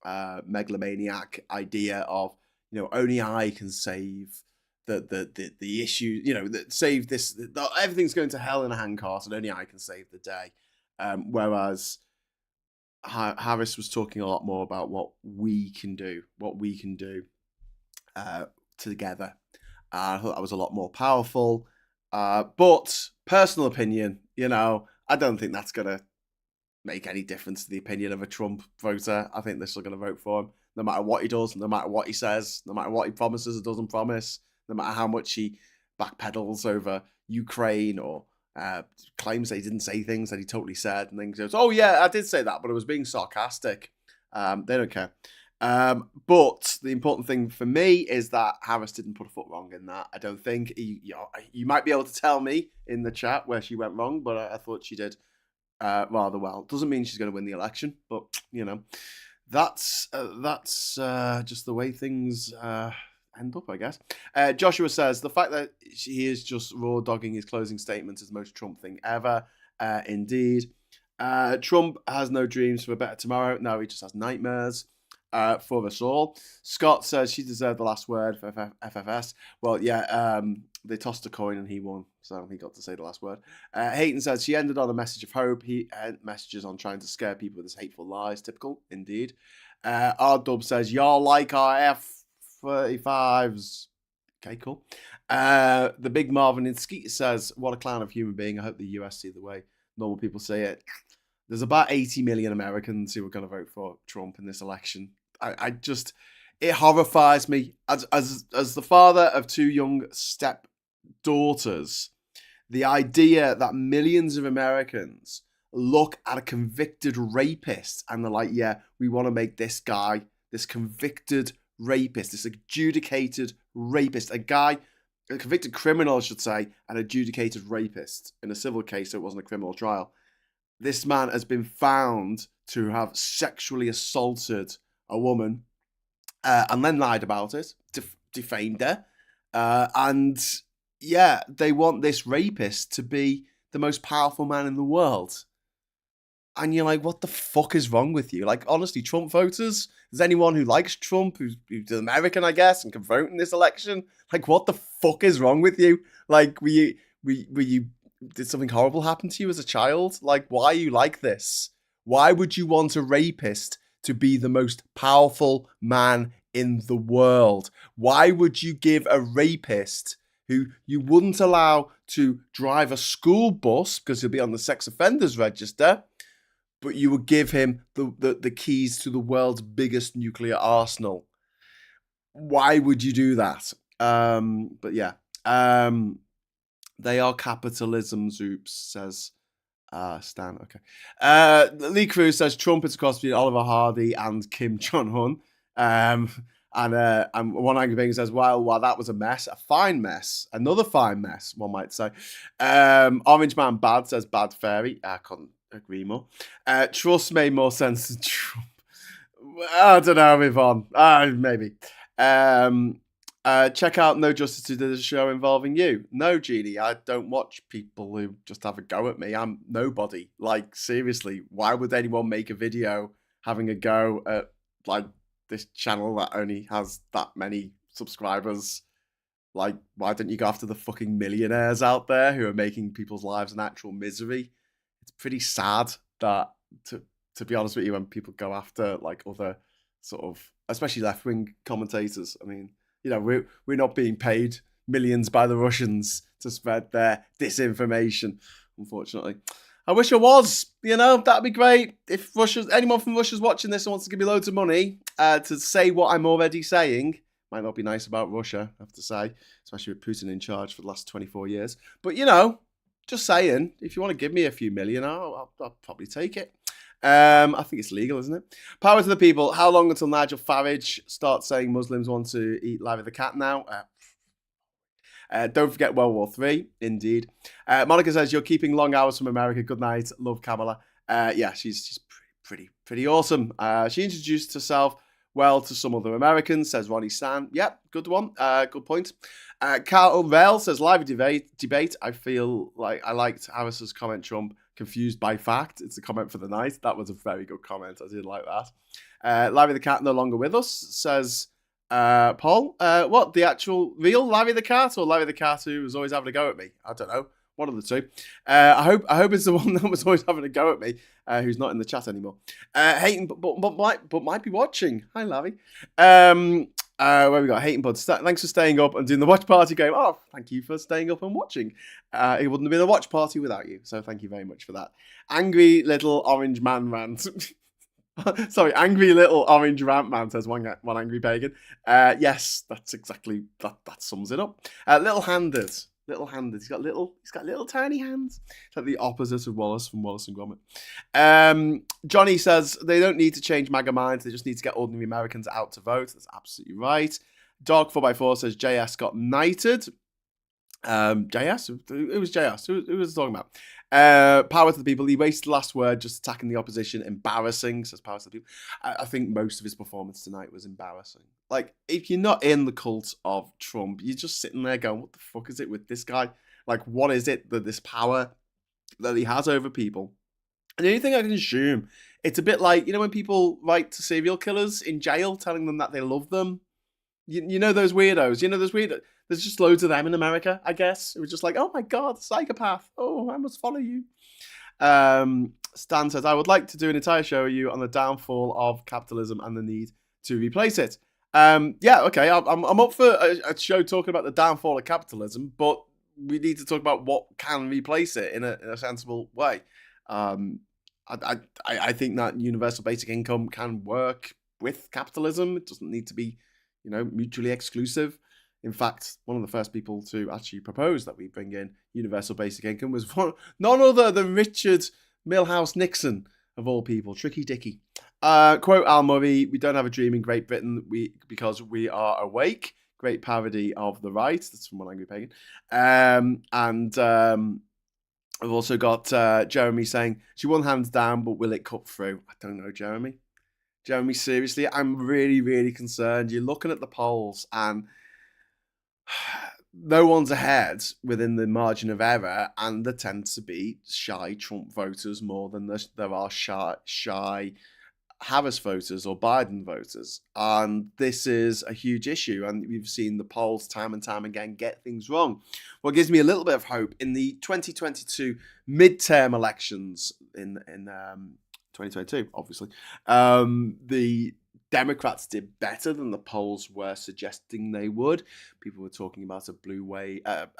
megalomaniac idea of, only I can save the issue, that save this, everything's going to hell in a handcart and only I can save the day. Whereas Harris was talking a lot more about what we can do together. I thought that was a lot more powerful. But personal opinion, I don't think that's going to make any difference to the opinion of a Trump voter. I think they're still going to vote for him, no matter what he does, no matter what he says, no matter what he promises or doesn't promise, no matter how much he backpedals over Ukraine or claims that he didn't say things that he totally said, and then goes, oh yeah, I did say that, but it was being sarcastic. They don't care. But the important thing for me is that Harris didn't put a foot wrong in that. I don't think. You might be able to tell me in the chat where she went wrong, but I thought she did rather well. Doesn't mean she's going to win the election, but that's just the way things end up, I guess. Joshua says the fact that he is just raw dogging his closing statement is the most Trump thing ever. Indeed. Trump has no dreams for a better tomorrow. No, he just has nightmares for us all. Scott says she deserved the last word for FFS. Well, yeah, they tossed a coin and he won, so he got to say the last word. Hayden says she ended on a message of hope. He messages on trying to scare people with his hateful lies. Typical, indeed. R-Dub says, y'all like our F-35s. Okay, cool. The big Marvin in Skeet says, what a clown of a human being. I hope the US see the way normal people say it. There's about 80 million Americans who are going to vote for Trump in this election. I just, it horrifies me. As the father of two young stepdaughters, the idea that millions of Americans look at a convicted rapist and they're like, yeah, we want to make this guy, this convicted rapist, this adjudicated rapist, a convicted criminal, I should say, an adjudicated rapist in a civil case, so it wasn't a criminal trial. This man has been found to have sexually assaulted a woman and then lied about it, defamed her. And yeah, they want this rapist to be the most powerful man in the world. And you're like, what the fuck is wrong with you? Like, honestly, Trump voters, is anyone who likes Trump, who's American, I guess, and can vote in this election? Like, what the fuck is wrong with you? Like, did something horrible happen to you as a child? Like, why are you like this? Why would you want a rapist to be the most powerful man in the world? Why would you give a rapist who you wouldn't allow to drive a school bus because he'll be on the sex offenders register, but you would give him the keys to the world's biggest nuclear arsenal? Why would you do that? But yeah. They are capitalism's oops, says Stan. Okay. Lee Cruz says Trump is across between Oliver Hardy and Kim Jong-un. And one angry being says, well, that was a mess, a fine mess, another fine mess, one might say. Orange Man Bad says Bad Fairy. I couldn't agree more. Trust made more sense than Trump. I don't know, move on. Maybe. Check out No Justice Who did a show involving you. No, Jeannie, I don't watch people who just have a go at me. I'm nobody. Like, seriously, why would anyone make a video having a go at, like, this channel that only has that many subscribers? Like, why don't you go after the fucking millionaires out there who are making people's lives an actual misery? It's pretty sad that, to be honest with you, when people go after, like, other sort of, especially left-wing commentators, I mean, you know, we're not being paid millions by the Russians to spread their disinformation, unfortunately. I wish I was, you know, that'd be great. If anyone from Russia's watching this and wants to give me loads of money to say what I'm already saying, might not be nice about Russia, I have to say, especially with Putin in charge for the last 24 years. But, you know, just saying, if you want to give me a few million, I'll probably take it. I think it's legal, isn't it? Power to the people. How long until Nigel Farage starts saying Muslims want to eat Larry the cat now? Don't forget World War III, indeed. Monica says, you're keeping long hours from America. Good night. Love Kamala. Yeah, she's pretty awesome. She introduced herself well to some other Americans, says Ronnie Stan. Yep, good one. Good point. Carl Rell says, live debate. I feel like I liked Harris's comment, Trump confused by fact. It's a comment for the night. That was a very good comment. I did like that. Larry the cat no longer with us, says Paul. What, the actual real Larry the cat, or Larry the cat who was always having a go at me? I don't know. One of the two. I hope it's the one that was always having a go at me, who's not in the chat anymore. Hating, but might be watching. Hi, Larry. Where we got Hating Bud. Thanks for staying up and doing the watch party game. Oh, thank you for staying up and watching. It wouldn't have been a watch party without you. So thank you very much for that. Angry little orange man rant. Sorry, angry little orange rant man, says one angry pagan. Yes, that's exactly that sums it up. Little-handed. He's got little tiny hands. It's like the opposite of Wallace from Wallace and Gromit. Johnny says they don't need to change MAGA minds. They just need to get ordinary Americans out to vote. That's absolutely right. Dog 4x4 says JS got knighted. JS? Who was JS? Who was talking about? Power to the people. He wasted the last word just attacking the opposition. Embarrassing, says Power to the people. I think most of his performance tonight was embarrassing. Like, if you're not in the cult of Trump, you're just sitting there going, what the fuck is it with this guy? Like, what is it that this power that he has over people? And the only thing I can assume, it's a bit like, you know, when people write to serial killers in jail telling them that they love them. You know those weirdos. You know those weirdos. There's just loads of them in America, I guess. It was just like, oh my God, psychopath. Oh, I must follow you. Stan says, I would like to do an entire show with you on the downfall of capitalism and the need to replace it. Yeah, okay. I'm up for a show talking about the downfall of capitalism, but we need to talk about what can replace it in a sensible way. I think that universal basic income can work with capitalism. It doesn't need to be, you know, mutually exclusive. In fact, one of the first people to actually propose that we bring in universal basic income was none other than Richard Milhouse Nixon, of all people. Tricky Dicky. Quote Al Murray, we don't have a dream in Great Britain because we are awake. Great parody of the right. That's from One Angry Pagan. And I've also got Jeremy saying, she won hands down, but will it cut through? I don't know, Jeremy. Jeremy, seriously, I'm really, really concerned. You're looking at the polls and no one's ahead within the margin of error, and there tends to be shy Trump voters more than there are shy Harris voters or Biden voters. And this is a huge issue, and we've seen the polls time and time again get things wrong. What gives me a little bit of hope, in the 2022 midterm elections in 2022, obviously, the Democrats did better than the polls were suggesting they would. People were talking about a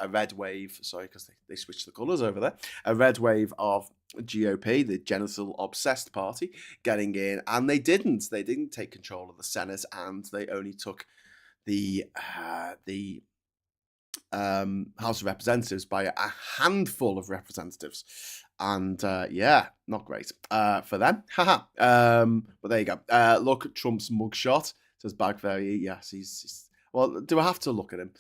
red wave, sorry, because they switched the colours over there, a red wave of GOP, the genital obsessed party, getting in, and they didn't. They didn't take control of the Senate, and they only took the House of Representatives by a handful of representatives. And yeah, not great for them. Haha. But there you go. Look at Trump's mugshot, says Bagberry. Yes, he's well, do I have to look at him?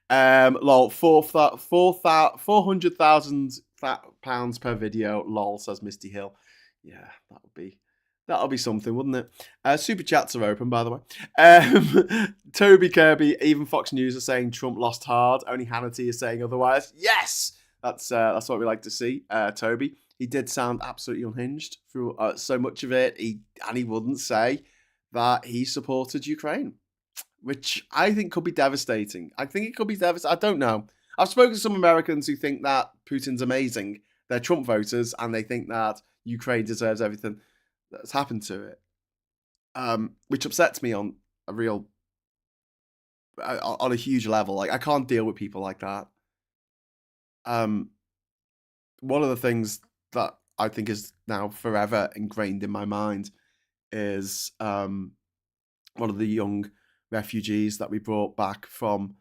Lol, 400,000 £5 per video. Lol, says Misty Hill. Yeah, that'll be something, wouldn't it? Super chats are open, by the way. Toby Kirby, even Fox News are saying Trump lost hard. Only Hannity is saying otherwise. Yes, that's what we like to see. Toby, he did sound absolutely unhinged through so much of it. He wouldn't say that he supported Ukraine, which I think could be devastating. I think it could be devastating. I don't know. I've spoken to some Americans who think that Putin's amazing. They're Trump voters, and they think that Ukraine deserves everything that's happened to it, which upsets me on a huge level. Like, I can't deal with people like that. One of the things that I think is now forever ingrained in my mind is one of the young refugees that we brought back from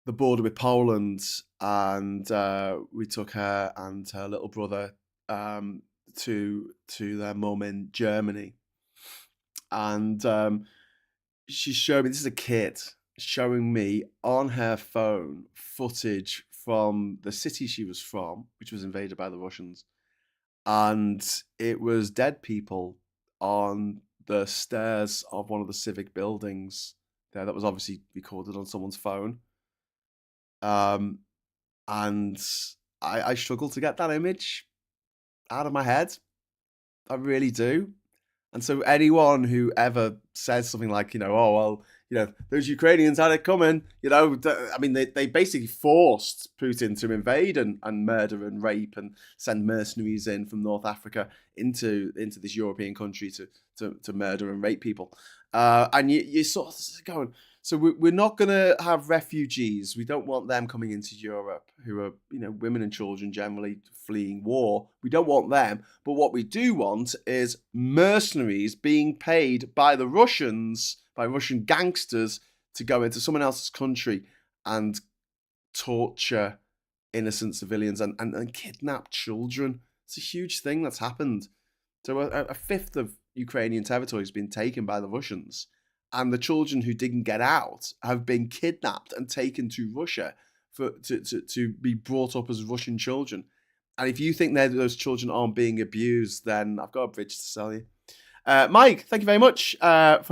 the border with Poland, and we took her and her little brother to their mum in Germany, and she showed me, this is a kid showing me on her phone footage from the city she was from, which was invaded by the Russians, and it was dead people on the stairs of one of the civic buildings there. That was obviously recorded on someone's phone. And I struggle to get that image out of my head. I really do. And so anyone who ever says something like, oh, well, those Ukrainians had it coming, I mean, they basically forced Putin to invade and murder and rape and send mercenaries in from North Africa into this European country to murder and rape people. And you're sort of going, so we're not going to have refugees. We don't want them coming into Europe who are, women and children generally fleeing war. We don't want them. But what we do want is mercenaries being paid by the Russians, by Russian gangsters, to go into someone else's country and torture innocent civilians and kidnap children. It's a huge thing that's happened. So a fifth of Ukrainian territory has been taken by the Russians. And the children who didn't get out have been kidnapped and taken to Russia to be brought up as Russian children. And if you think those children aren't being abused, then I've got a bridge to sell you. Mike, thank you very much for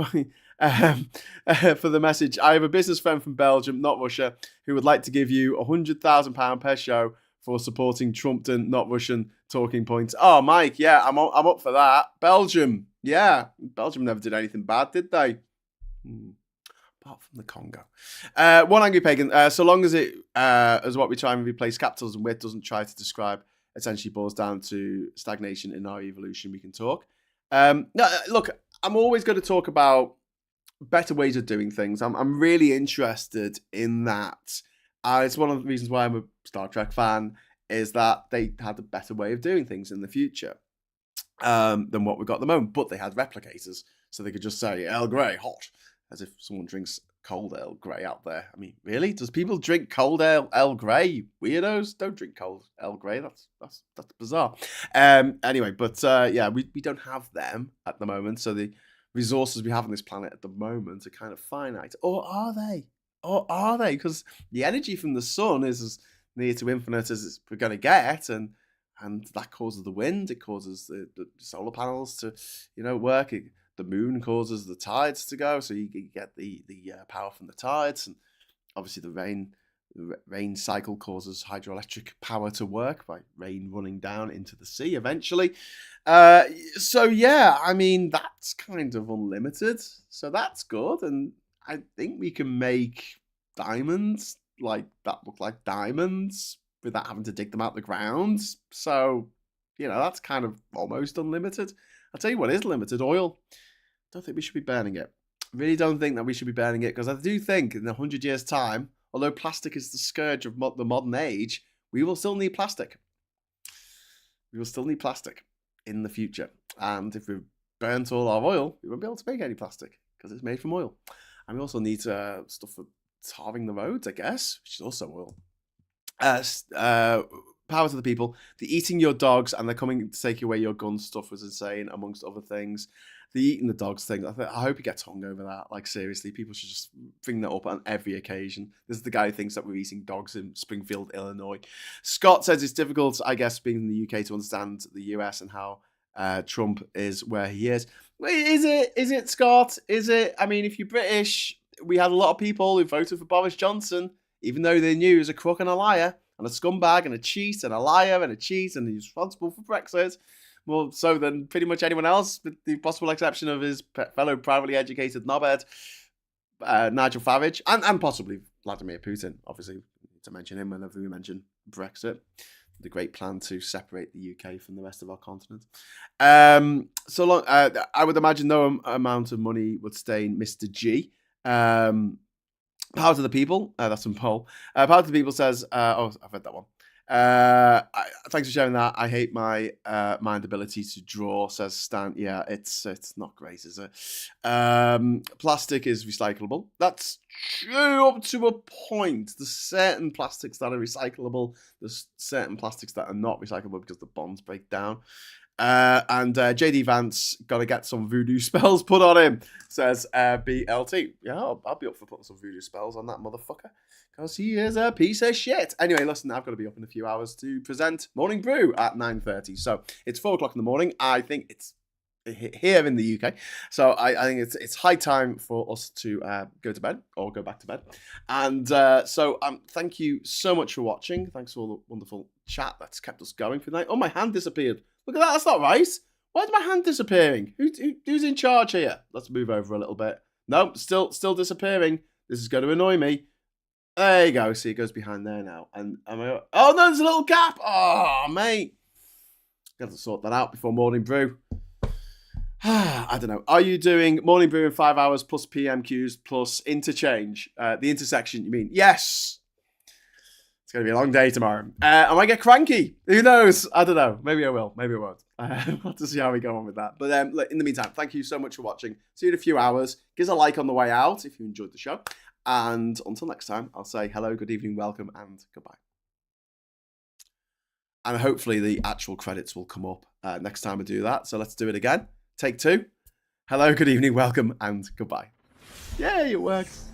the message. I have a business friend from Belgium, not Russia, who would like to give you £100,000 per show for supporting Trumpton, not Russian talking points. Oh, Mike, yeah, I'm up for that. Belgium, yeah. Belgium never did anything bad, did they? Apart from the Congo. One angry pagan. So long as it, as what we try and replace capitalism with doesn't try to describe, essentially boils down to stagnation in our evolution, we can talk. No, look, I'm always going to talk about better ways of doing things. I'm really interested in that. It's one of the reasons why I'm a Star Trek fan, is that they had a better way of doing things in the future than what we've got at the moment. But they had replicators, so they could just say, Earl Grey, hot, as if someone drinks cold Earl Grey out there. I mean, really? Does people drink cold Earl Grey? Weirdos don't drink cold Earl Grey. That's bizarre. Anyway, but yeah, we don't have them at the moment. So the resources we have on this planet at the moment are kind of finite. Or are they? Because the energy from the sun is as near to infinite as we're going to get, and that causes the wind. It causes the solar panels to, work. The moon causes the tides to go, so you get the power from the tides, and obviously the rain cycle causes hydroelectric power to work by rain running down into the sea eventually. So yeah, I mean, that's kind of unlimited, so that's good, and I think we can make diamonds like that look like diamonds without having to dig them out the ground. So, that's kind of almost unlimited. I'll tell you what is limited: oil. Don't think we should be burning it. Really don't think that we should be burning it, because I do think in 100 years' time, although plastic is the scourge of the modern age, we will still need plastic. We will still need plastic in the future. And if we burnt all our oil, we won't be able to make any plastic because it's made from oil. And we also need stuff for tarring the roads, I guess, which is also oil. power to the people. The eating your dogs and they're coming to take away your guns stuff was insane, amongst other things. The eating the dogs thing, I hope he gets hung over that. Like, seriously, people should just bring that up on every occasion. This is the guy who thinks that we're eating dogs in Springfield, Illinois. Scott says it's difficult, I guess, being in the UK to understand the US and how Trump is where he is. Is it? Is it, Scott? Is it? I mean, if you're British, we had a lot of people who voted for Boris Johnson, even though they knew he was a crook and a liar, and a scumbag, and a cheat, and a liar, and a cheat, and he's responsible for Brexit. More so than pretty much anyone else, with the possible exception of his fellow privately educated knobhead, Nigel Farage, and possibly Vladimir Putin. Obviously, we need to mention him whenever we mention Brexit. The great plan to separate the UK from the rest of our continent. So long, I would imagine no amount of money would stain Mr. G. Power to the people. That's from Paul. Power to the people says, I've read that one. Thanks for sharing that. I hate my mind ability to draw, says Stan. Yeah, it's not great, is it? Plastic is recyclable. That's true up to a point. There's certain plastics that are recyclable. There's certain plastics that are not recyclable because the bonds break down. And JD Vance got to get some voodoo spells put on him, says BLT. Yeah, I'll be up for putting some voodoo spells on that motherfucker because he is a piece of shit. Anyway, listen, I've got to be up in a few hours to present Morning Brew at 9:30. So it's 4 o'clock in the morning. I think it's here in the UK. So I think it's high time for us to go to bed or go back to bed. And so thank you so much for watching. Thanks for all the wonderful chat that's kept us going for the night. Oh, my hand disappeared. Look at that. That's not right. Why is my hand disappearing? Who's in charge here? Let's move over a little bit. Nope, still disappearing. This is going to annoy me. There you go. See, it goes behind there now. And oh no, there's a little gap. Oh, mate. Got to sort that out before Morning Brew. I don't know. Are you doing Morning Brew in 5 hours plus PMQs plus interchange? The intersection, you mean? Yes. It's going to be a long day tomorrow. I might get cranky. Who knows? I don't know. Maybe I will. Maybe I won't. We'll have to see how we go on with that. But in the meantime, thank you so much for watching. See you in a few hours. Give us a like on the way out if you enjoyed the show. And until next time, I'll say hello, good evening, welcome, and goodbye. And hopefully the actual credits will come up next time I do that. So let's do it again. Take 2. Hello, good evening, welcome, and goodbye. Yay, it worked.